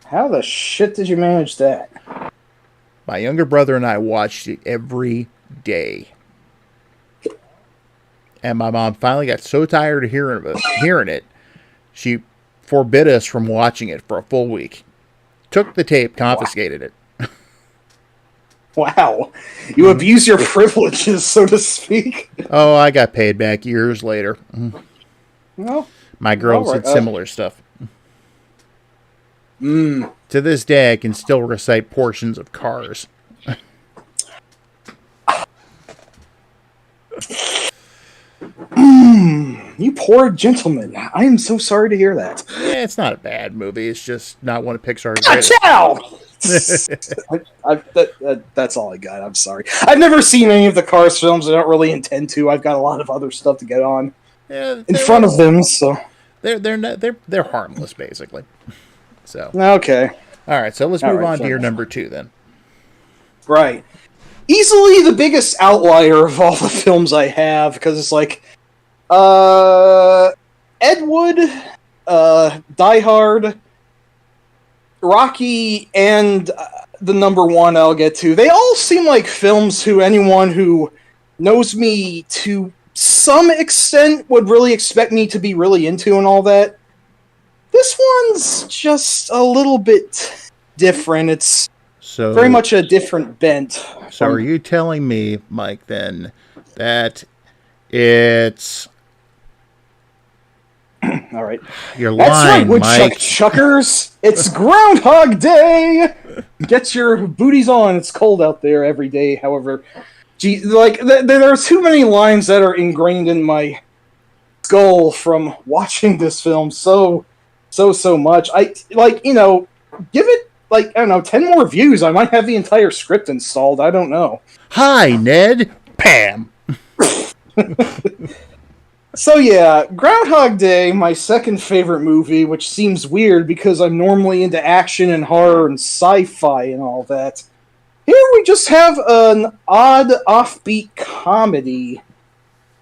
How the shit did you manage that? My younger brother and I watched it every day. And my mom finally got so tired of hearing it, she forbid us from watching it for a full week. Took the tape, confiscated it. Wow. You abuse your privileges, so to speak. Oh, I got paid back years later. Well, my girl said similar stuff. To this day, I can still recite portions of Cars. You poor gentleman. I am so sorry to hear that. Yeah, it's not a bad movie. It's just not one of Pixar's greatest. That's all I got. I'm sorry. I've never seen any of the Cars films. I don't really intend to. I've got a lot of other stuff to get on in front of them. So they're harmless, basically. So okay. All right. So let's move on to your number 2 then. Right. Easily the biggest outlier of all the films I have, because it's like, Ed Wood, Die Hard, Rocky, and the number 1 I'll get to. They all seem like films who anyone who knows me to some extent would really expect me to be really into and all that. This one's just a little bit different. It's very much a different bent. So are you telling me, Mike, then, that it's... All right. You're That's lying, right, Mike. Chuckers. It's Groundhog Day! Get your booties on. It's cold out there every day. However, there are too many lines that are ingrained in my skull from watching this film so much. Give it, 10 more views. I might have the entire script installed. I don't know. Hi, Ned. Pam. So yeah, Groundhog Day, my second favorite movie, which seems weird because I'm normally into action and horror and sci-fi and all that. Here we just have an odd, offbeat comedy.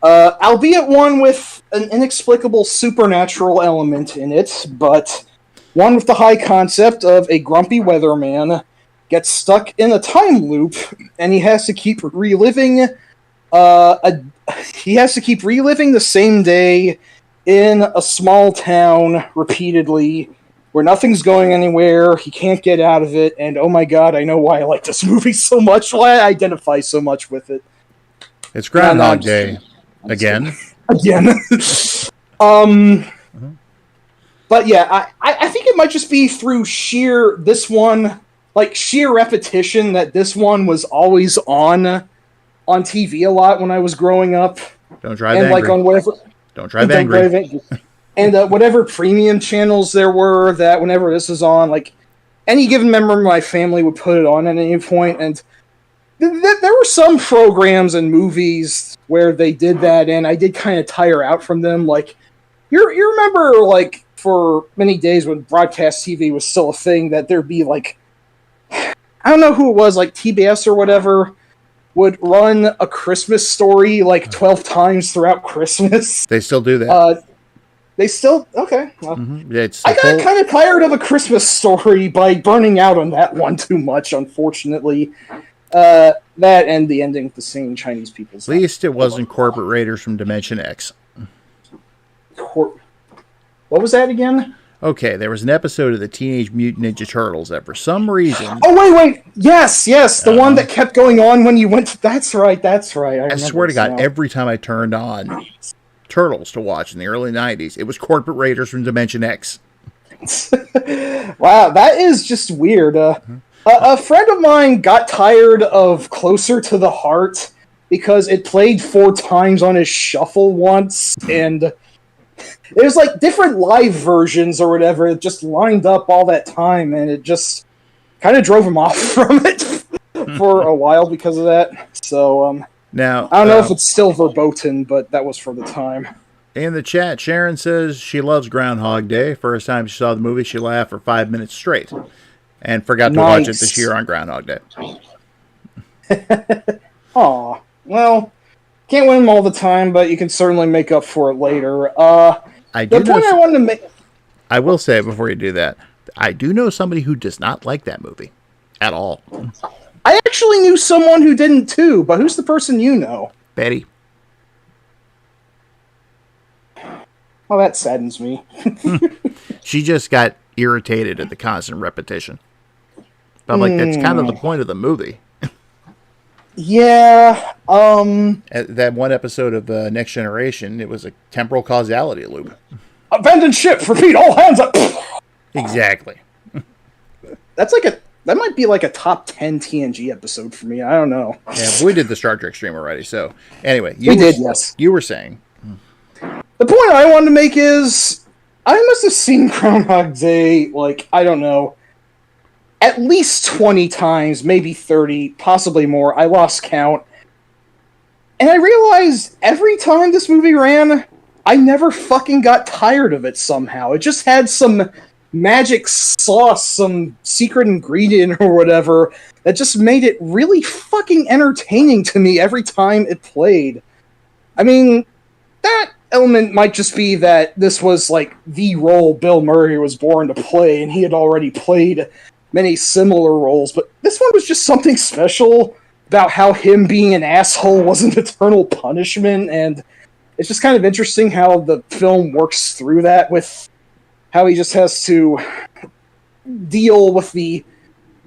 Albeit one with an inexplicable supernatural element in it, but one with the high concept of a grumpy weatherman gets stuck in a time loop, and he has to keep reliving the same day in a small town repeatedly, where nothing's going anywhere, he can't get out of it, and oh my god, I know why I like this movie so much, why I identify so much with it. It's Groundhog Day. Again? Again. But yeah, I think it might just be through sheer repetition that this one was always on TV a lot when I was growing up. Don't drive angry. Don't drive angry. And whatever premium channels there were, that whenever this was on, any given member of my family would put it on at any point, and there were some programs and movies where they did that, and I did kind of tire out from them. You remember, for many days when broadcast TV was still a thing, that there'd be, I don't know who it was, TBS or whatever, would run A Christmas Story like 12 times throughout Christmas. They still do that. They still okay. Well, It's I got kind of tired of A Christmas Story by burning out on that one too much. Unfortunately, that and the ending with the same Chinese people. At least it wasn't Corporate Raiders from Dimension X. What was that again? Okay, there was an episode of the Teenage Mutant Ninja Turtles that for some reason... Oh, wait! Yes! The one that kept going on when you went... That's right. I swear to God, every time I turned on Turtles to watch in the early 90s, it was Corporate Raiders from Dimension X. Wow, that is just weird. A friend of mine got tired of Closer to the Heart because it played 4 times on his shuffle once, and... It was like different live versions or whatever. It just lined up all that time, and it just kind of drove him off from it for a while because of that. So, now I don't know if it's still verboten, but that was for the time. In the chat, Sharon says she loves Groundhog Day. First time she saw the movie, she laughed for 5 minutes straight, and forgot to watch it this year on Groundhog Day. Aw, well, can't win them all the time, but you can certainly make up for it later. I wanted to make... I will say before you do that, I do know somebody who does not like that movie at all. I actually knew someone who didn't too, but who's the person you know? Betty. Oh, that saddens me. She just got irritated at the constant repetition. But I'm like, that's kind of the point of the movie. Yeah. That one episode of Next Generation, it was a temporal causality loop. Abandoned ship. Repeat. All hands up. Exactly. That might be like a top 10 TNG episode for me. I don't know. Yeah, we did the Star Trek stream already. So anyway, yes. You were saying. The point I wanted to make is I must have seen Groundhog Day, like, I don't know, at least 20 times, maybe 30, possibly more. I lost count. And I realized every time this movie ran, I never fucking got tired of it somehow. It just had some magic sauce, some secret ingredient or whatever, that just made it really fucking entertaining to me every time it played. I mean, that element might just be that this was like the role Bill Murray was born to play, and he had already played many similar roles, but this one was just something special about how him being an asshole wasn't eternal punishment, and it's just kind of interesting how the film works through that with how he just has to deal with the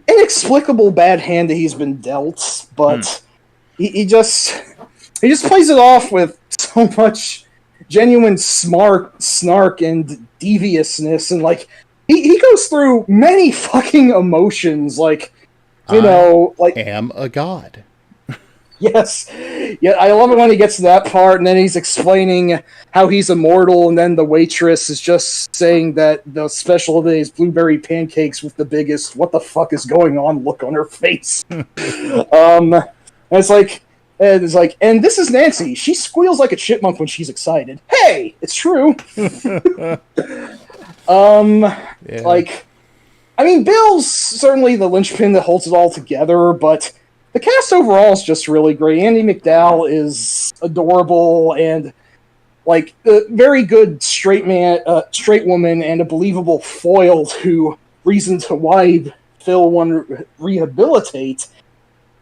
inexplicable bad hand that he's been dealt, but he just plays it off with so much genuine snark and deviousness, and like he goes through many fucking emotions, like, you know, like, I am a god. Yes. Yeah, I love it when he gets to that part, and then he's explaining how he's immortal, and then the waitress is just saying that the special of the day is blueberry pancakes with the biggest "what the fuck is going on" look on her face. And it's like, and this is Nancy. She squeals like a chipmunk when she's excited. Hey, it's true. Yeah. Like, I mean, Bill's certainly the linchpin that holds it all together, but the cast overall is just really great. Andie MacDowell is adorable and, like, a very good straight woman, and a believable foil to reason to why Phil wanted to rehabilitate.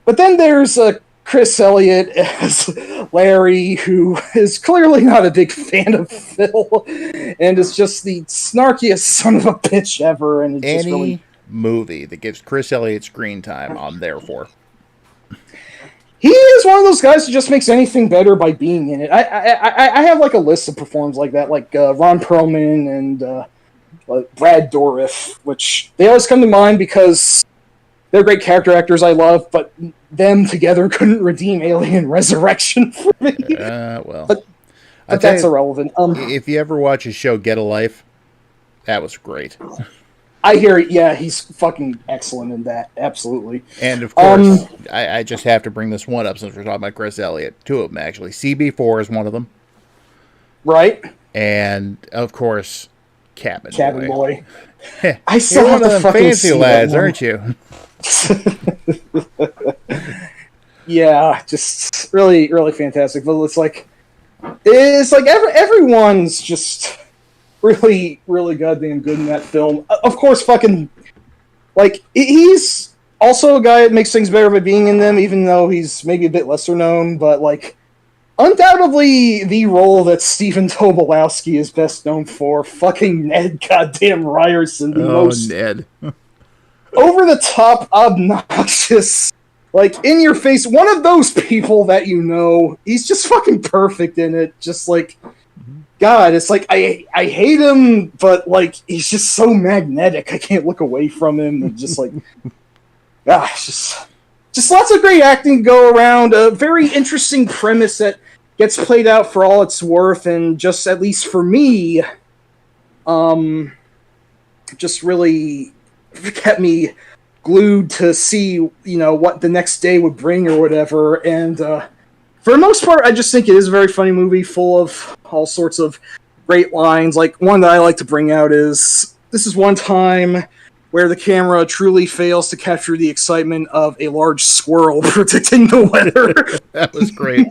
But then there's Chris Elliott as Larry, who is clearly not a big fan of Phil, and is just the snarkiest son of a bitch ever. And it's just really... movie that gives Chris Elliott screen time, I'm there for. He is one of those guys who just makes anything better by being in it. I have like a list of performers like that, like Ron Perlman and Brad Dourif, which they always come to mind because they're great character actors I love, but them together couldn't redeem Alien Resurrection for me. Well, but that's irrelevant. If you ever watch his show Get a Life, that was great. I hear it. Yeah, he's fucking excellent in that. Absolutely. And of course, I just have to bring this one up since we're talking about Chris Elliott. Two of them, actually. CB4 is one of them. Right. And, of course, Cabin Boy. I still You're one of them fancy lads, aren't you? Yeah, just really, really fantastic. But it's like everyone's just really, really goddamn good in that film. Of course, fucking like he's also a guy that makes things better by being in them, even though he's maybe a bit lesser known. But like, undoubtedly, the role that Stephen Tobolowsky is best known for, fucking Ned goddamn Ryerson, the most Ned. over the top, obnoxious, like in your face, one of those people that you know. He's just fucking perfect in it. Just like, God, it's like I hate him, but like he's just so magnetic. I can't look away from him, and just like, gosh, just lots of great acting to go around. A very interesting premise that gets played out for all it's worth, and just at least for me, just really kept me glued to see, what the next day would bring or whatever. And for the most part, I just think it is a very funny movie, full of all sorts of great lines. Like, one that I like to bring out is, "This is one time where the camera truly fails to capture the excitement of a large squirrel predicting the weather." That was great.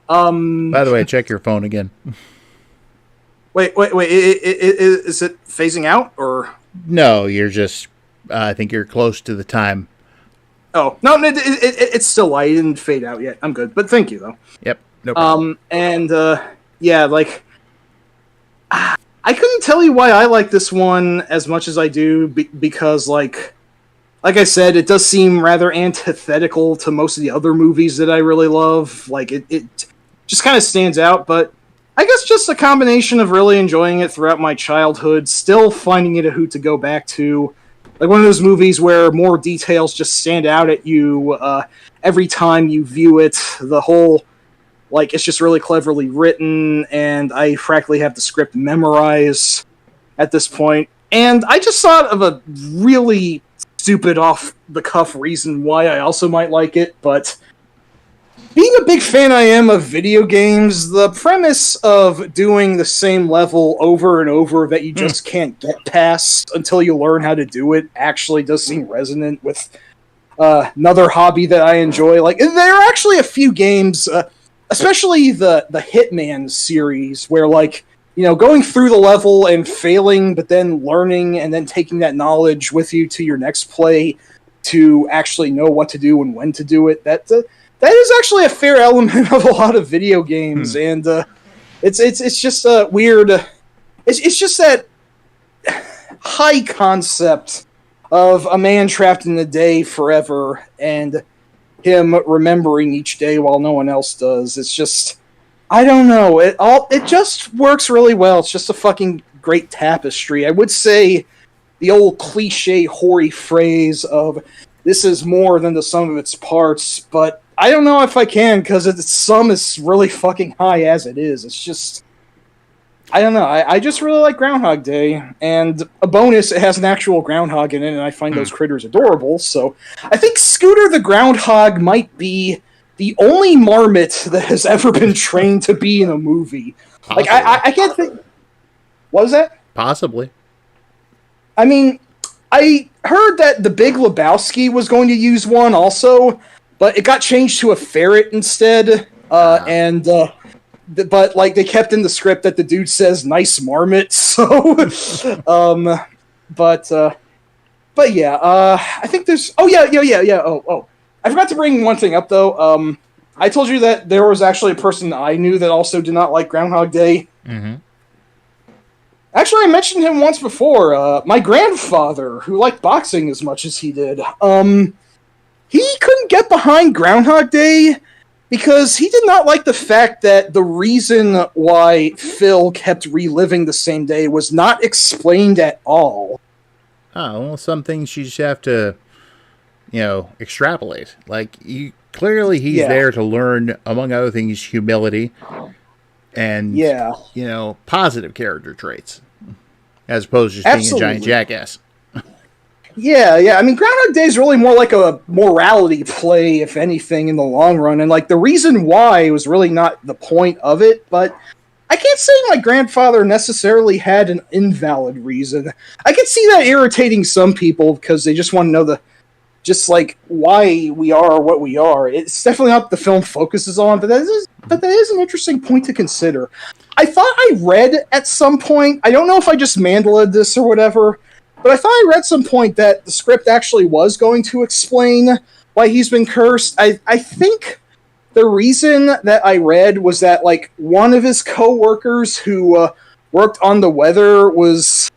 By the way, check your phone again. Wait, is it phasing out, or? No, you're just, I think you're close to the time. Oh, no, it's still light. It didn't fade out yet. I'm good, but thank you, though. Yep, no problem. Yeah, like, I couldn't tell you why I like this one as much as I do, because, like I said, it does seem rather antithetical to most of the other movies that I really love. Like, it just kind of stands out, but I guess just a combination of really enjoying it throughout my childhood, still finding it a hoot to go back to. Like one of those movies where more details just stand out at you every time you view it. The whole, like, it's just really cleverly written, and I practically have the script memorized at this point. And I just thought of a really stupid off-the-cuff reason why I also might like it, but being a big fan I am of video games, the premise of doing the same level over and over that you just can't get past until you learn how to do it actually does seem resonant with another hobby that I enjoy. Like, there are actually a few games, especially the Hitman series, where, like, going through the level and failing, but then learning and then taking that knowledge with you to your next play to actually know what to do and when to do it. That is actually a fair element of a lot of video games, and it's just a weird. It's just that high concept of a man trapped in the day forever and him remembering each day while no one else does. It's just, I don't know. It just works really well. It's just a fucking great tapestry. I would say the old cliche hoary phrase of "this is more than the sum of its parts," but I don't know if I can, because its sum is really fucking high as it is. It's just, I don't know. I just really like Groundhog Day, and a bonus, it has an actual groundhog in it, and I find those critters adorable. So I think Scooter the Groundhog might be the only marmot that has ever been trained to be in a movie. Possibly. Like, I can't think. What was that? Possibly. I mean, I heard that The Big Lebowski was going to use one also, but it got changed to a ferret instead, but like they kept in the script that the dude says "nice marmot," so but yeah, I think there's I forgot to bring one thing up though. I told you that there was actually a person I knew that also did not like Groundhog Day. Mm-hmm. Actually, I mentioned him once before. My grandfather, who liked boxing as much as he did, he couldn't get behind Groundhog Day because he did not like the fact that the reason why Phil kept reliving the same day was not explained at all. Oh, well, some things you just have to, extrapolate. Like, clearly he's there to learn, among other things, humility and, positive character traits, as opposed to just being a giant jackass. Yeah. I mean, Groundhog Day is really more like a morality play, if anything, in the long run. And, like, the reason why was really not the point of it, but I can't say my grandfather necessarily had an invalid reason. I could see that irritating some people because they just want to know just like why we are what we are. It's definitely not what the film focuses on, but that is an interesting point to consider. I thought I read at some point, I don't know if I just mandalaed this or whatever, but I thought I read some point that the script actually was going to explain why he's been cursed. I think the reason that I read was that, like, one of his co-workers who worked on the weather was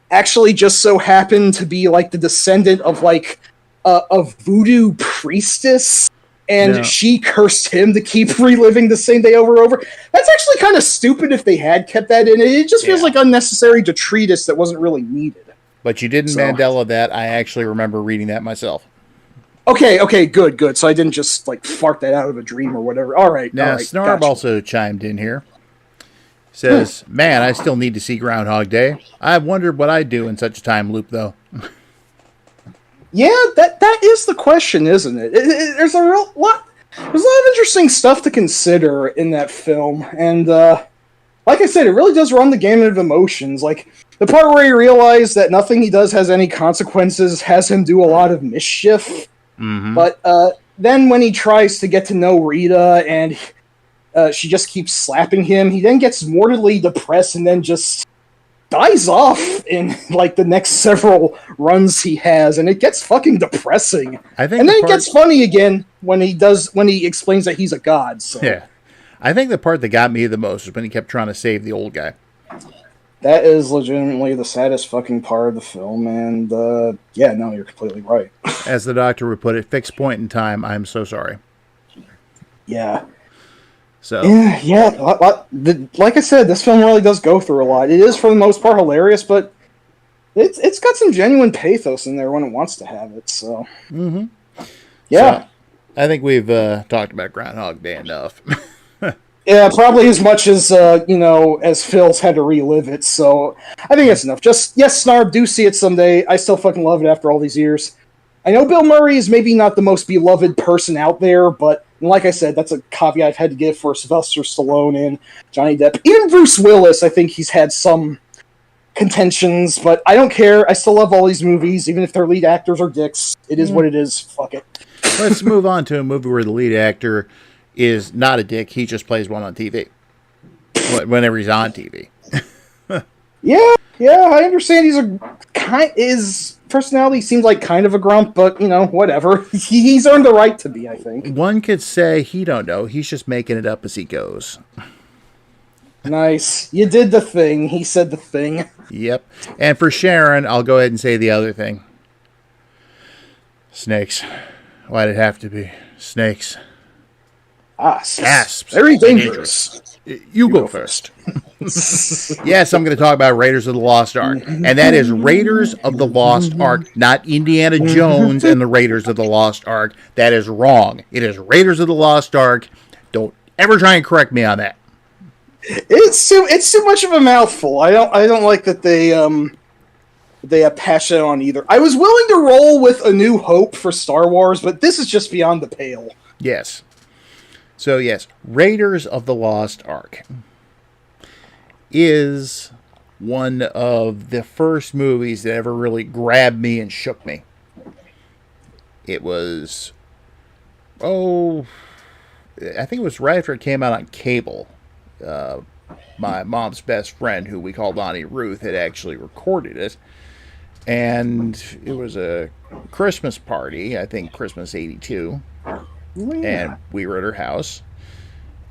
actually just so happened to be, like, the descendant of, like, a voodoo priestess, and she cursed him to keep reliving the same day over and over. That's actually kind of stupid if they had kept that in. It just feels like unnecessary detritus that wasn't really needed. But you didn't Mandela that. I actually remember reading that myself. Okay, good. So I didn't just, like, fart that out of a dream or whatever. All right. Now, Snarb also chimed in here. Says, man, I still need to see Groundhog Day. I wondered what I'd do in such a time loop, though. Yeah, that is the question, isn't it? There's a lot of interesting stuff to consider in that film, and like I said, it really does run the gamut of emotions. Like, the part where he realized that nothing he does has any consequences has him do a lot of mischief, but then when he tries to get to know Rita and she just keeps slapping him, he then gets morbidly depressed and then just dies off in, like, the next several runs he has, and it gets fucking depressing. And then it gets funny again when he explains that he's a god. So. Yeah. I think the part that got me the most was when he kept trying to save the old guy. That is legitimately the saddest fucking part of the film, and yeah, no, you're completely right. As the doctor would put it, fixed point in time, I'm so sorry. Yeah. So yeah, like I said, this film really does go through a lot. It is, for the most part, hilarious, but it's got some genuine pathos in there when it wants to have it. So, yeah, so, I think we've talked about Groundhog Day enough. Yeah, probably as much as as Phil's had to relive it. So I think that's enough. Just yes, Snarb, do see it someday. I still fucking love it after all these years. I know Bill Murray is maybe not the most beloved person out there, but like I said, that's a caveat I've had to give for Sylvester Stallone and Johnny Depp. Even Bruce Willis, I think he's had some contentions, but I don't care. I still love all these movies, even if their lead actors are dicks. It is what it is. Fuck it. Let's move on to a movie where the lead actor is not a dick. He just plays one on TV. Whenever he's on TV. Yeah, I understand his personality seems like kind of a grump, but, whatever. He's earned the right to be, I think. One could say he don't know. He's just making it up as he goes. Nice. You did the thing. He said the thing. Yep. And for Sharon, I'll go ahead and say the other thing. Snakes. Why'd it have to be? Snakes. Asps. Very dangerous. You go first. Yes, I'm going to talk about Raiders of the Lost Ark. And that is Raiders of the Lost Ark, not Indiana Jones and the Raiders of the Lost Ark. That is wrong. It is Raiders of the Lost Ark. Don't ever try and correct me on that. It's too much of a mouthful. I don't like that they have passion on either. I was willing to roll with A New Hope for Star Wars, but this is just beyond the pale. Yes. So, yes, Raiders of the Lost Ark is one of the first movies that ever really grabbed me and shook me. It was, I think it was right after it came out on cable. My mom's best friend, who we called Auntie Ruth, had actually recorded it. And it was a Christmas party, I think Christmas 82. And we were at her house,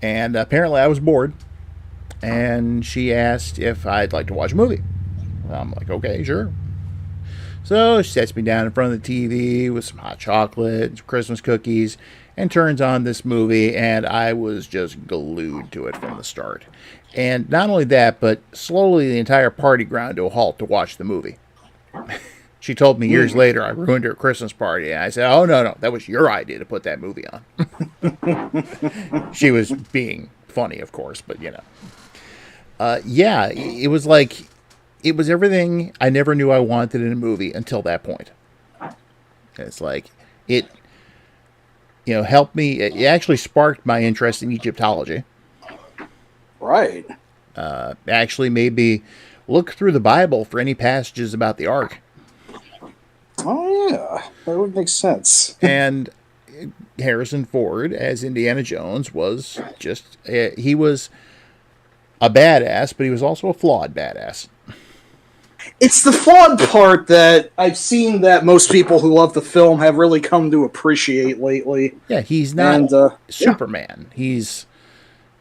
and apparently I was bored, and she asked if I'd like to watch a movie. I'm like, okay, sure. So she sets me down in front of the TV with some hot chocolate, some Christmas cookies, and turns on this movie, and I was just glued to it from the start. And not only that, but slowly the entire party ground to a halt to watch the movie. She told me years later I ruined her Christmas party. And I said, oh, no, that was your idea to put that movie on. She was being funny, of course, but, yeah, it was like, it was everything I never knew I wanted in a movie until that point. It's like, it, helped me. It actually sparked my interest in Egyptology. Right. Actually made me look through the Bible for any passages about the Ark. Oh yeah, that would make sense. And Harrison Ford as Indiana Jones was just he was a badass, but he was also a flawed badass. It's the flawed part that I've seen that most people who love the film have really come to appreciate lately. Yeah, he's not And yeah, Superman. He's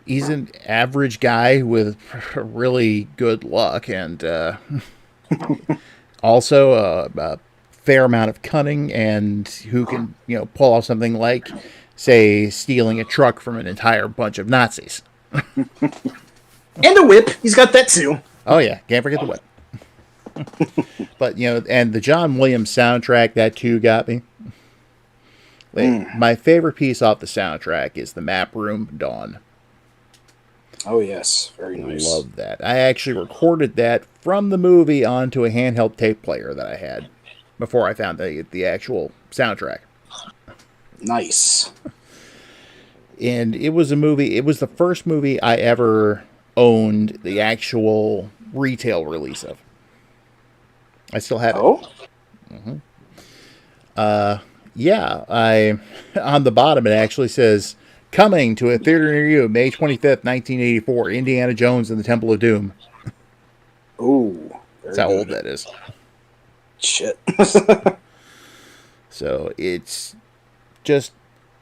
an average guy with really good luck and also a fair amount of cunning and who can pull off something like, say, stealing a truck from an entire bunch of Nazis. and a whip. He's got that too. Oh yeah, can't forget the whip. But and the John Williams soundtrack, that too got me. Like, my favorite piece off the soundtrack is the Map Room Dawn. Oh yes, very nice. Love that. I actually recorded that from the movie onto a handheld tape player that I had before I found the actual soundtrack. Nice. And it was a movie. It was the first movie I ever owned the actual retail release of. I still have it. Oh. Yeah, on the bottom it actually says, "Coming to a theater near you, May 25th, 1984, Indiana Jones and the Temple of Doom." Ooh. That's how old that is. Shit. So it's just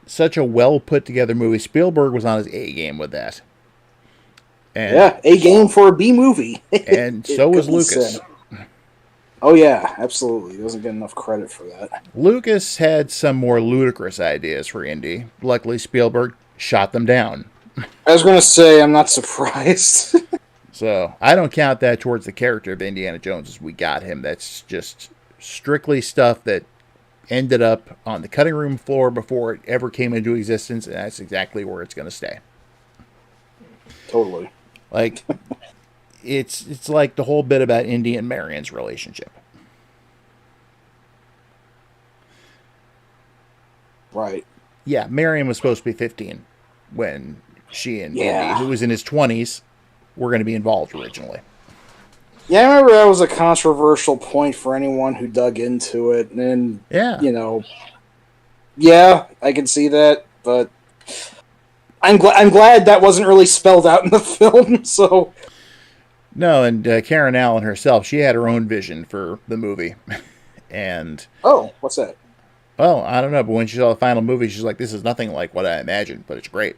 such a well put together movie. Spielberg was on his A game with that. And, yeah, A game for a B movie. And so was Lucas. Said. Oh yeah, absolutely. He doesn't get enough credit for that. Lucas had some more ludicrous ideas for Indy. Luckily, Spielberg shot them down. I was going to say, I'm not surprised. So I don't count that towards the character of Indiana Jones as we got him. That's just strictly stuff that ended up on the cutting room floor before it ever came into existence, and that's exactly where it's going to stay. Totally. Like, it's like the whole bit about Indy and Marion's relationship. Right. Yeah, Marion was supposed to be 15 when she and Yeah. Indy, who was in his 20s, were going to be involved originally. Yeah, I remember that was a controversial point for anyone who dug into it, and Yeah. Yeah, I can see that, but I'm glad that wasn't really spelled out in the film. So No, and Karen Allen herself, she had her own vision for the movie. And, oh, what's that? well, I don't know, but when she saw the final movie, she's like, this is nothing like what I imagined, but it's great.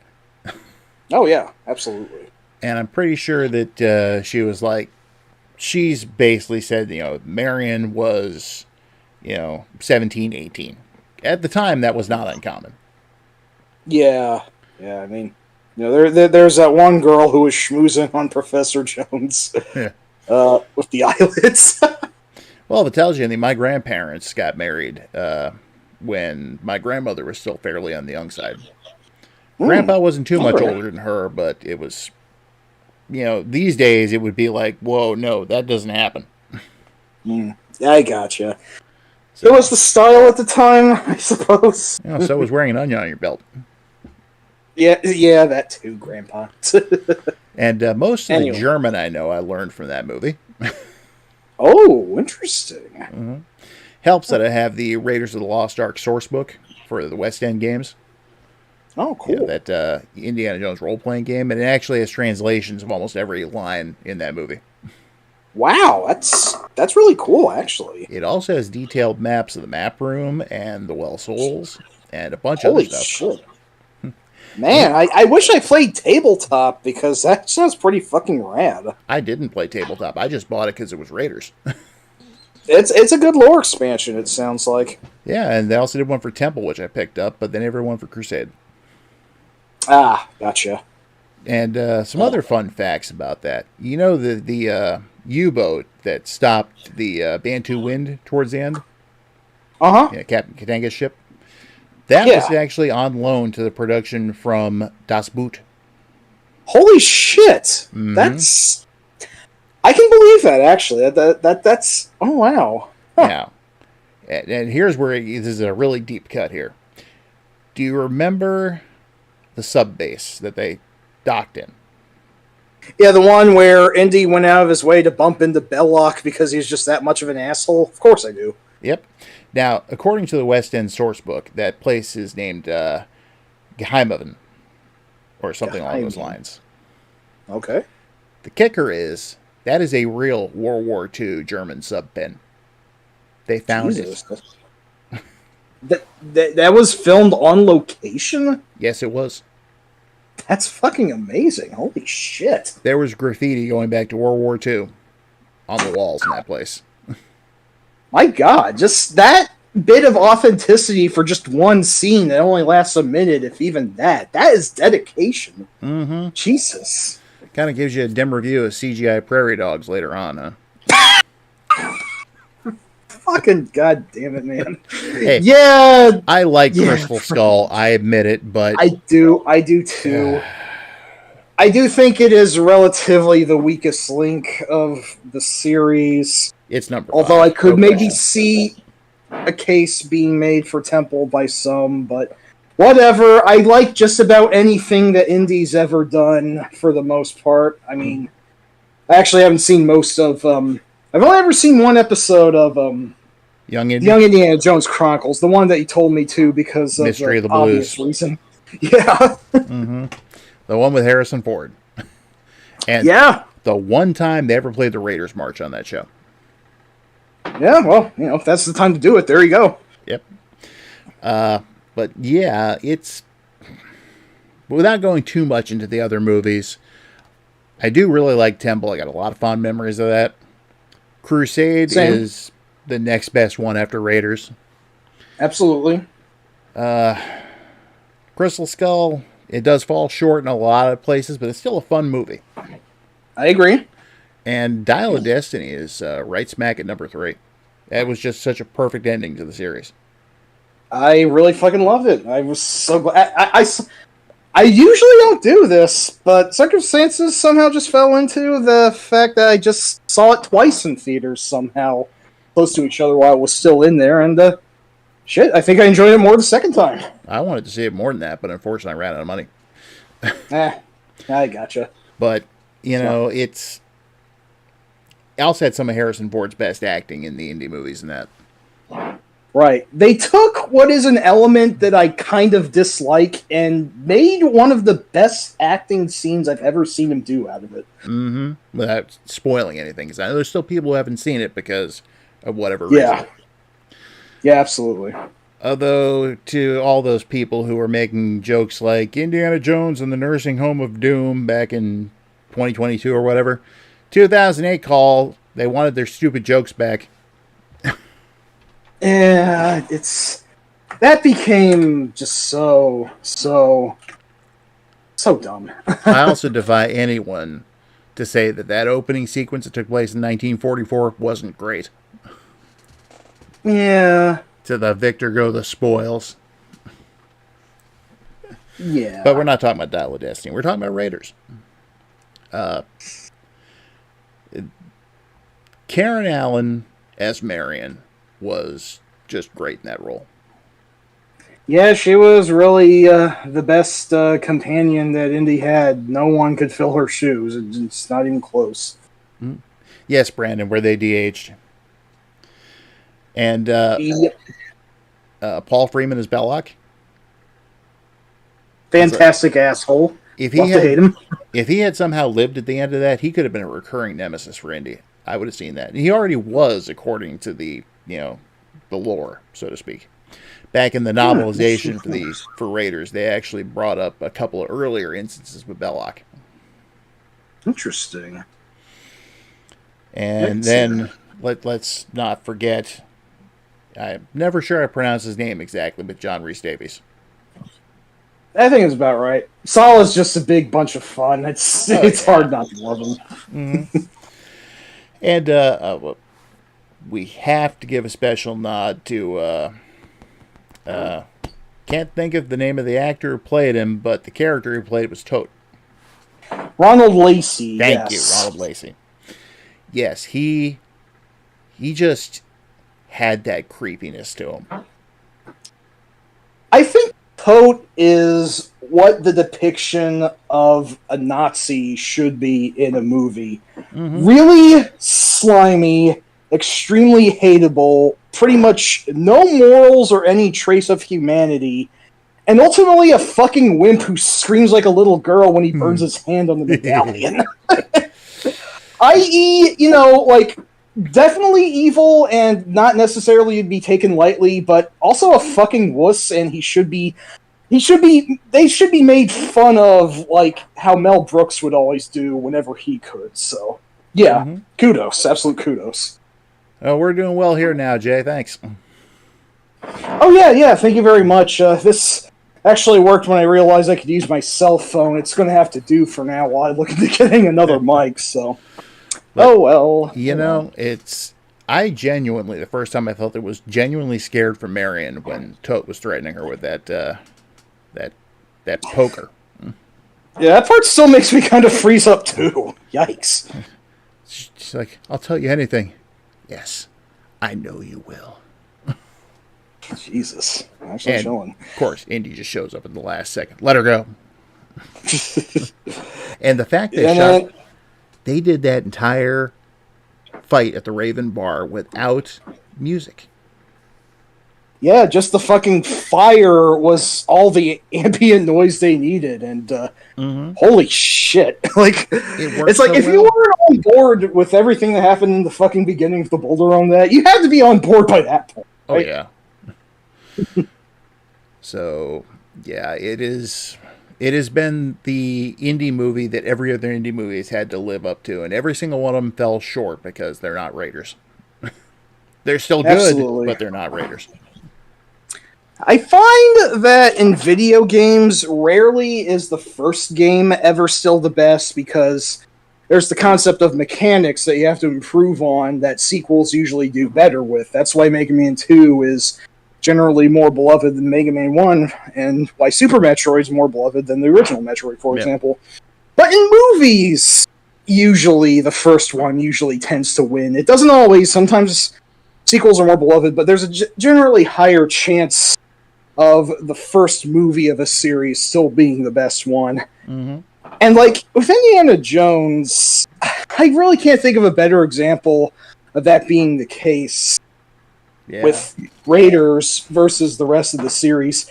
Oh yeah, absolutely. And I'm pretty sure that she was like, she's basically said, Marion was, 17, 18. At the time, that was not uncommon. Yeah, I mean, there's that one girl who was schmoozing on Professor Jones with the eyelids. Well, if it tells you anything, my grandparents got married when my grandmother was still fairly on the young side. Grandpa wasn't too much older than her, but it was, these days it would be like, whoa, no, that doesn't happen. I gotcha. So, it was the style at the time, I suppose. so was wearing an onion on your belt. Yeah, that too, Grandpa. And most of the German I know I learned from that movie. Oh, interesting. Helps that I have the Raiders of the Lost Ark source book for the West End games. Oh, cool. That Indiana Jones role-playing game, and it actually has translations of almost every line in that movie. Wow, that's really cool, actually. It also has detailed maps of the map room and the Well Souls and a bunch of other stuff. Shit. Man, I wish I played tabletop because that sounds pretty fucking rad. I didn't play tabletop. I just bought it because it was Raiders. It's a good lore expansion, it sounds like. Yeah, and they also did one for Temple, which I picked up, but they never one for Crusade. Ah, gotcha. And some other fun facts about that. You know the U-boat that stopped the Bantu Wind towards the end? Uh-huh. Yeah, Captain Katanga's ship. That was actually on loan to the production from Das Boot. Holy shit! That's... I can believe that, actually. That's... Oh, wow. Huh. Yeah. And here's where this is a really deep cut here. Do you remember the sub base that they docked in? Yeah, the one where Indy went out of his way to bump into Belloc because he's just that much of an asshole? Of course I do. Yep. Now, according to the West End source book, that place is named Geheimhaven, or something along those lines. Okay. The kicker is that is a real World War II German sub pen. They found Jesus. That was filmed on location? Yes, it was. That's fucking amazing. Holy shit. There was graffiti going back to World War II on the walls in that place. My God, just that bit of authenticity for just one scene that only lasts a minute, if even that. That is dedication. Mm-hmm. Jesus. Kind of gives you a dim review of CGI prairie dogs later on, huh? Fucking goddamn it, man. Hey, yeah. I like Crystal Skull, I admit it, but I do too. I do think it is relatively the weakest link of the series. It's number Although 5. I could maybe see a case being made for Temple by some, but whatever. I like just about anything that Indy's ever done for the most part. I mean, I actually haven't seen most of. I've only ever seen one episode of Young Indiana Jones Chronicles, the one that you told me to because of Mystery of the obvious Blues. reason. Yeah. Mm-hmm. The one with Harrison Ford. And yeah. the one time they ever played the Raiders March on that show. Yeah, well, if that's the time to do it, there you go. Yep. But yeah, it's... Without going too much into the other movies, I do really like Temple. I got a lot of fond memories of that. Crusade Same. is the next best one after Raiders. Absolutely. Crystal Skull, it does fall short in a lot of places, but it's still a fun movie. I agree. And Dial of Destiny is right smack at number 3. That was just such a perfect ending to the series. I really fucking loved it. I was so glad. I usually don't do this, but circumstances somehow just fell into the fact that I just saw it twice in theaters somehow, close to each other while it was still in there, and shit, I think I enjoyed it more the second time. I wanted to see it more than that, but unfortunately I ran out of money. I gotcha. But, it's... I also had some of Harrison Ford's best acting in the indie movies and that. Right. They took what is an element that I kind of dislike and made one of the best acting scenes I've ever seen him do out of it. Mm-hmm. Without spoiling anything, because I know there's still people who haven't seen it because of whatever reason. Yeah, absolutely. Although, to all those people who were making jokes like Indiana Jones and the Nursing Home of Doom back in 2022 or whatever, 2008 call, they wanted their stupid jokes back. Yeah, that became just so dumb. I also defy anyone to say that opening sequence that took place in 1944 wasn't great. Yeah. To the victor go the spoils. Yeah. But we're not talking about Dial of Destiny. We're talking about Raiders. Karen Allen as Marion was just great in that role. Yeah, she was really the best companion that Indy had. No one could fill her shoes. It's not even close. Mm-hmm. Yes, Brandon, were they DH'd? And Paul Freeman as Belloc. Fantastic asshole. If Love to hate him. If he had somehow lived at the end of that, he could have been a recurring nemesis for Indy. I would have seen that. He already was, according to the lore, so to speak. Back in the novelization for Raiders, they actually brought up a couple of earlier instances with Belloc. Interesting. And then let's not forget, I'm never sure I pronounce his name exactly, but John Rhys Davies. I think it's about right. Saul is just a big bunch of fun. It's hard not to love him. Mm-hmm. And we have to give a special nod to can't think of the name of the actor who played him, but the character who played it was Tote. Ronald Lacey. Thank you, Ronald Lacey. Yes, he just had that creepiness to him. I think Tote is what the depiction of a Nazi should be in a movie. Mm-hmm. Really slimy, extremely hateable, pretty much no morals or any trace of humanity, and ultimately a fucking wimp who screams like a little girl when he burns his hand on the medallion. I.e., definitely evil and not necessarily to be taken lightly, but also a fucking wuss, and they should be made fun of, like how Mel Brooks would always do whenever he could. So, yeah, kudos, absolute kudos. Oh, we're doing well here now, Jay. Thanks. Oh yeah, thank you very much. This actually worked when I realized I could use my cell phone. It's going to have to do for now while I look into getting another mic, so... But, oh well. I genuinely, the first time I felt it, was genuinely scared for Marion when Tote was threatening her with that poker. Yeah, that part still makes me kind of freeze up too. Yikes. She's like, I'll tell you anything. Yes, I know you will. Jesus. Actually chilling. Of course, Indy just shows up at the last second. Let her go. And the fact that they did that entire fight at the Raven Bar without music. Yeah, just the fucking fire was all the ambient noise they needed, and holy shit. Like, it's like, if you weren't on board with everything that happened in the fucking beginning of the Boulder Run, that you had to be on board by that point. Right? Oh, yeah. So, yeah, it has been the indie movie that every other indie movie has had to live up to, and every single one of them fell short because they're not Raiders. They're still good, Absolutely. But they're not Raiders. I find that in video games, rarely is the first game ever still the best, because there's the concept of mechanics that you have to improve on that sequels usually do better with. That's why Mega Man 2 is generally more beloved than Mega Man 1, and why Super Metroid is more beloved than the original Metroid, for example. But in movies, usually the first one usually tends to win. It doesn't always. Sometimes sequels are more beloved, but there's a generally higher chance of the first movie of a series still being the best one. Mm-hmm. And, like, with Indiana Jones, I really can't think of a better example of that being the case. Yeah. With Raiders versus the rest of the series.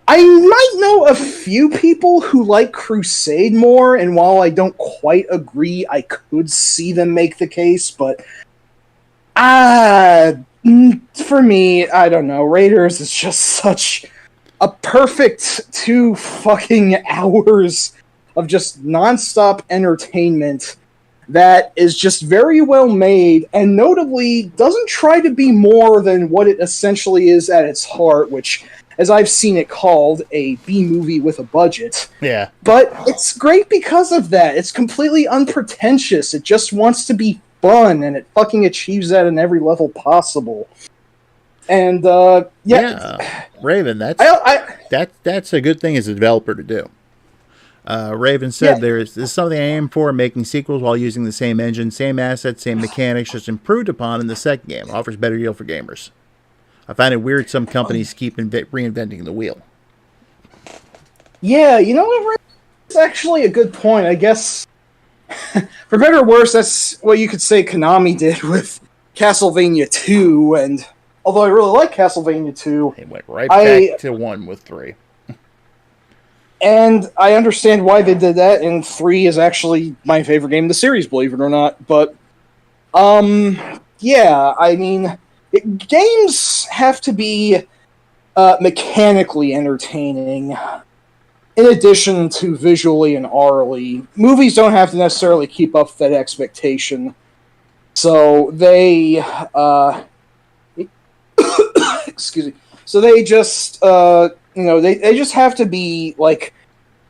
I might know a few people who like Crusade more, and while I don't quite agree, I could see them make the case, but for me, I don't know. Raiders is just such a perfect 2 fucking hours of just nonstop entertainment that is just very well made, and notably doesn't try to be more than what it essentially is at its heart, which, as I've seen it called, a B-movie with a budget. Yeah. But it's great because of that. It's completely unpretentious. It just wants to be fun, and it fucking achieves that in every level possible. And, Raven, that's a good thing as a developer to do. Raven said this is something I aim for, making sequels while using the same engine, same assets, same mechanics, just improved upon in the second game. Offers better deal for gamers. I find it weird some companies keep reinventing the wheel. Yeah, you know what? It's actually a good point. I guess, for better or worse, that's what you could say Konami did with Castlevania 2, and although I really like Castlevania 2... They went right back to 1 with 3. And I understand why they did that, and 3 is actually my favorite game in the series, believe it or not. But, yeah, I mean, games have to be mechanically entertaining, in addition to visually and aurally. Movies don't have to necessarily keep up that expectation. So they, excuse me. So they just, they just have to be, like,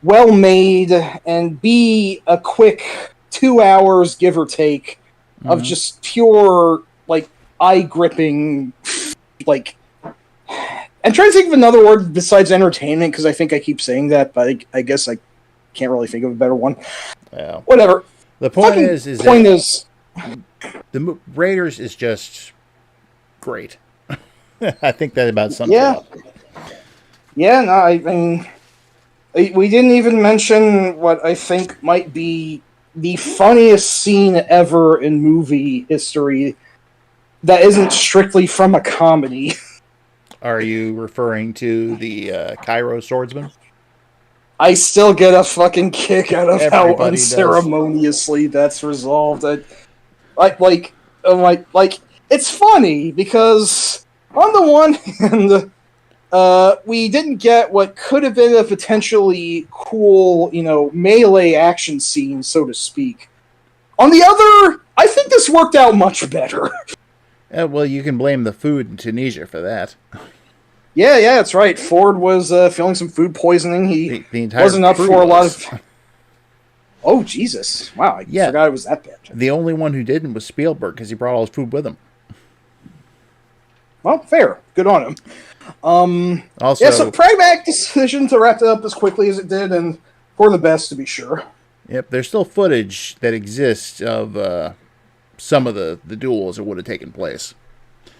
well-made and be a quick 2 hours, give or take, of just pure, like, eye-gripping, like... I'm trying to think of another word besides entertainment, because I think I keep saying that, but I guess I can't really think of a better one. Yeah. Whatever. The point is the Raiders is just great. I think that about sums it up. Yeah, no, I mean, we didn't even mention what I think might be the funniest scene ever in movie history. that isn't strictly from a comedy. Are you referring to the Cairo Swordsman? I still get a fucking kick out of how Everybody does. unceremoniously that's resolved. It's funny because on the one hand, we didn't get what could have been a potentially cool, melee action scene, so to speak. On the other, I think this worked out much better. Well, you can blame the food in Tunisia for that. Yeah, that's right. Ford was feeling some food poisoning. He The entire wasn't up crew for a lot was. of... Oh, Jesus. Wow, I forgot it was that bad. The only one who didn't was Spielberg, because he brought all his food with him. Well, fair. Good on him. Also, so pragmatic decision to wrap it up as quickly as it did, and for the best, to be sure. Yep, there's still footage that exists of some of the duels that would have taken place.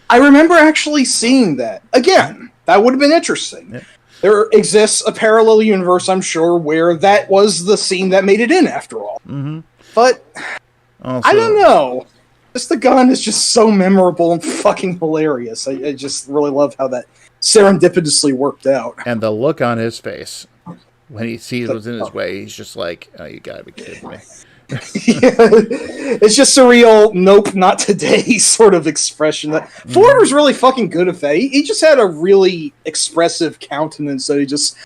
I remember actually seeing that. Again, that would have been interesting. Yep. There exists a parallel universe, I'm sure, where that was the scene that made it in, after all. Mm-hmm. But, Also, I don't know. Just the gun is just so memorable and fucking hilarious. I just really love how that serendipitously worked out. And the look on his face when he sees what's in his way, he's just like, oh, you gotta be kidding me. It's just a real nope, not today sort of expression. That Ford was really fucking good at that. He just had a really expressive countenance. So he just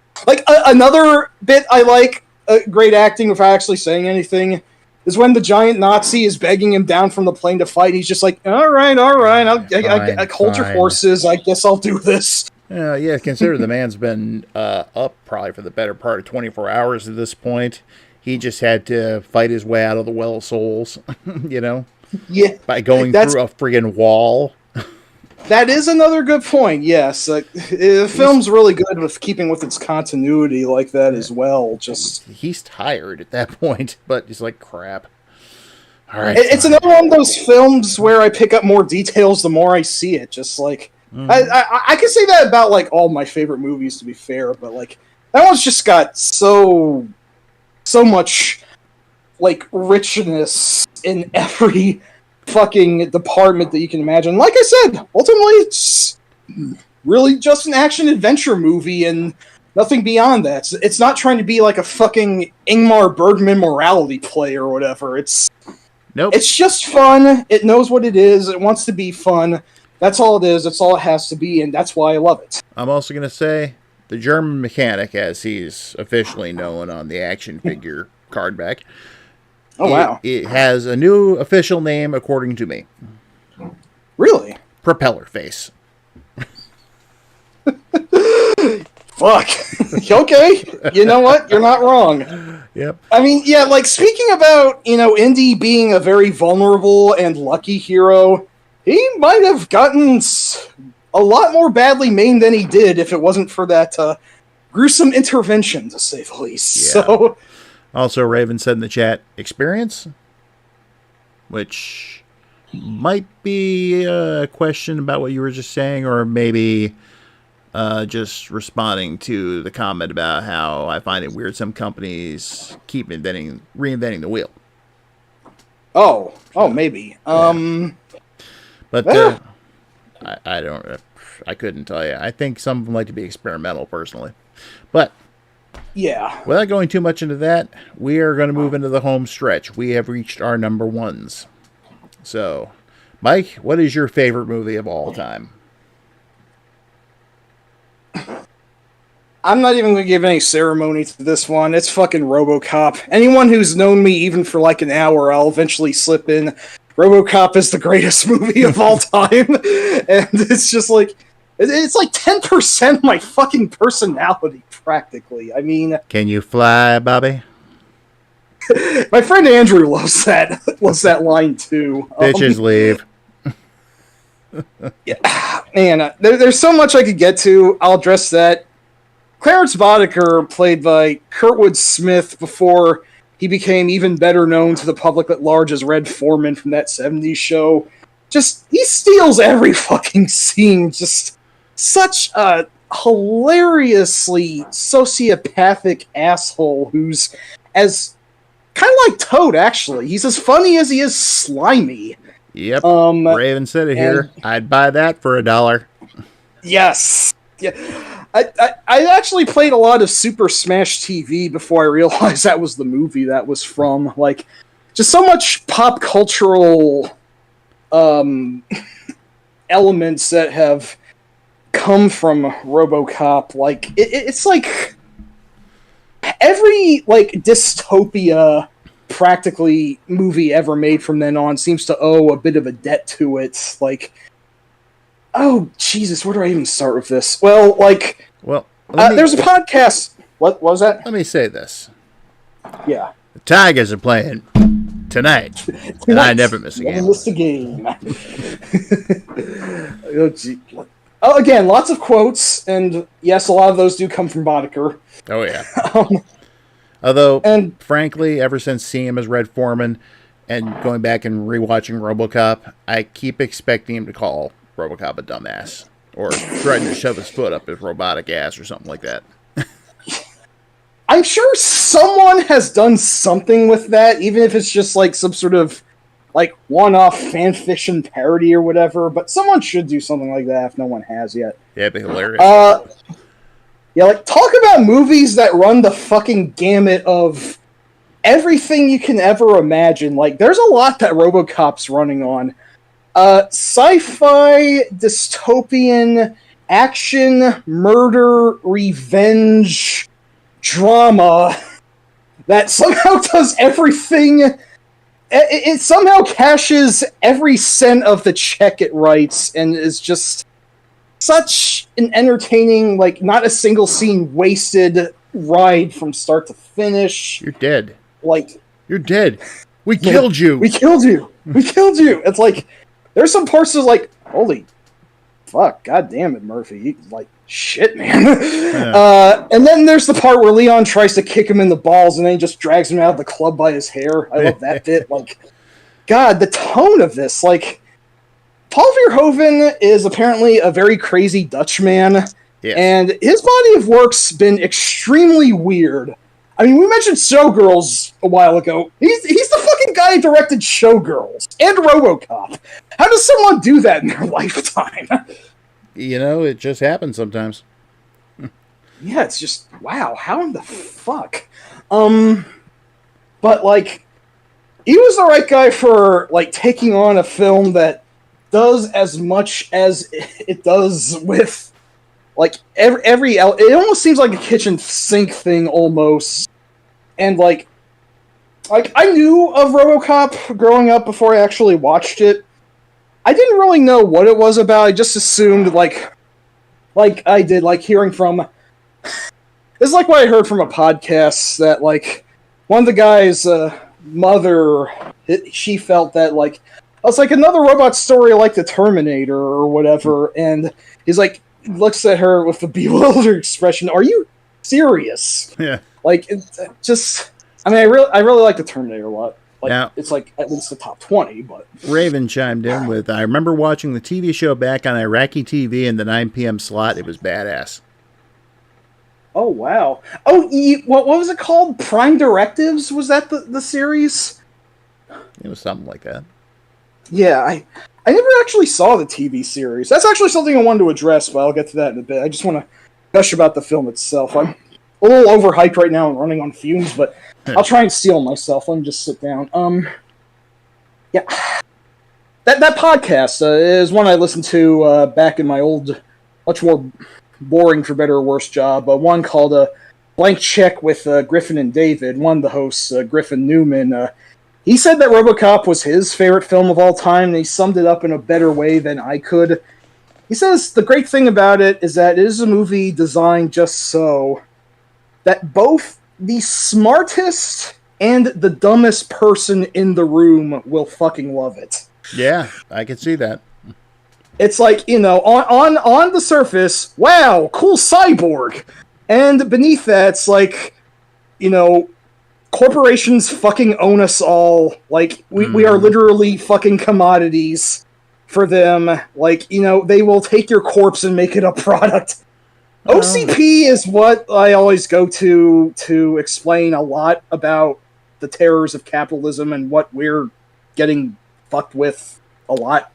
another bit I like, great acting without actually saying anything, is when the giant Nazi is begging him down from the plane to fight. He's just like, all right, I'll hold your horses. I guess I'll do this. Yeah, consider the man's been up probably for the better part of 24 hours at this point. He just had to fight his way out of the Well of Souls, Yeah, by going through a friggin' wall. That is another good point, yes. The film's really good with keeping with its continuity like that as well. He's tired at that point, but he's like, crap. All right. It's another one of those films where I pick up more details the more I see it. Just like... I can say that about all my favorite movies, to be fair, but that one's just got so much richness in every fucking department that you can imagine. Like I said, ultimately it's really just an action adventure movie and nothing beyond that. It's not trying to be like a fucking Ingmar Bergman morality play or whatever. Nope. It's just fun. It knows what it is. It wants to be fun. That's all it is. That's all it has to be, and that's why I love it. I'm also going to say the German mechanic, as he's officially known on the action figure card back. Oh, wow. It has a new official name, according to me. Really? Propeller Face. Fuck. Okay. You know what? You're not wrong. Yep. I mean, yeah, speaking about, Indy being a very vulnerable and lucky hero, he might have gotten a lot more badly maimed than he did if it wasn't for that gruesome intervention, to say the least. Yeah. So, also, Raven said in the chat, experience? Which might be a question about what you were just saying, or maybe just responding to the comment about how I find it weird some companies keep reinventing the wheel. Oh, maybe. Yeah. But I couldn't tell you. I think some of them like to be experimental, personally. But yeah, without going too much into that, we are going to move into the home stretch. We have reached our number ones. So, Mike, what is your favorite movie of all time? I'm not even going to give any ceremony to this one. It's fucking RoboCop. Anyone who's known me even for an hour, I'll eventually slip in. RoboCop is the greatest movie of all time. And it's just it's 10% my fucking personality, practically. I mean... Can you fly, Bobby? My friend Andrew loves that line, too. Bitches leave. Yeah, man, there's so much I could get to. I'll address that. Clarence Boddicker, played by Kurtwood Smith before he became even better known to the public at large as Red Foreman from that 70s show. He steals every fucking scene. Just such a hilariously sociopathic asshole who's kind of like Toad, actually. He's as funny as he is slimy. Yep. Raven said it here. I'd buy that for $1. Yes. Yeah. I actually played a lot of Super Smash TV before I realized that was the movie that was from. Like, just so much pop cultural elements that have come from RoboCop. Like, it's like every like dystopia practically movie ever made from then on seems to owe a bit of a debt to it. Like, oh Jesus, where do I even start with this? Well, there's a podcast. What was that? Let me say this. Yeah. The Tigers are playing tonight, and I never miss a game. Never miss a game. Oh, gee. Oh, again, lots of quotes, and yes, a lot of those do come from Boddicker. Oh, yeah. Although, frankly, ever since seeing him as Red Foreman and going back and rewatching RoboCop, I keep expecting him to call RoboCop a dumbass, or trying to shove his foot up his robotic ass or something like that. I'm sure someone has done something with that, even if it's just like some sort of like one-off fanfiction parody or whatever, but someone should do something like that if no one has yet. Yeah, it'd be hilarious. Yeah, like, talk about movies that run the fucking gamut of everything you can ever imagine. Like, there's a lot that RoboCop's running on. Sci-fi, dystopian, action, murder, revenge, drama that somehow does everything. It somehow cashes every cent of the check it writes and is just such an entertaining, like, not a single scene wasted ride from start to finish. You're dead. Like, you're dead. We killed you. We killed you. We killed you. It's like, there's some parts of like, holy fuck, god damn it, Murphy. Like, shit, man. Yeah. And then there's the part where Leon tries to kick him in the balls and then he just drags him out of the club by his hair. I love that bit. Like, god, the tone of this, like, Paul Verhoeven is apparently a very crazy Dutchman, and his body of work's been extremely weird. I mean, we mentioned Showgirls a while ago. He's the fucking guy who directed Showgirls and RoboCop. How does someone do that in their lifetime? You know, it just happens sometimes. Yeah, it's just, wow, how in the fuck? But, like, he was the right guy for, like, taking on a film that does as much as it does with, like, every it almost seems like a kitchen sink thing almost. And like I knew of RoboCop growing up before I actually watched it. I didn't really know what it was about. I just assumed like I did, like, hearing from this is like what I heard from a podcast that, like, one of the guys' mother, she felt that, like, I was like, another robot story like the Terminator or whatever, and he's like, looks at her with a bewildered expression. Are you serious? Yeah. Like, it's just, I mean, I really like the Terminator a lot. Like, now, it's like at least the top 20, but Raven chimed in with, I remember watching the TV show back on Iraqi TV in the 9 p.m. slot. It was badass. Oh, wow. Oh, what was it called? Prime Directives? Was that the series? It was something like that. Yeah, I never actually saw the TV series. That's actually something I wanted to address, but I'll get to that in a bit. I just want to gush about the film itself. I'm a little overhyped right now and running on fumes, but I'll try and steel myself. Let me just sit down. Yeah. That podcast is one I listened to back in my old, much more boring for better or worse job. One called Blank Check with Griffin and David. One of the hosts, Griffin Newman, he said that RoboCop was his favorite film of all time, and he summed it up in a better way than I could. He says the great thing about it is that it is a movie designed just so that both the smartest and the dumbest person in the room will fucking love it. Yeah, I can see that. It's like, you know, on the surface, wow, cool cyborg. And beneath that, it's like, you know, corporations fucking own us all. Like, we are literally fucking commodities for them. Like, you know, they will take your corpse and make it a product. OCP is what I always go to explain a lot about the terrors of capitalism and what we're getting fucked with a lot.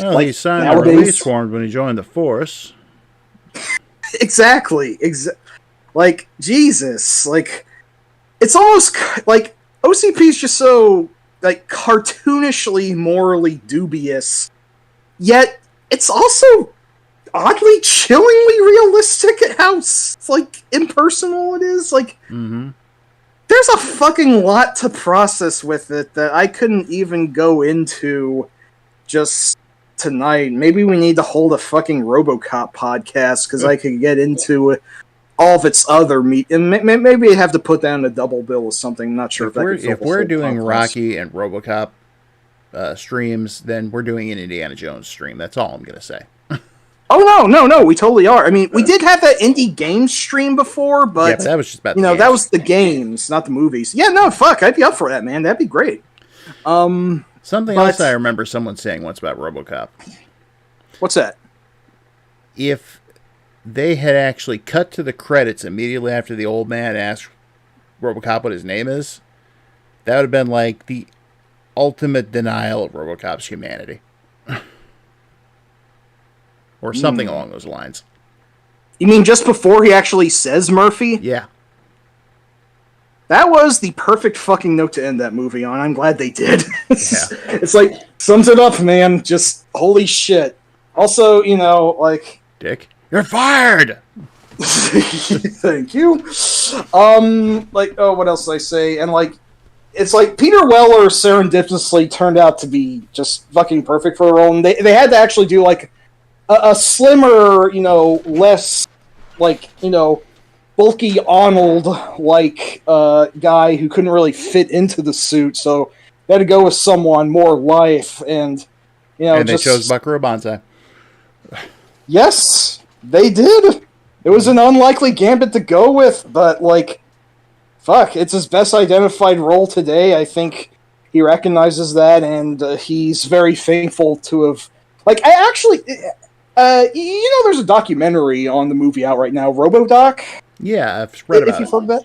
Well, Like, he signed the nowadays- release form when he joined the force. Exactly. Like, Jesus. Like, it's almost like OCP is just so like cartoonishly morally dubious, yet it's also oddly chillingly realistic at how like impersonal it is. Like, there's a fucking lot to process with it that I couldn't even go into just tonight. Maybe we need to hold a fucking RoboCop podcast because I could get into all of its other meat, and maybe I have to put that in a double bill or something. I'm not sure If we're doing Rocky and RoboCop streams, then we're doing an Indiana Jones stream. That's all I'm gonna say. Oh no, we totally are. I mean, we did have that indie games stream before, but yeah, but that was just about that was the games, not the movies. Yeah, no, fuck, I'd be up for that, man. That'd be great. Something else I remember someone saying once about RoboCop. What's that? If they had actually cut to the credits immediately after the old man asked RoboCop what his name is, that would have been like the ultimate denial of RoboCop's humanity. Or something along those lines. You mean just before he actually says Murphy? Yeah. That was the perfect fucking note to end that movie on. I'm glad they did. Yeah. It's like, sums it up, man. Just, holy shit. Also, like... Dick, you're fired! Thank you. What else did I say? And, like, it's like Peter Weller serendipitously turned out to be just fucking perfect for the role. And they had to actually do, like, a slimmer, less, like, bulky Arnold-like guy who couldn't really fit into the suit. So they had to go with someone more life. And, and they chose Buckaroo Banzai. Yes, they did. It was an unlikely gambit to go with, but, like, fuck, it's his best identified role today. I think he recognizes that, and he's very thankful to have... Like, I actually... there's a documentary on the movie out right now, RoboDoc. Yeah, I've read about it. If you've heard that.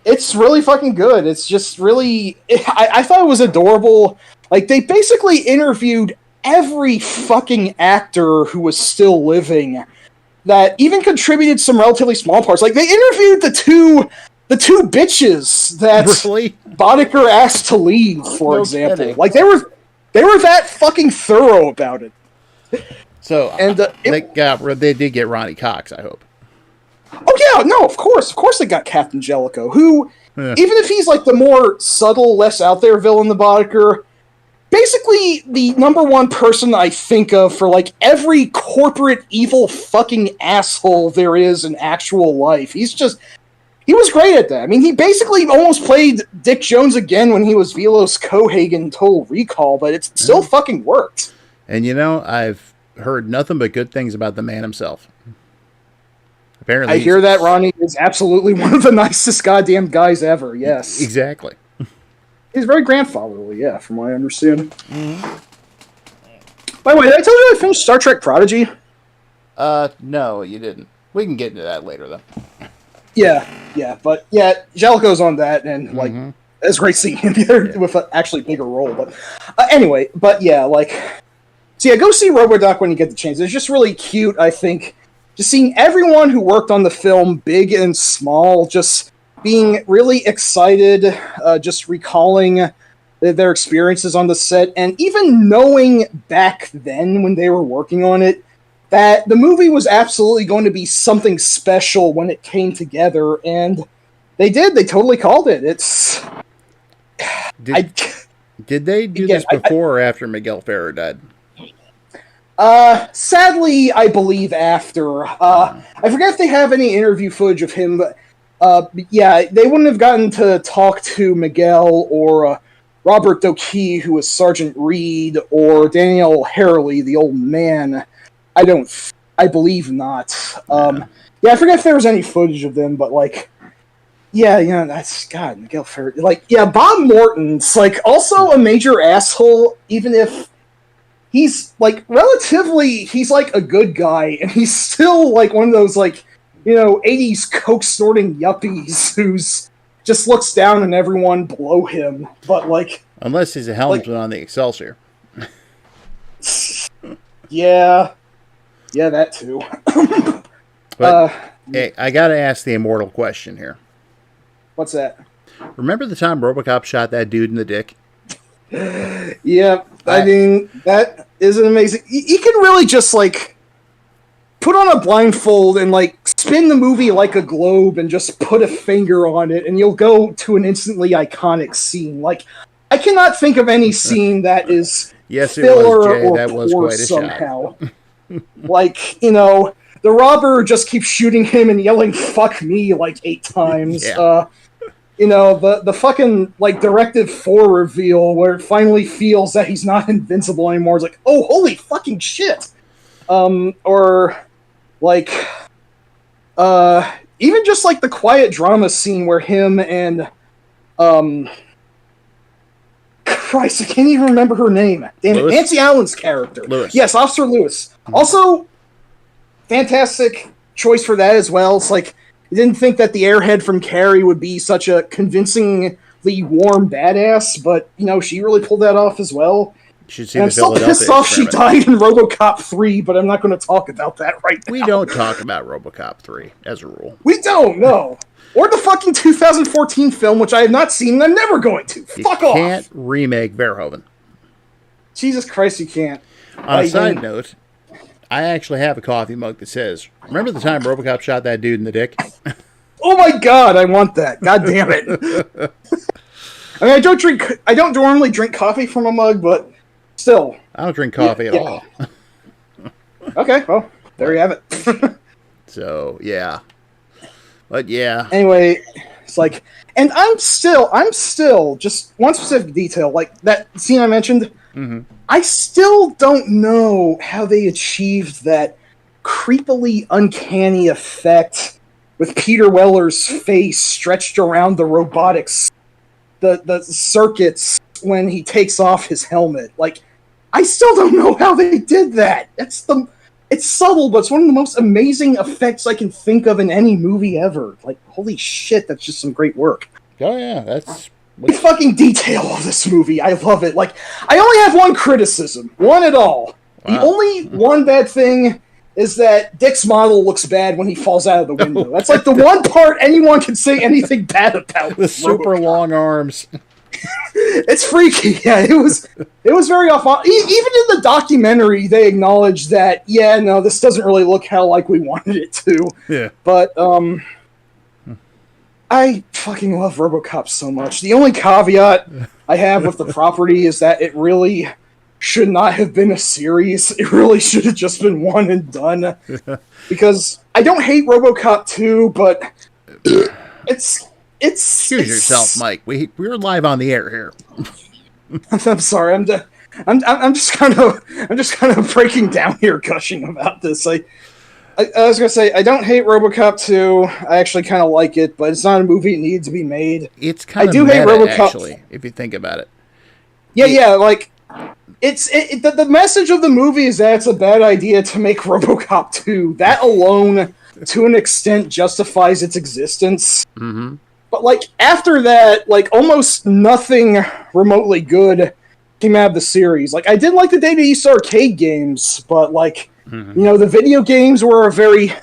It's really fucking good. It's just really... I thought it was adorable. Like, they basically interviewed every fucking actor who was still living that even contributed some relatively small parts. Like, they interviewed the two bitches that really? Boddicker asked to leave, for example. Kidding. Like, they were that fucking thorough about it. So, and they did get Ronnie Cox, I hope. Oh yeah, no, of course they got Captain Jellicoe, who, even if he's like the more subtle, less out there villain than Boddicker, basically the number one person I think of for like every corporate evil fucking asshole there is in actual life. He was great at that. I mean, he basically almost played Dick Jones again when he was Velos Cohagen in Total Recall, but it still fucking worked. And I've heard nothing but good things about the man himself. Apparently, I hear that Ronnie is absolutely one of the nicest goddamn guys ever. Yes, exactly. He's very grandfatherly, yeah, from what I understand. Mm-hmm. By the way, did I tell you I finished Star Trek Prodigy? No, you didn't. We can get into that later, though. Yeah, but Jellicoe's on that, and like, it's great seeing him there with an actually bigger role. But anyway, go see RoboDoc when you get the chance. It's just really cute, I think. Just seeing everyone who worked on the film, big and small, just being really excited, just recalling their experiences on the set, and even knowing back then when they were working on it, that the movie was absolutely going to be something special when it came together, and they did. They totally called it. Did they do this before or after Miguel Ferrer died? Sadly, I believe after. I forget if they have any interview footage of him, but they wouldn't have gotten to talk to Miguel or Robert Doki, who was Sergeant Reed, or Daniel Harley, the old man. I believe not. I forget if there was any footage of them, but that's God, Miguel Ferrer. Bob Morton's also a major asshole, even if he's relatively, he's a good guy, and he's still one of those 80s coke snorting yuppies who's just looks down and everyone below him. But unless he's a helmsman on the Excelsior. Yeah, that too. But hey, I gotta ask the immortal question here. What's that? Remember the time RoboCop shot that dude in the dick? Yeah, I mean, that is an amazing... You can really just, like, put on a blindfold and, like, spin the movie like a globe and just put a finger on it, and you'll go to an instantly iconic scene. Like, I cannot think of any scene that is Yes, it filler was, Jay. or That was poor quite a somehow. Like, you know, the robber just keeps shooting him and yelling, "Fuck me," like 8 times. Yeah. You know, the fucking, like, Directive 4 reveal where it finally feels that he's not invincible anymore. It's like, oh, holy fucking shit! Or, like, even just, like, the quiet drama scene where him and, Christ, I can't even remember her name. Damn it, Nancy Allen's character. Lewis. Yes, Officer Lewis. Also, fantastic choice for that as well. It's like, I didn't think that the airhead from Carrie would be such a convincingly warm badass, but, you know, she really pulled that off as well. You should see And the I'm still Philadelphia pissed off she experiment. died in RoboCop 3, but I'm not going to talk about that right now. We don't talk about RoboCop 3, as a rule. We don't, no. Or the fucking 2014 film, which I have not seen and I'm never going to. Fuck off! You can't remake Verhoeven. Jesus Christ, you can't. On a side note, I actually have a coffee mug that says, "Remember the time RoboCop shot that dude in the dick?" Oh my god, I want that. God damn it. I mean, I don't normally drink coffee from a mug, but still. I don't drink coffee at all. Okay, well, there you have it. So, yeah. But, yeah. Anyway, it's like, and I'm still, just one specific detail, like that scene I mentioned, I still don't know how they achieved that creepily uncanny effect with Peter Weller's face stretched around the robotics, the circuits when he takes off his helmet. Like, I still don't know how they did that. It's subtle, but it's one of the most amazing effects I can think of in any movie ever. Like, holy shit, that's just some great work. Oh, yeah, that's... The fucking detail of this movie, I love it. Like, I only have one criticism. One at all. Wow. The only one bad thing is that Dick's model looks bad when he falls out of the window. That's like the one part anyone can say anything bad about. The super long arms. It's freaky. Yeah, it was very off. Even in the documentary, they acknowledged that, yeah, no, this doesn't really look how like we wanted it to. Yeah. But I fucking love RoboCop so much. The only caveat I have with the property is that it really should not have been a series. It really should have just been one and done. Because I don't hate RoboCop 2, but it's Excuse yourself, Mike. We're live on the air here. I'm sorry. I'm just kind of breaking down here, gushing about this. I was gonna say, I don't hate RoboCop 2. I actually kind of like it, but it's not a movie that needs to be made. It's kind of hate RoboCop, actually, if you think about it. Yeah, like the message of the movie is that it's a bad idea to make RoboCop 2. That alone, to an extent, justifies its existence. Mm-hmm. But, like, after that, like, almost nothing remotely good came out of the series. Like, I did like the Data East arcade games, but, like, you know, the video games were very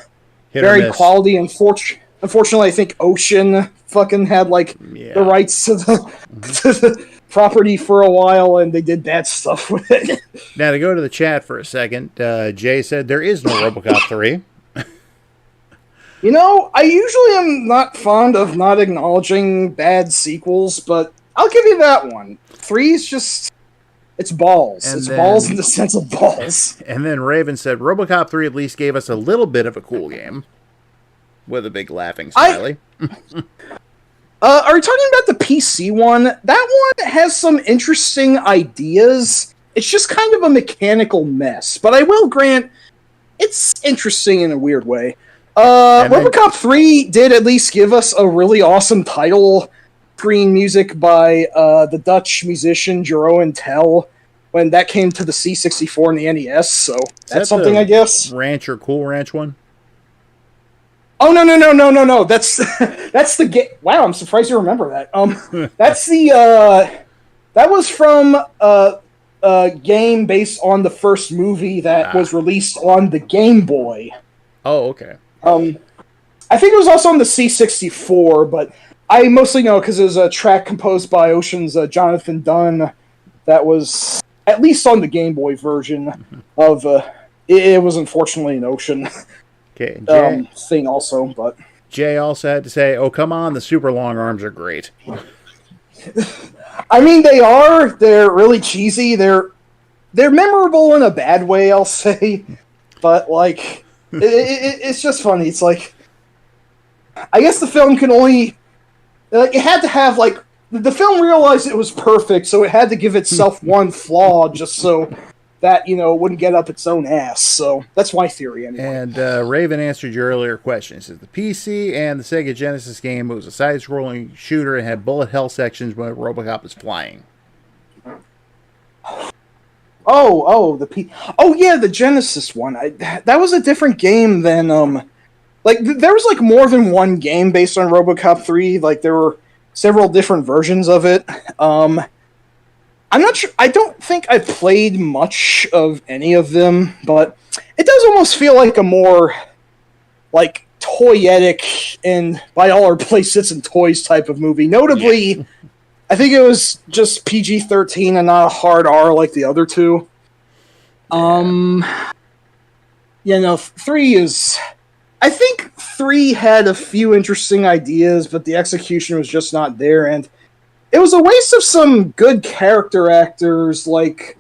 quality. Unfortunately, I think Ocean fucking had, like, the rights to the property for a while, and they did bad stuff with it. Now, to go to the chat for a second, Jay said there is no RoboCop 3. You know, I usually am not fond of not acknowledging bad sequels, but I'll give you that one. 3's just... It's balls. It's balls in the sense of balls. And then Raven said, RoboCop 3 at least gave us a little bit of a cool game. With a big laughing smiley. Are you talking about the PC one? That one has some interesting ideas. It's just kind of a mechanical mess. But I will grant, it's interesting in a weird way. RoboCop 3 did at least give us a really awesome title screen music by the Dutch musician Jeroen Tel when that came to the C64 and the NES, so that's something, I guess. Ranch or Cool Ranch one? Oh, no. That's the game. Wow, I'm surprised you remember that. That's the, that was from game based on the first movie that was released on the Game Boy. Oh, okay. I think it was also on the C64, but I mostly know because it was a track composed by Ocean's Jonathan Dunn that was at least on the Game Boy version of... it was unfortunately an Ocean thing also, but... Jay also had to say, oh, come on, the super long arms are great. I mean, they are. They're really cheesy. They're memorable in a bad way, I'll say. But, like, it's just funny. It's like... I guess the film can only... it had to have, like... The film realized it was perfect, so it had to give itself one flaw just so that, it wouldn't get up its own ass. So that's my theory, anyway. And Raven answered your earlier question. He says, the PC and the Sega Genesis game, it was a side-scrolling shooter and had bullet hell sections when Robocop was flying. Oh, yeah, the Genesis one. That was a different game than, there was, more than one game based on RoboCop 3. Like, there were several different versions of it. I'm not sure. I don't think I played much of any of them, but it does almost feel like a more, toyetic and by all our place sits and toys type of movie. Notably, yeah. I think it was just PG-13 and not a hard R like the other two. 3 is... I think 3 had a few interesting ideas, but the execution was just not there, and it was a waste of some good character actors like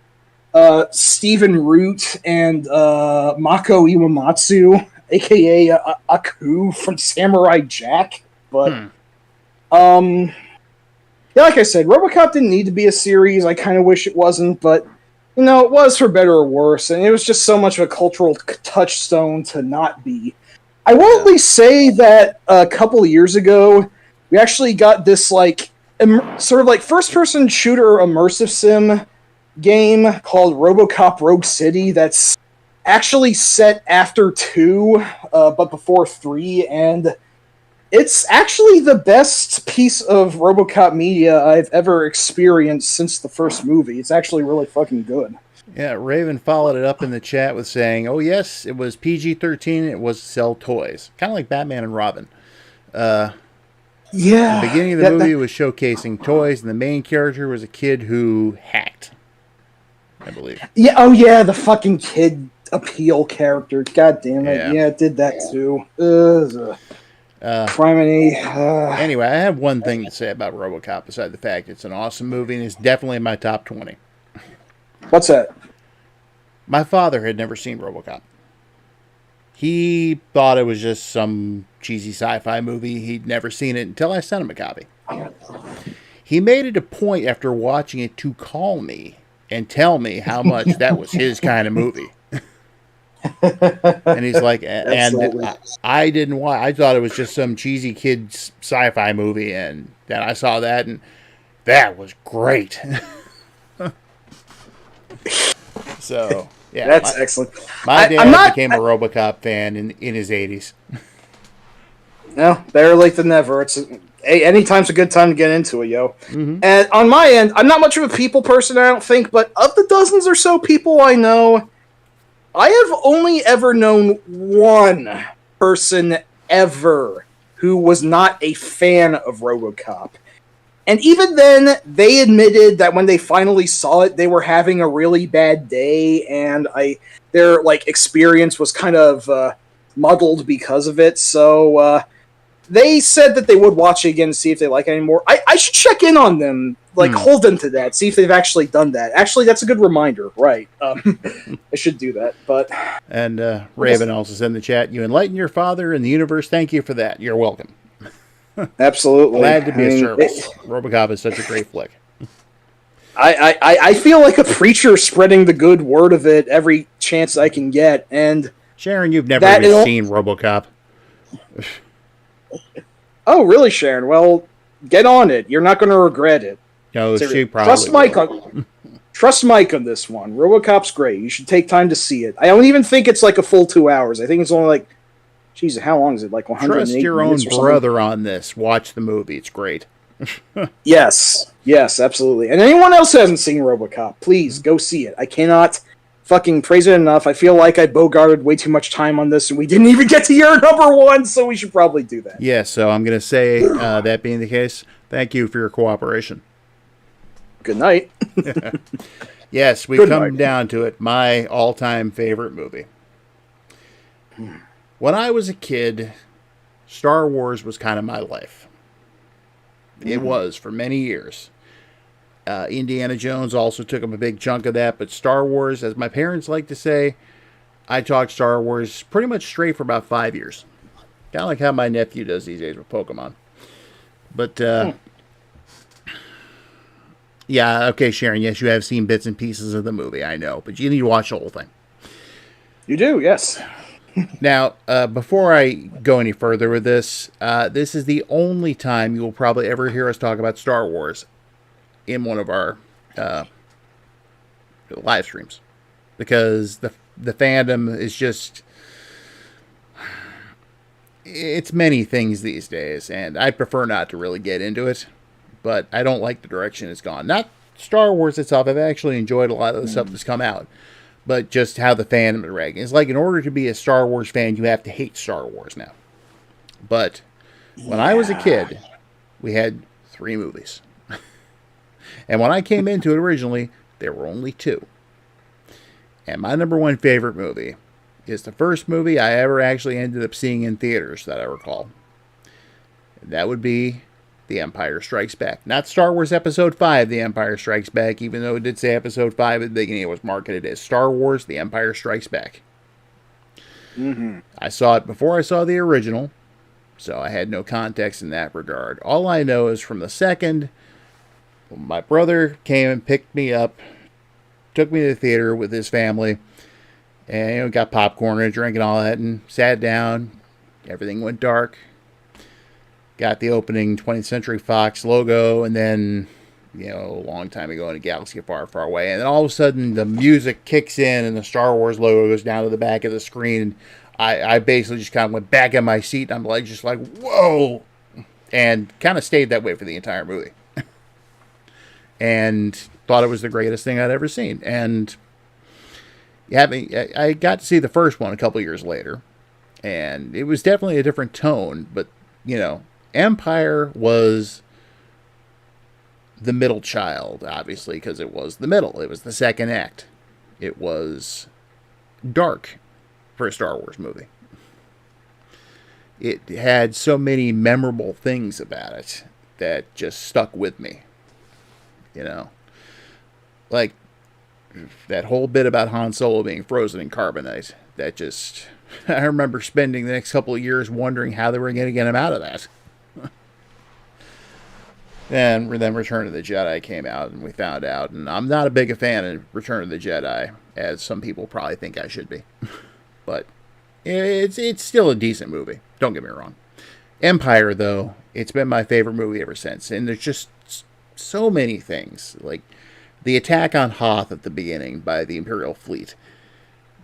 Stephen Root and Mako Iwamatsu, a.k.a. Aku from Samurai Jack. But, yeah, like I said, RoboCop didn't need to be a series. I kind of wish it wasn't, but, it was for better or worse, and it was just so much of a cultural touchstone to not be. I will at least say that a couple of years ago, we actually got this, first-person shooter immersive sim game called RoboCop Rogue City that's actually set after 2, but before 3, and it's actually the best piece of RoboCop media I've ever experienced since the first movie. It's actually really fucking good. Yeah, Raven followed it up in the chat with saying, oh yes, it was PG-13, it was to sell toys. Kind of like Batman and Robin. Yeah. The beginning of the movie was showcasing toys, and the main character was a kid who hacked, I believe. Yeah, oh yeah, the fucking kid appeal character. God damn it. Yeah, it did that too. Criminy. Anyway, I have one thing to say about RoboCop, besides the fact it's an awesome movie, and it's definitely in my top 20. What's that? My father had never seen RoboCop. He thought it was just some cheesy sci-fi movie. He'd never seen it until I sent him a copy. He made it a point after watching it to call me and tell me how much that was his kind of movie. And he's like, and I didn't watch. I thought it was just some cheesy kids sci-fi movie, and then I saw that, and that was great. So, yeah. That's excellent. My dad became a RoboCop fan in his 80s. No, better late than never. Anytime's a good time to get into it, yo. Mm-hmm. And on my end, I'm not much of a people person, I don't think, but of the dozens or so people I know, I have only ever known one person ever who was not a fan of RoboCop. And even then, they admitted that when they finally saw it, they were having a really bad day, and their experience was kind of muddled because of it. So they said that they would watch it again and see if they like it anymore. I should check in on them, hold them to that, see if they've actually done that. Actually, that's a good reminder, right? I should do that. But and Raven also said in the chat, "You enlighten your father and the universe. Thank you for that. You're welcome." Absolutely. Glad to be of service. RoboCop is such a great flick. I feel like a preacher spreading the good word of it every chance I can get. And Sharon, you've never even seen RoboCop. Oh, really, Sharon? Well, get on it. You're not going to regret it. No, she probably Trust Mike on this one. RoboCop's great. You should take time to see it. I don't even think it's a full 2 hours. I think it's only Jesus, how long is it? 108 Trust your own brother on this. Watch the movie. It's great. Yes, absolutely. And anyone else who hasn't seen RoboCop, please go see it. I cannot fucking praise it enough. I feel like I bogarted way too much time on this, and we didn't even get to your number one, so we should probably do that. Yeah, so I'm going to say, that being the case, thank you for your cooperation. Good night. Yes, we've come down to it. My all-time favorite movie. When I was a kid, Star Wars was kind of my life. It was for many years. Indiana Jones also took up a big chunk of that, but Star Wars, as my parents like to say, I talked Star Wars pretty much straight for about 5 years. Kind of like how my nephew does these days with Pokemon. But, yeah, okay, Sharon, yes, you have seen bits and pieces of the movie, I know, but you need to watch the whole thing. You do, yes. Now, before I go any further with this, this is the only time you will probably ever hear us talk about Star Wars in one of our live streams, because the fandom is just, it's many things these days, and I prefer not to really get into it, but I don't like the direction it's gone. Not Star Wars itself. I've actually enjoyed a lot of the stuff that's come out, but just how the fandom is ragging. It's like, in order to be a Star Wars fan, you have to hate Star Wars now. But when I was a kid, we had 3 movies. And when I came into it originally, there were only 2. And my number one favorite movie is the first movie I ever actually ended up seeing in theaters that I recall. And that would be The Empire Strikes Back. Not Star Wars Episode 5, The Empire Strikes Back, even though it did say Episode 5 at the beginning. It was marketed as Star Wars, The Empire Strikes Back. I saw it before I saw the original, so I had no context in that regard. All I know is from the second, my brother came and picked me up, took me to the theater with his family, and got popcorn and a drink and all that, and sat down. Everything went dark. Got the opening 20th Century Fox logo, and then, a long time ago in a galaxy far, far away. And then all of a sudden, the music kicks in, and the Star Wars logo goes down to the back of the screen. And I basically just kind of went back in my seat, and I'm like, just like, whoa! And kind of stayed that way for the entire movie. And thought it was the greatest thing I'd ever seen. And I got to see the first one a couple years later, and it was definitely a different tone, but, Empire was the middle child, obviously, because it was the middle. It was the second act. It was dark for a Star Wars movie. It had so many memorable things about it that just stuck with me. Like that whole bit about Han Solo being frozen in carbonite. That just, I remember spending the next couple of years wondering how they were going to get him out of that. And then Return of the Jedi came out, and we found out. And I'm not a big fan of Return of the Jedi, as some people probably think I should be. But it's still a decent movie. Don't get me wrong. Empire, though, it's been my favorite movie ever since. And there's just so many things. Like the attack on Hoth at the beginning by the Imperial fleet.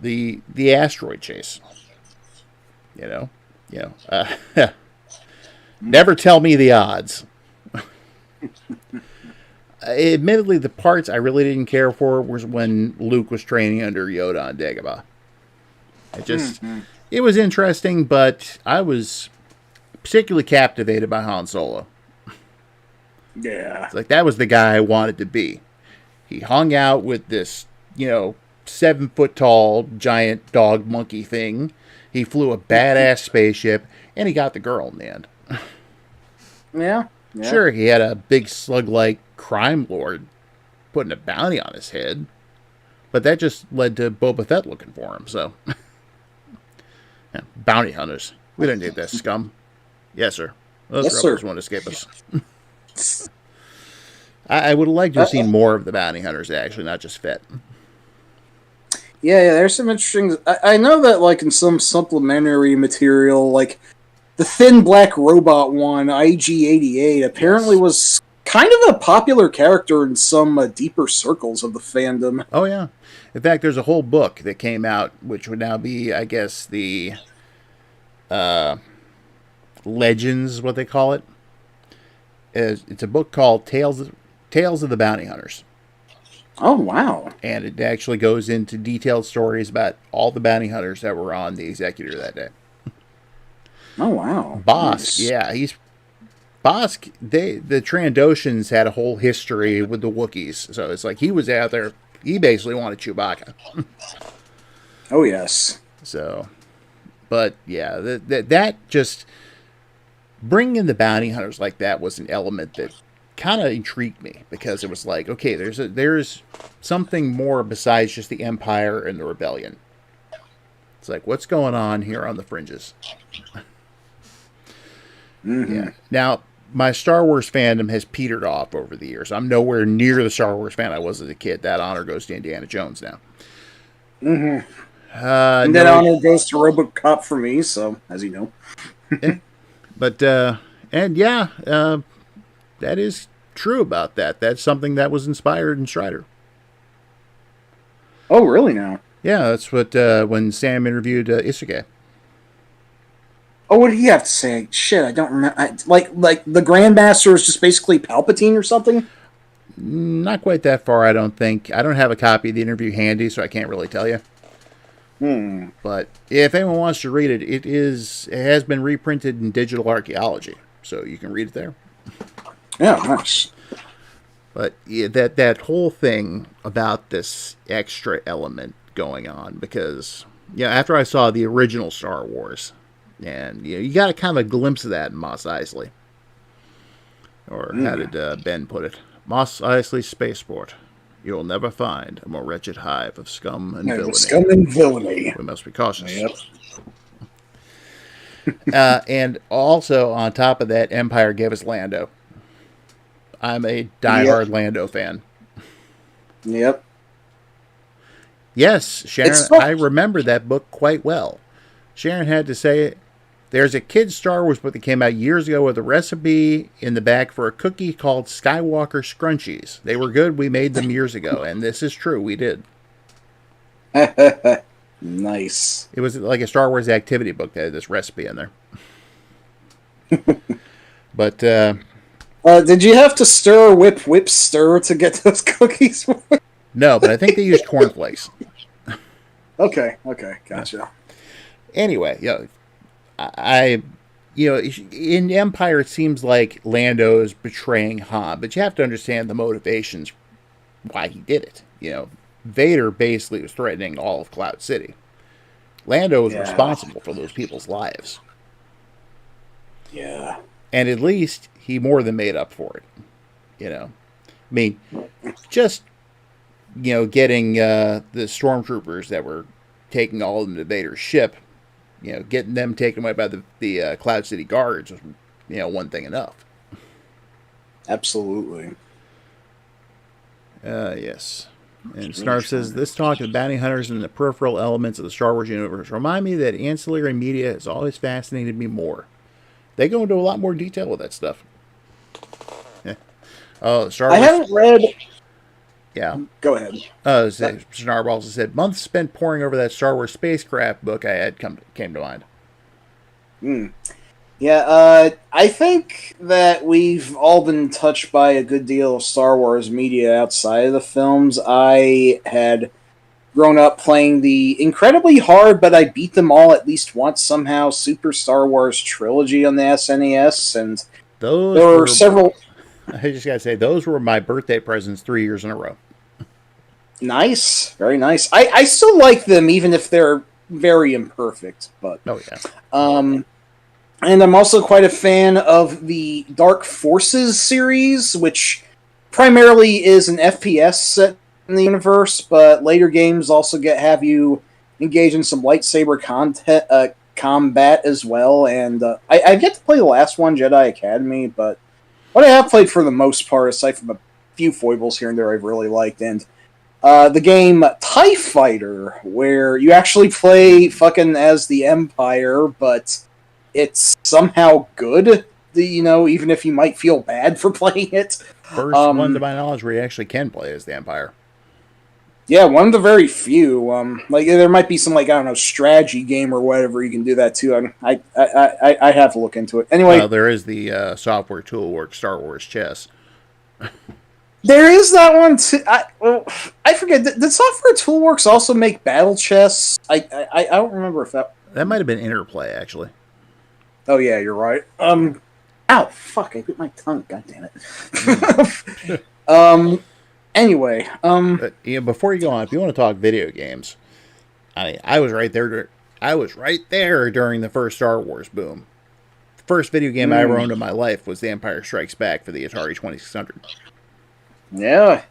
The asteroid chase. Never tell me the odds. Admittedly, the parts I really didn't care for was when Luke was training under Yoda on Dagobah. It was interesting, but I was particularly captivated by Han Solo. Yeah. It's like, that was the guy I wanted to be. He hung out with this, 7-foot-tall giant dog monkey thing. He flew a badass spaceship, and he got the girl in the end. Yeah. Sure, he had a big slug-like crime lord putting a bounty on his head, but that just led to Boba Fett looking for him, so. Yeah, bounty hunters. We don't need that scum. Yes, sir. Those rebels won't escape us. I would have liked to have seen more of the bounty hunters, actually, not just Fett. Yeah, there's some interesting... I know that, like, in some supplementary material, like, the thin black robot one, IG-88, apparently was kind of a popular character in some deeper circles of the fandom. Oh, yeah. In fact, there's a whole book that came out, which would now be, I guess, the Legends, what they call it. it's a book called Tales of the Bounty Hunters. Oh, wow. And it actually goes into detailed stories about all the bounty hunters that were on the Executor that day. Oh, wow. Bosk, Nice. yeah, Bosk. The Trandoshans had a whole history with the Wookiees, so it's like he was out there. He basically wanted Chewbacca. Oh, yes. So, but yeah, that just bringing in the bounty hunters like that was an element that kind of intrigued me, because it was like, okay, there's something more besides just the Empire and the Rebellion. It's like, what's going on here on the fringes? Mm-hmm. Yeah. Now, my Star Wars fandom has petered off over the years. I'm nowhere near the Star Wars fan I was as a kid. That honor goes to Indiana Jones now. Mm-hmm. And that No, honor goes to RoboCop for me, so, as you know. but, and yeah, that is true about that. That's something that was inspired in Strider. Oh, really now? Yeah, that's what, when Sam interviewed Isuke. Oh, what did he have to say? Shit, I don't remember. Like the Grandmaster is just basically Palpatine or something? Not quite that far, I don't think. I don't have a copy of the interview handy, so I can't really tell you. But if anyone wants to read it, it has been reprinted in Digital Archaeology, so you can read it there. Yeah, nice. But yeah, that whole thing about this extra element going on, because after I saw the original Star Wars, and you got a kind of a glimpse of that in Mos Eisley, or how did Ben put it? Mos Eisley Spaceport. You'll never find a more wretched hive of scum and villainy. Scum and villainy. We must be cautious. Yep. And also, on top of that, Empire gave us Lando. I'm a diehard Lando fan. Yep. Yes, Sharon, I remember that book quite well. Sharon had to say, there's a kid's Star Wars book that came out years ago with a recipe in the back for a cookie called Skywalker Scrunchies. They were good. We made them years ago, and this is true. We did. Nice. It was like a Star Wars activity book that had this recipe in there. But did you have to stir, whip, stir to get those cookies? no, but I think they used cornflakes. Okay, gotcha. Anyway, in Empire, it seems like Lando is betraying Han, but you have to understand the motivations why he did it. Vader basically was threatening all of Cloud City. Lando was responsible for those people's lives. Yeah. And at least he more than made up for it. I mean, just, getting the stormtroopers that were taking all of them to Vader's ship, getting them taken away by the Cloud City guards was, one thing enough. Absolutely. Yes. And Snarf says, this talk of bounty hunters and the peripheral elements of the Star Wars universe remind me that ancillary media has always fascinated me more. They go into a lot more detail with that stuff. Yeah. Oh, Star Wars. I haven't read... Yeah. Go ahead. Snarb also said, months spent poring over that Star Wars spacecraft book I had came to mind. Yeah, I think that we've all been touched by a good deal of Star Wars media outside of the films. I had grown up playing the incredibly hard, but I beat them all at least once somehow, Super Star Wars Trilogy on the SNES, and there were several... I just gotta say, those were my birthday presents 3 years in a row. Nice. Very nice. I still like them, even if they're very imperfect, but... Oh, yeah. And I'm also quite a fan of the Dark Forces series, which primarily is an FPS set in the universe, but later games also have you engage in some lightsaber combat as well. And I've yet to play the last one, Jedi Academy, but what I have played for the most part, aside from a few foibles here and there I've really liked, and the game TIE Fighter, where you actually play fucking as the Empire, but it's somehow good, even if you might feel bad for playing it. First one to my knowledge where you actually can play as the Empire. Yeah, one of the very few. Like there might be some like I don't know strategy game or whatever you can do that too. I have to look into it. Anyway, Well, there is the software tool work Star Wars chess. there is that one too. I forget. Did Software Toolworks also make Battle Chess? I don't remember if that. That might have been Interplay, actually. Oh yeah, you're right. Ow, fuck! I bit my tongue. God damn it. Anyway, But, before you go on, if you want to talk video games, I was right there. I was right there during the first Star Wars boom. The first video game I ever owned in my life was The Empire Strikes Back for the Atari 2600. yeah,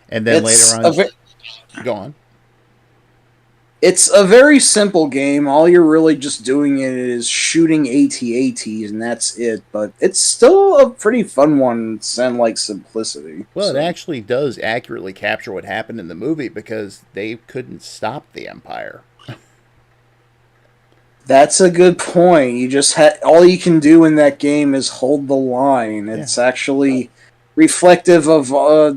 And then It's later on, go on. it's a very simple game. All you're really just doing is shooting AT-ATs, and that's it. But it's still a pretty fun one, and like simplicity. Well, so. it actually does accurately capture what happened in the movie because they couldn't stop the Empire. That's a good point. You just all you can do in that game is hold the line. It's actually reflective of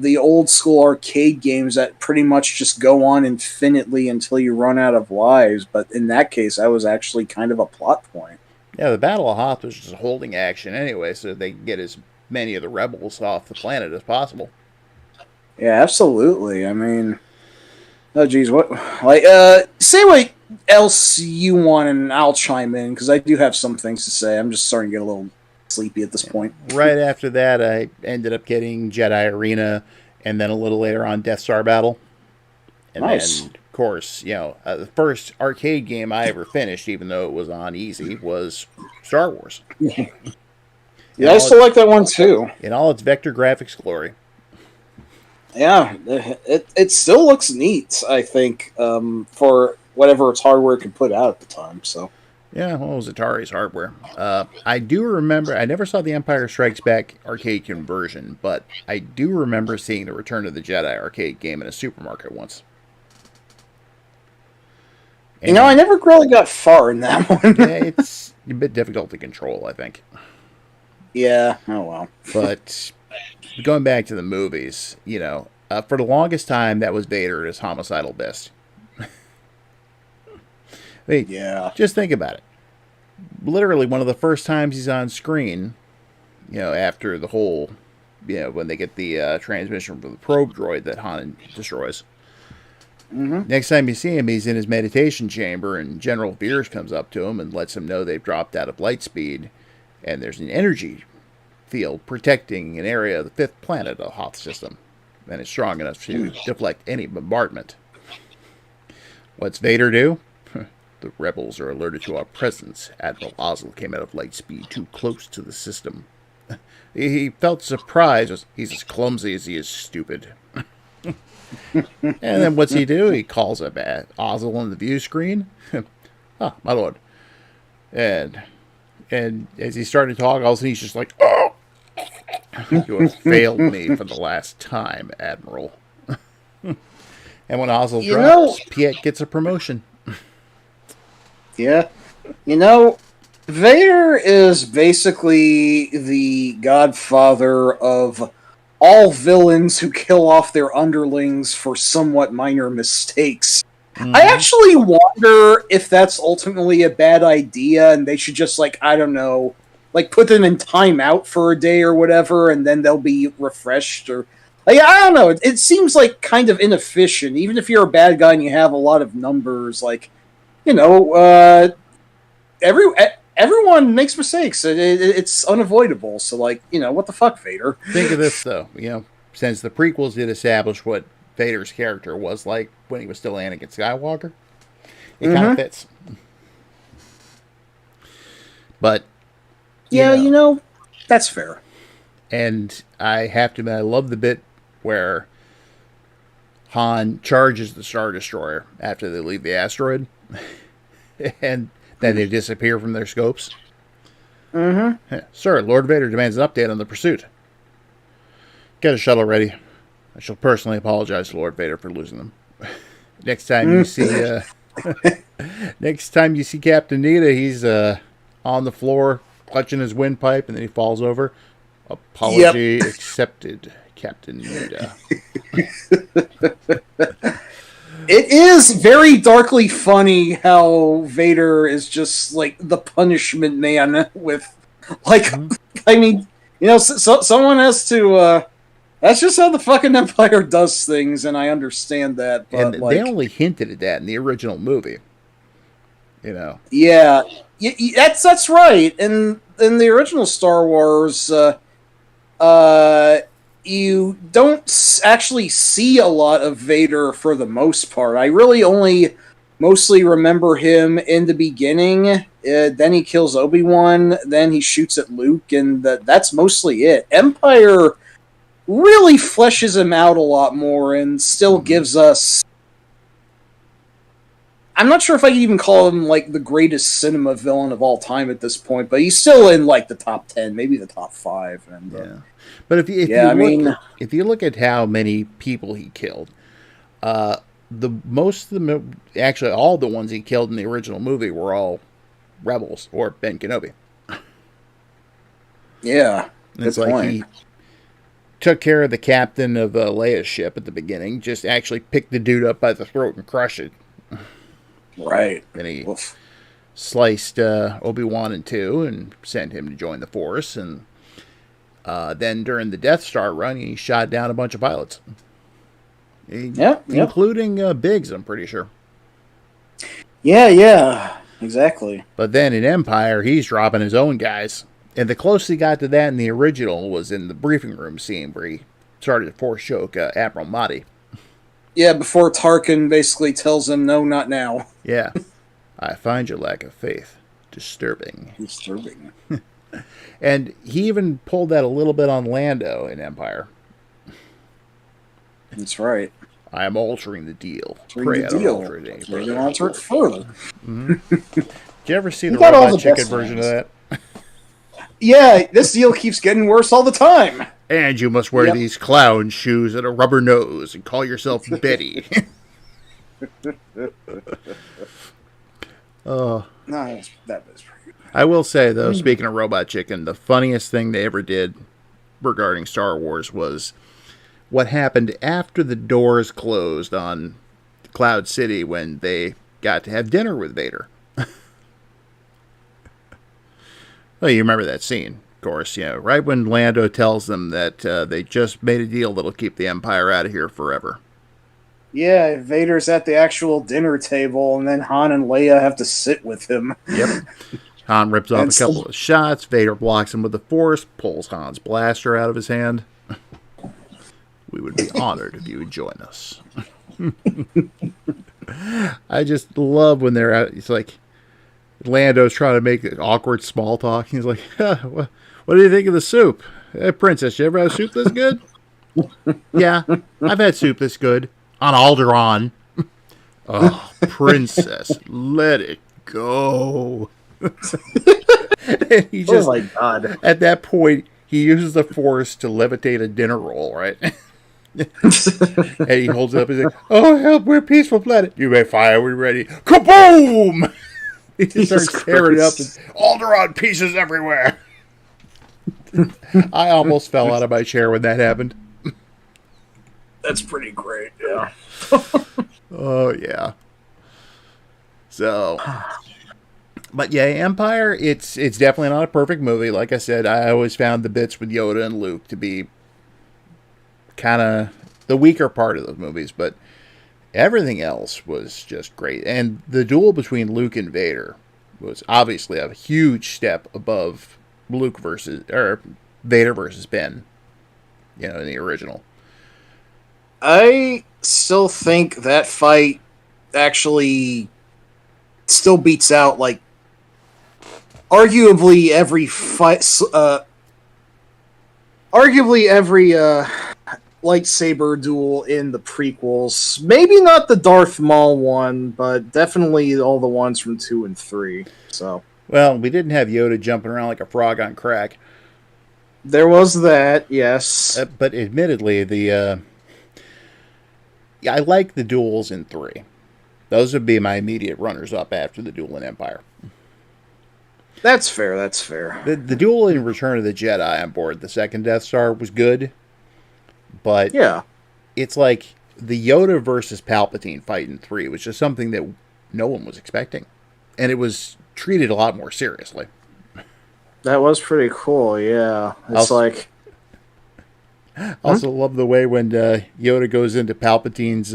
the old school arcade games that pretty much just go on infinitely until you run out of lives. But in that case, that was actually kind of a plot point. Yeah, the Battle of Hoth was just a holding action anyway, so they could get as many of the rebels off the planet as possible. Yeah, absolutely. I mean, oh geez, what? Like, say what else you want, and I'll chime in because I do have some things to say. I'm just starting to get a little sleepy at this point. Right after that, I ended up getting Jedi Arena, and then a little later on, Death Star Battle. And Nice. then, of course, the first arcade game I ever finished, even though it was on easy, was Star Wars. Yeah, I still like that one too. In all its vector graphics glory. Yeah, it still looks neat. I think for whatever its hardware could put out at the time. So. Yeah, well, it was Atari's hardware. I do remember, I never saw the Empire Strikes Back arcade conversion, but I do remember seeing the Return of the Jedi arcade game in a supermarket once. And, I never really got far in that one. yeah, it's a bit difficult to control, I think. Yeah, oh well. But going back to the movies, for the longest time, that was Vader at his homicidal best. Yeah. Just think about it. Literally, one of the first times he's on screen, after the whole, when they get the transmission from the probe droid that Han destroys. Mm-hmm. Next time you see him, he's in his meditation chamber, and General Veers comes up to him and lets him know they've dropped out of light speed, and there's an energy field protecting an area of the fifth planet of the Hoth system, and it's strong enough to deflect any bombardment. What's Vader do? The rebels are alerted to our presence. Admiral Ozzel came out of light speed too close to the system. He felt surprised. He's as clumsy as he is stupid. And then what's he do? He calls up Ozzel on the view screen. Ah, my lord. And as he started to talk, all of a sudden he's just like, oh! You have failed me for the last time, Admiral. And when Ozzel drops, Piet gets a promotion. Yeah. Vader is basically the godfather of all villains who kill off their underlings for somewhat minor mistakes. Mm-hmm. I actually wonder if that's ultimately a bad idea and they should just, I don't know, put them in timeout for a day or whatever and then they'll be refreshed or... I don't know. It seems kind of inefficient. Even if you're a bad guy and you have a lot of numbers, everyone makes mistakes. It's unavoidable. So, what the fuck, Vader? Think of this, though. Since the prequels did establish what Vader's character was like when he was still Anakin Skywalker, it kind of fits. But, yeah, that's fair. And I have to admit, I love the bit where Han charges the Star Destroyer after they leave the asteroid. And then they disappear from their scopes. Mm-hmm. Sir, Lord Vader demands an update on the pursuit. Get a shuttle ready. I shall personally apologize to Lord Vader for losing them. Next time you see Captain Nita, he's on the floor clutching his windpipe, and then he falls over. Apology accepted, Captain Nita. is very darkly funny how Vader is just like the punishment man with, like, I mean, you know, someone has to. That's just how the fucking Empire does things, and I understand that. But And like, they only hinted at that in the original movie. You know. yeah, that's right. In the original Star Wars, you don't actually see a lot of Vader for the most part. I really only mostly remember him in the beginning. Then he kills Obi-Wan. Then he shoots at Luke, and that's mostly it. Empire really fleshes him out a lot more and still gives us... I'm not sure if I can even call him like the greatest cinema villain of all time at this point, but he's still in like the top 10, maybe the top 5. And Yeah. But if you look at how many people he killed, actually all the ones he killed in the original movie were all rebels or Ben Kenobi. Yeah, it's like he took care of the captain of Leia's ship at the beginning, just actually picked the dude up by the throat and crushed it. Right. Then he sliced Obi-Wan in two and sent him to join the Force, and then during the Death Star run, he shot down a bunch of pilots. Including Biggs, I'm pretty sure. Yeah, exactly. But then in Empire, he's dropping his own guys. And the closest he got to that in the original was in the briefing room scene where he started to force choke Admiral Mahdi. Yeah, before Tarkin basically tells him, no, not now. Yeah. I find your lack of faith disturbing. And he even pulled that a little bit on Lando in Empire. That's right. I am altering the deal. Pray I don't alter it any further. Maybe alter it further. Did you ever see the Robot Chicken version of that? Yeah, this deal keeps getting worse all the time. And you must wear these clown shoes and a rubber nose and call yourself Betty. No, that was pretty good. I will say, though, speaking of Robot Chicken, the funniest thing they ever did regarding Star Wars was what happened after the doors closed on Cloud City when they got to have dinner with Vader. Well, you remember that scene, of course, you know, right when Lando tells them that they just made a deal that'll keep the Empire out of here forever. Yeah, Vader's at the actual dinner table, and then Han and Leia have to sit with him. Yep. Han rips off a couple of shots. Vader blocks him with the Force, pulls Han's blaster out of his hand. We would be honored if you would join us. I just love when they're out. It's like Lando's trying to make awkward small talk. He's like, what do you think of the soup? Hey, Princess, you ever have soup this good? Yeah, I've had soup this good. On Alderaan. Oh, Princess, let it go. He just, oh my God. At that point, he uses the Force to levitate a dinner roll, right? And he holds it up and he's like, oh, help, we're a peaceful planet. You may fire, we're ready. Kaboom! He just starts tearing up and Alderaan pieces everywhere. I almost fell out of my chair when that happened. That's pretty great, yeah. Oh, yeah. So, but yeah, Empire, it's definitely not a perfect movie. Like I said, I always found the bits with Yoda and Luke to be kind of the weaker part of those movies, but everything else was just great. And the duel between Luke and Vader was obviously a huge step above Vader versus Ben, you know, in the original. I still think that fight actually still beats out, like, arguably every fight, lightsaber duel in the prequels. Maybe not the Darth Maul one, but definitely all the ones from 2 and 3. So, well, we didn't have Yoda jumping around like a frog on crack. There was that, yes. But admittedly, I like the duels in 3. Those would be my immediate runners-up after the duel in Empire. That's fair, that's fair. The duel in Return of the Jedi on board the second Death Star was good, but yeah, it's like the Yoda versus Palpatine fight in 3 was just something that no one was expecting. And it was treated a lot more seriously. That was pretty cool, yeah. It's like... Also love the way when Yoda goes into Palpatine's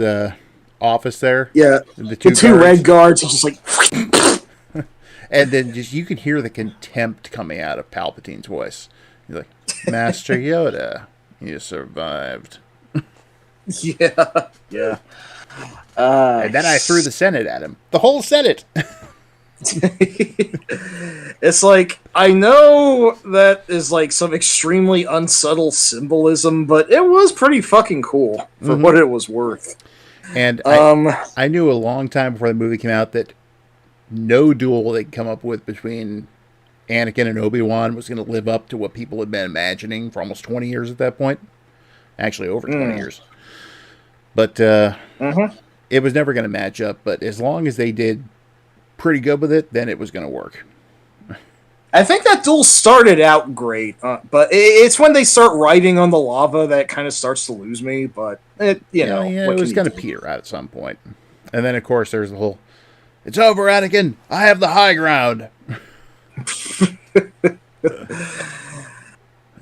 office there. Yeah, the two red guards, he's just like... And then just you can hear the contempt coming out of Palpatine's voice. He's like, Master Yoda, you survived. Yeah. And then I threw the Senate at him. The whole Senate! It's like, I know that is like some extremely unsubtle symbolism, but it was pretty fucking cool for what it was worth. And I knew a long time before the movie came out that no duel they could come up with between Anakin and Obi-Wan was going to live up to what people had been imagining for almost 20 years at that point. Actually, over 20 years. But it was never going to match up. But as long as they did pretty good with it, then it was going to work. I think that duel started out great, but it's when they start riding on the lava that kind of starts to lose me. But it was going to peter out at some point. And then, of course, there's the whole, "It's over, Anakin. I have the high ground."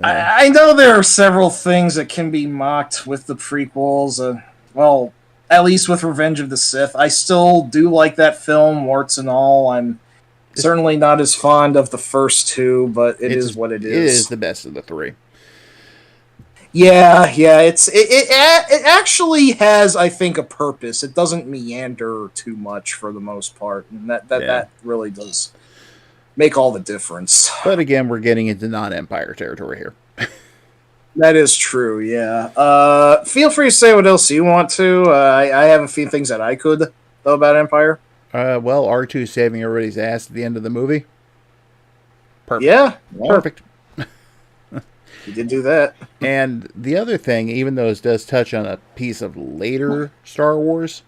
I know there are several things that can be mocked with the prequels. Well, at least with Revenge of the Sith, I still do like that film, warts and all. I'm certainly not as fond of the first two, but it is what it is. It is the best of the three. Yeah. It actually has, I think, a purpose. It doesn't meander too much for the most part, and that really does make all the difference. But again, we're getting into non-Empire territory here. That is true, yeah. Feel free to say what else you want to. I have a few things that I could, though, about Empire. Well, R2 saving everybody's ass at the end of the movie. Perfect. Yeah. Perfect. He did do that. And the other thing, even though it does touch on a piece of later Star Wars,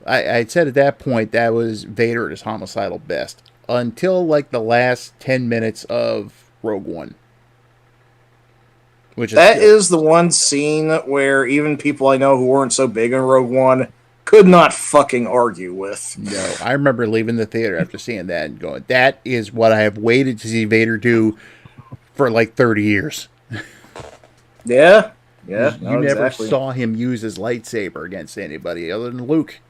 I said at that point that was Vader at his homicidal best. Until, like, the last 10 minutes of Rogue One. That is the one scene where even people I know who weren't so big on Rogue One could not fucking argue with. No, I remember leaving the theater after seeing that and going, that is what I have waited to see Vader do for like 30 years. Yeah. You never saw him use his lightsaber against anybody other than Luke.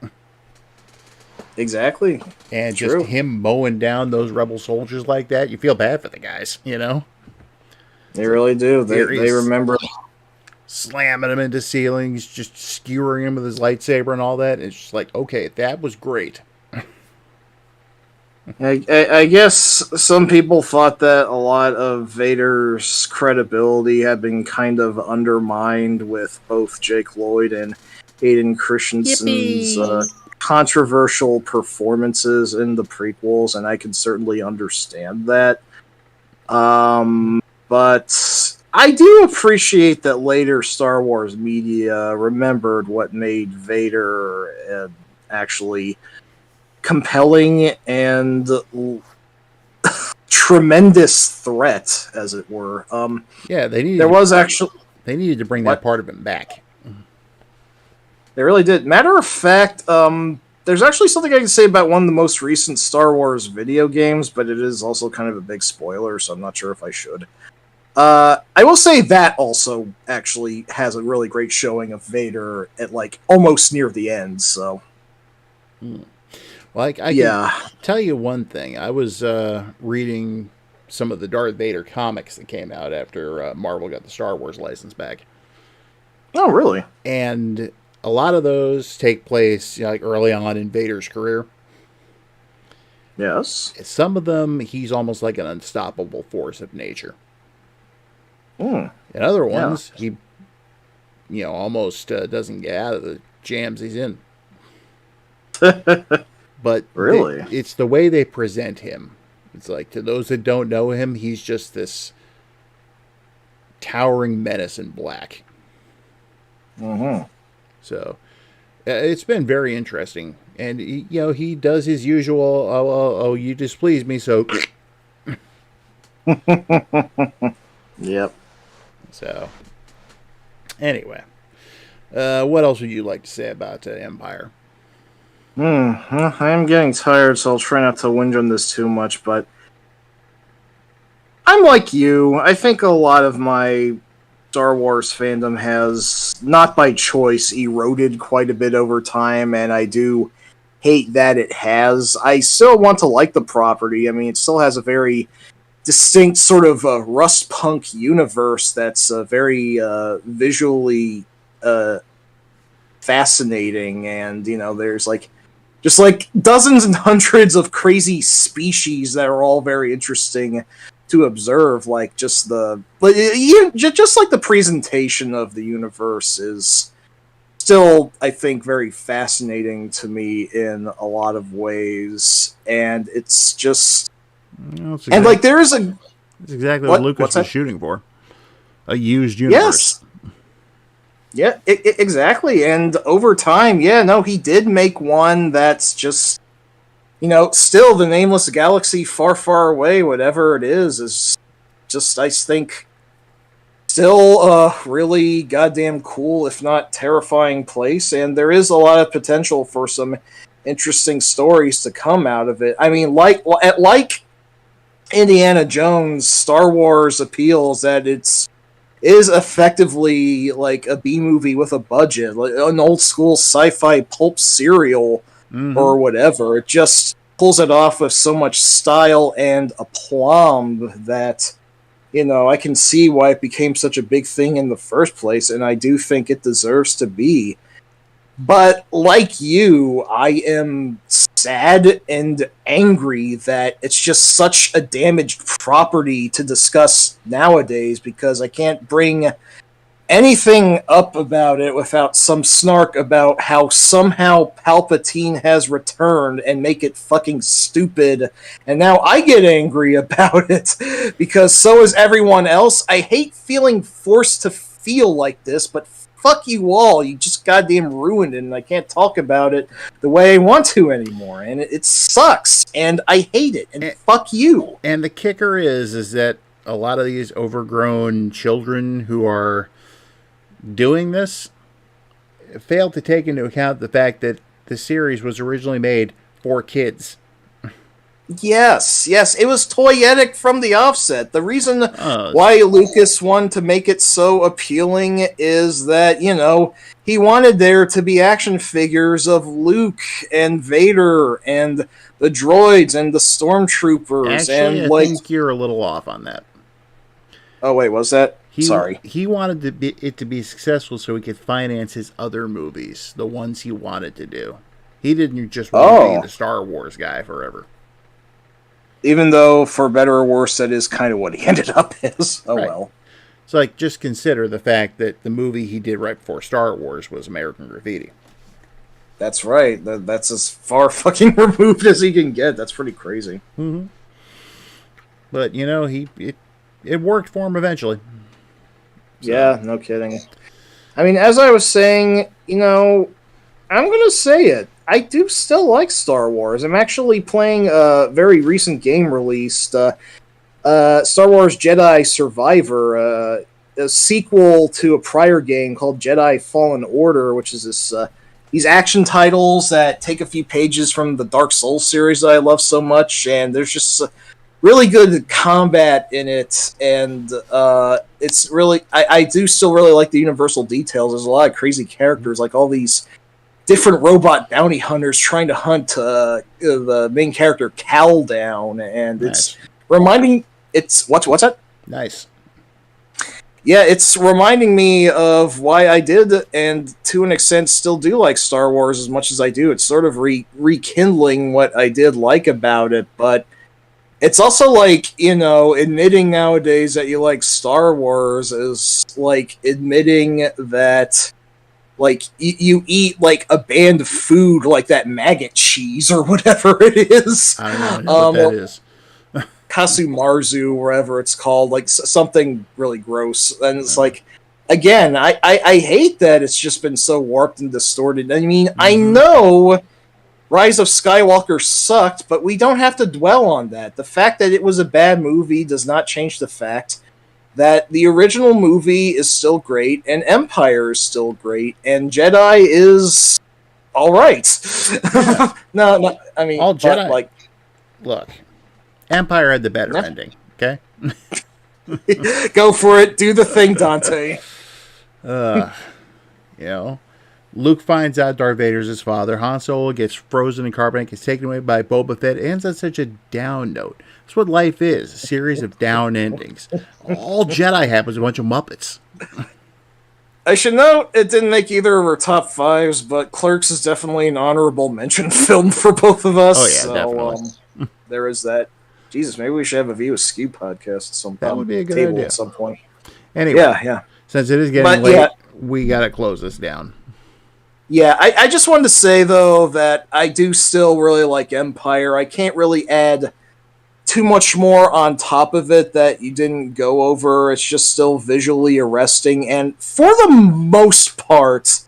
Exactly. And just him mowing down those rebel soldiers like that, you feel bad for the guys, you know? They really do. They remember slamming him into ceilings, just skewering him with his lightsaber and all that. It's just like, okay, that was great. I guess some people thought that a lot of Vader's credibility had been kind of undermined with both Jake Lloyd and Hayden Christensen's controversial performances in the prequels, and I can certainly understand that. But I do appreciate that later Star Wars media remembered what made Vader actually compelling and tremendous threat, as it were. They needed to bring that part of him back. They really did. Matter of fact, there's actually something I can say about one of the most recent Star Wars video games, but it is also kind of a big spoiler, so I'm not sure if I should. I will say that also actually has a really great showing of Vader at like almost near the end. So, I can tell you one thing. I was reading some of the Darth Vader comics that came out after Marvel got the Star Wars license back. Oh, really? And a lot of those take place like early on in Vader's career. Yes. Some of them, he's almost like an unstoppable force of nature. In other ones, he, almost doesn't get out of the jams he's in. But really, it's the way they present him. It's like, to those that don't know him, he's just this towering menace in black. So it's been very interesting, and he does his usual. Oh, you displeased me, so. Yep. So, anyway, What else would you like to say about Empire? Well, I am getting tired, so I'll try not to whinge on this too much, but I'm like you. I think a lot of my Star Wars fandom has, not by choice, eroded quite a bit over time, and I do hate that it has. I still want to like the property. I mean, it still has a very distinct sort of rust punk universe that's very visually fascinating, and there's just dozens and hundreds of crazy species that are all very interesting to observe. Just like the presentation of the universe is still, I think, very fascinating to me in a lot of ways, and it's just there is a. That's exactly what Lucas was shooting for. A used universe. Yes. Yeah, exactly. And over time, he did make one that's just, still the nameless galaxy far, far away, whatever it is just, I think, still a really goddamn cool, if not terrifying place. And there is a lot of potential for some interesting stories to come out of it. I mean, like Indiana Jones, Star Wars appeals that is effectively like a B-movie with a budget, like an old school sci-fi pulp serial or whatever. It just pulls it off with so much style and aplomb that, I can see why it became such a big thing in the first place, and I do think it deserves to be. But like you, I am sad and angry that it's just such a damaged property to discuss nowadays, because I can't bring anything up about it without some snark about how somehow Palpatine has returned and make it fucking stupid. And now I get angry about it because so is everyone else. I hate feeling forced to feel like this, but fuck you all. You just goddamn ruined it, and I can't talk about it the way I want to anymore. And it sucks, and I hate it, and fuck you. And the kicker is that a lot of these overgrown children who are doing this fail to take into account the fact that the series was originally made for kids. Yes, it was toyetic from the offset. The reason why Lucas wanted to make it so appealing is that, he wanted there to be action figures of Luke and Vader and the droids and the stormtroopers. Actually, I think you're a little off on that. Oh, wait, was that? Sorry. He wanted it to be successful so he could finance his other movies, the ones he wanted to do. He didn't just want to be the Star Wars guy forever. Even though, for better or worse, that is kind of what he ended up as. Oh, right. Well. So, just consider the fact that the movie he did right before Star Wars was American Graffiti. That's right. That's as far fucking removed as he can get. That's pretty crazy. Mm-hmm. But, it worked for him eventually. So. Yeah, no kidding. I mean, as I was saying, I'm going to say it. I do still like Star Wars. I'm actually playing a very recent game released, Star Wars Jedi Survivor, a sequel to a prior game called Jedi Fallen Order, which is these action titles that take a few pages from the Dark Souls series that I love so much, and there's just really good combat in it, and it's really... I do still really like the universal details. There's a lot of crazy characters, like all these different robot bounty hunters trying to hunt the main character Cal down, and nice. What's that? Nice. Yeah, it's reminding me of why I did, and to an extent still do like Star Wars as much as I do. It's sort of rekindling what I did like about it, but it's also admitting nowadays that you like Star Wars is like admitting that you eat a banned food like that maggot cheese or whatever it is. I don't know what that is. Kasumarzu, wherever it's called, something really gross. And it's again, I hate that it's just been so warped and distorted. I mean, I know Rise of Skywalker sucked, but we don't have to dwell on that. The fact that it was a bad movie does not change the fact that the original movie is still great, and Empire is still great, and Jedi is all right. Yeah. No, I mean, All Jedi. like, look, Empire had the better Yeah. ending. Okay. go for it, do the thing, Dante. You know, Luke finds out Darth Vader's his father. Han Solo gets frozen in carbonite, gets taken away by Boba Fett. It ends on such a down note. That's what life is, a series of down endings. All Jedi had was a bunch of Muppets. I should note it didn't make either of our top fives, but Clerks is definitely an honorable mention film for both of us. Oh, yeah, definitely. There is that. Jesus, maybe we should have a View Askew podcast at some That would be a good table idea. at some point. Anyway, Yeah. since it is getting But, late, yeah. we got to close this down. Yeah, I just wanted to say, though, that I do still really like Empire. I can't really add too much more on top of it that you didn't go over. It's just still visually arresting, and for the most part,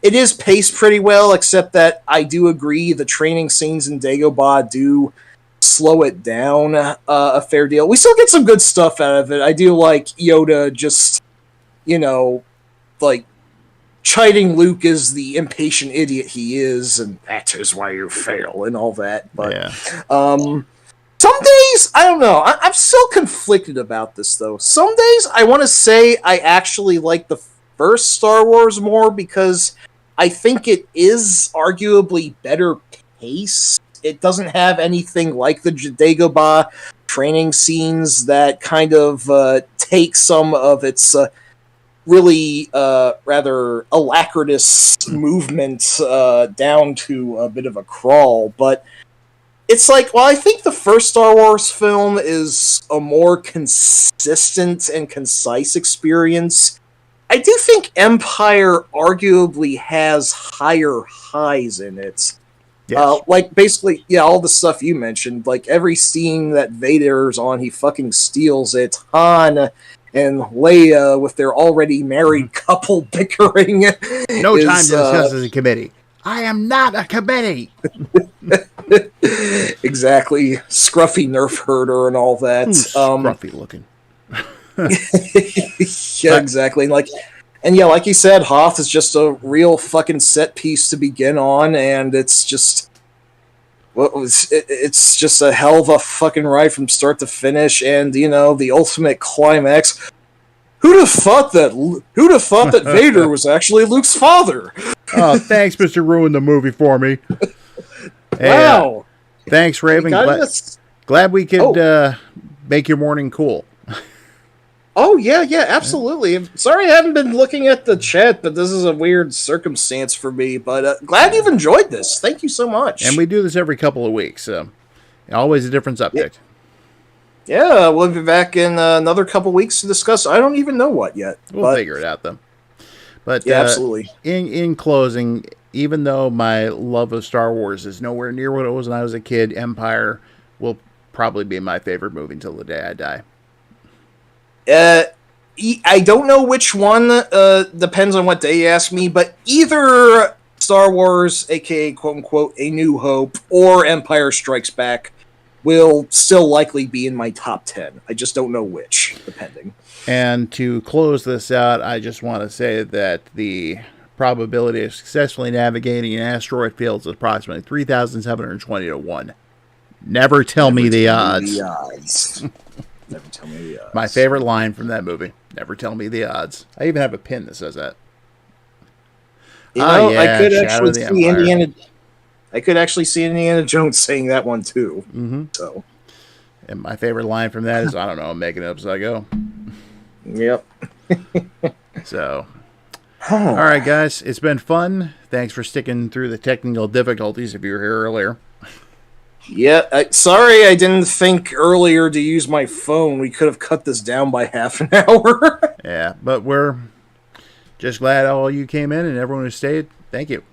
it is paced pretty well, except that I do agree the training scenes in Dagobah do slow it down a fair deal. We still get some good stuff out of it. I do like Yoda just, like, chiding Luke as the impatient idiot he is, and that is why you fail, and all that. But Yeah. some days, I don't know. I'm still conflicted about this, though. Some days, I want to say I actually like the first Star Wars more because I think it is arguably better paced. It doesn't have anything like the Dagobah training scenes that kind of take some of its really rather alacritous movement down to a bit of a crawl. But it's like, well, I think the first Star Wars film is a more consistent and concise experience. I do think Empire arguably has higher highs in it. Yes. Like, basically, yeah, all the stuff you mentioned. Like, every scene that Vader's on, he fucking steals it. Han and Leia, with their already married couple bickering. No time to discuss as a committee. I am not a committee. Exactly. Scruffy nerf herder and all that. Scruffy looking. Yeah, exactly. Like you said, Hoth is just a real fucking set piece to begin on, and it's just it's just a hell of a fucking ride from start to finish, and the ultimate climax. Who'd have thought that Vader was actually Luke's father? Oh, thanks, Mr. Ruin the movie for me. Hey, Wow. Thanks, Raven. Glad we could make your morning cool. Oh, yeah, absolutely. I'm sorry I haven't been looking at the chat, but this is a weird circumstance for me. But glad you've enjoyed this. Thank you so much. And we do this every couple of weeks, so always a different subject. Yeah, we'll be back in another couple weeks to discuss. I don't even know what yet. We'll figure it out, though. But yeah, absolutely. In closing, even though my love of Star Wars is nowhere near what it was when I was a kid, Empire will probably be my favorite movie until the day I die. I don't know which one, depends on what day you ask me, but either Star Wars, aka quote-unquote A New Hope, or Empire Strikes Back will still likely be in my top 10. I just don't know which, depending. And to close this out, I just want to say that the probability of successfully navigating an asteroid field is approximately 3,720 to 1. Never tell me the odds. Never tell me the odds. My favorite line from that movie. Never tell me the odds. I even have a pin that says that. I could actually see Indiana Jones saying that one too. Mm-hmm. So, and my favorite line from that is, I don't know, I'm making it up as I go. Yep. So, all right, guys, it's been fun. Thanks for sticking through the technical difficulties if you were here earlier. Yeah, sorry I didn't think earlier to use my phone. We could have cut this down by half an hour. Yeah, but we're just glad all you came in and everyone who stayed. Thank you.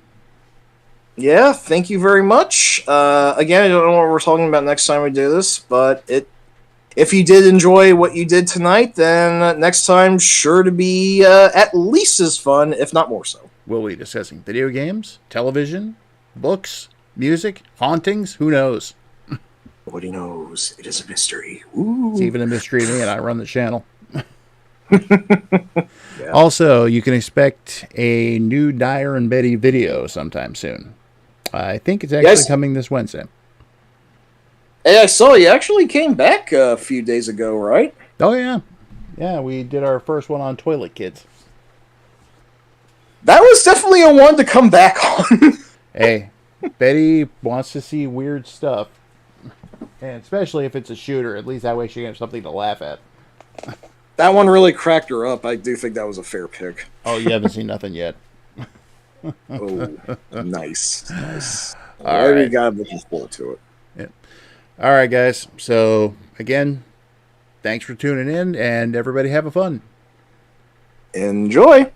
Yeah, thank you very much. Again, I don't know what we're talking about next time we do this, but if you did enjoy what you did tonight, then next time sure to be at least as fun, if not more so. We'll be discussing video games, television, books, music, hauntings, who knows? Nobody knows. It is a mystery. Ooh. It's even a mystery to me, and I run the channel. Yeah. Also, you can expect a new Dyer and Betty video sometime soon. I think it's actually coming this Wednesday. Hey, I saw you actually came back a few days ago, right? Oh, yeah. Yeah, we did our first one on Toilet Kids. That was definitely a one to come back on. Hey, Betty wants to see weird stuff. And especially if it's a shooter. At least that way she can have something to laugh at. That one really cracked her up. I do think that was a fair pick. Oh, you haven't seen nothing yet. Oh, nice. Nice. All Already right. got looking forward to it. All right, guys. So, again, thanks for tuning in, and everybody have a fun. Enjoy.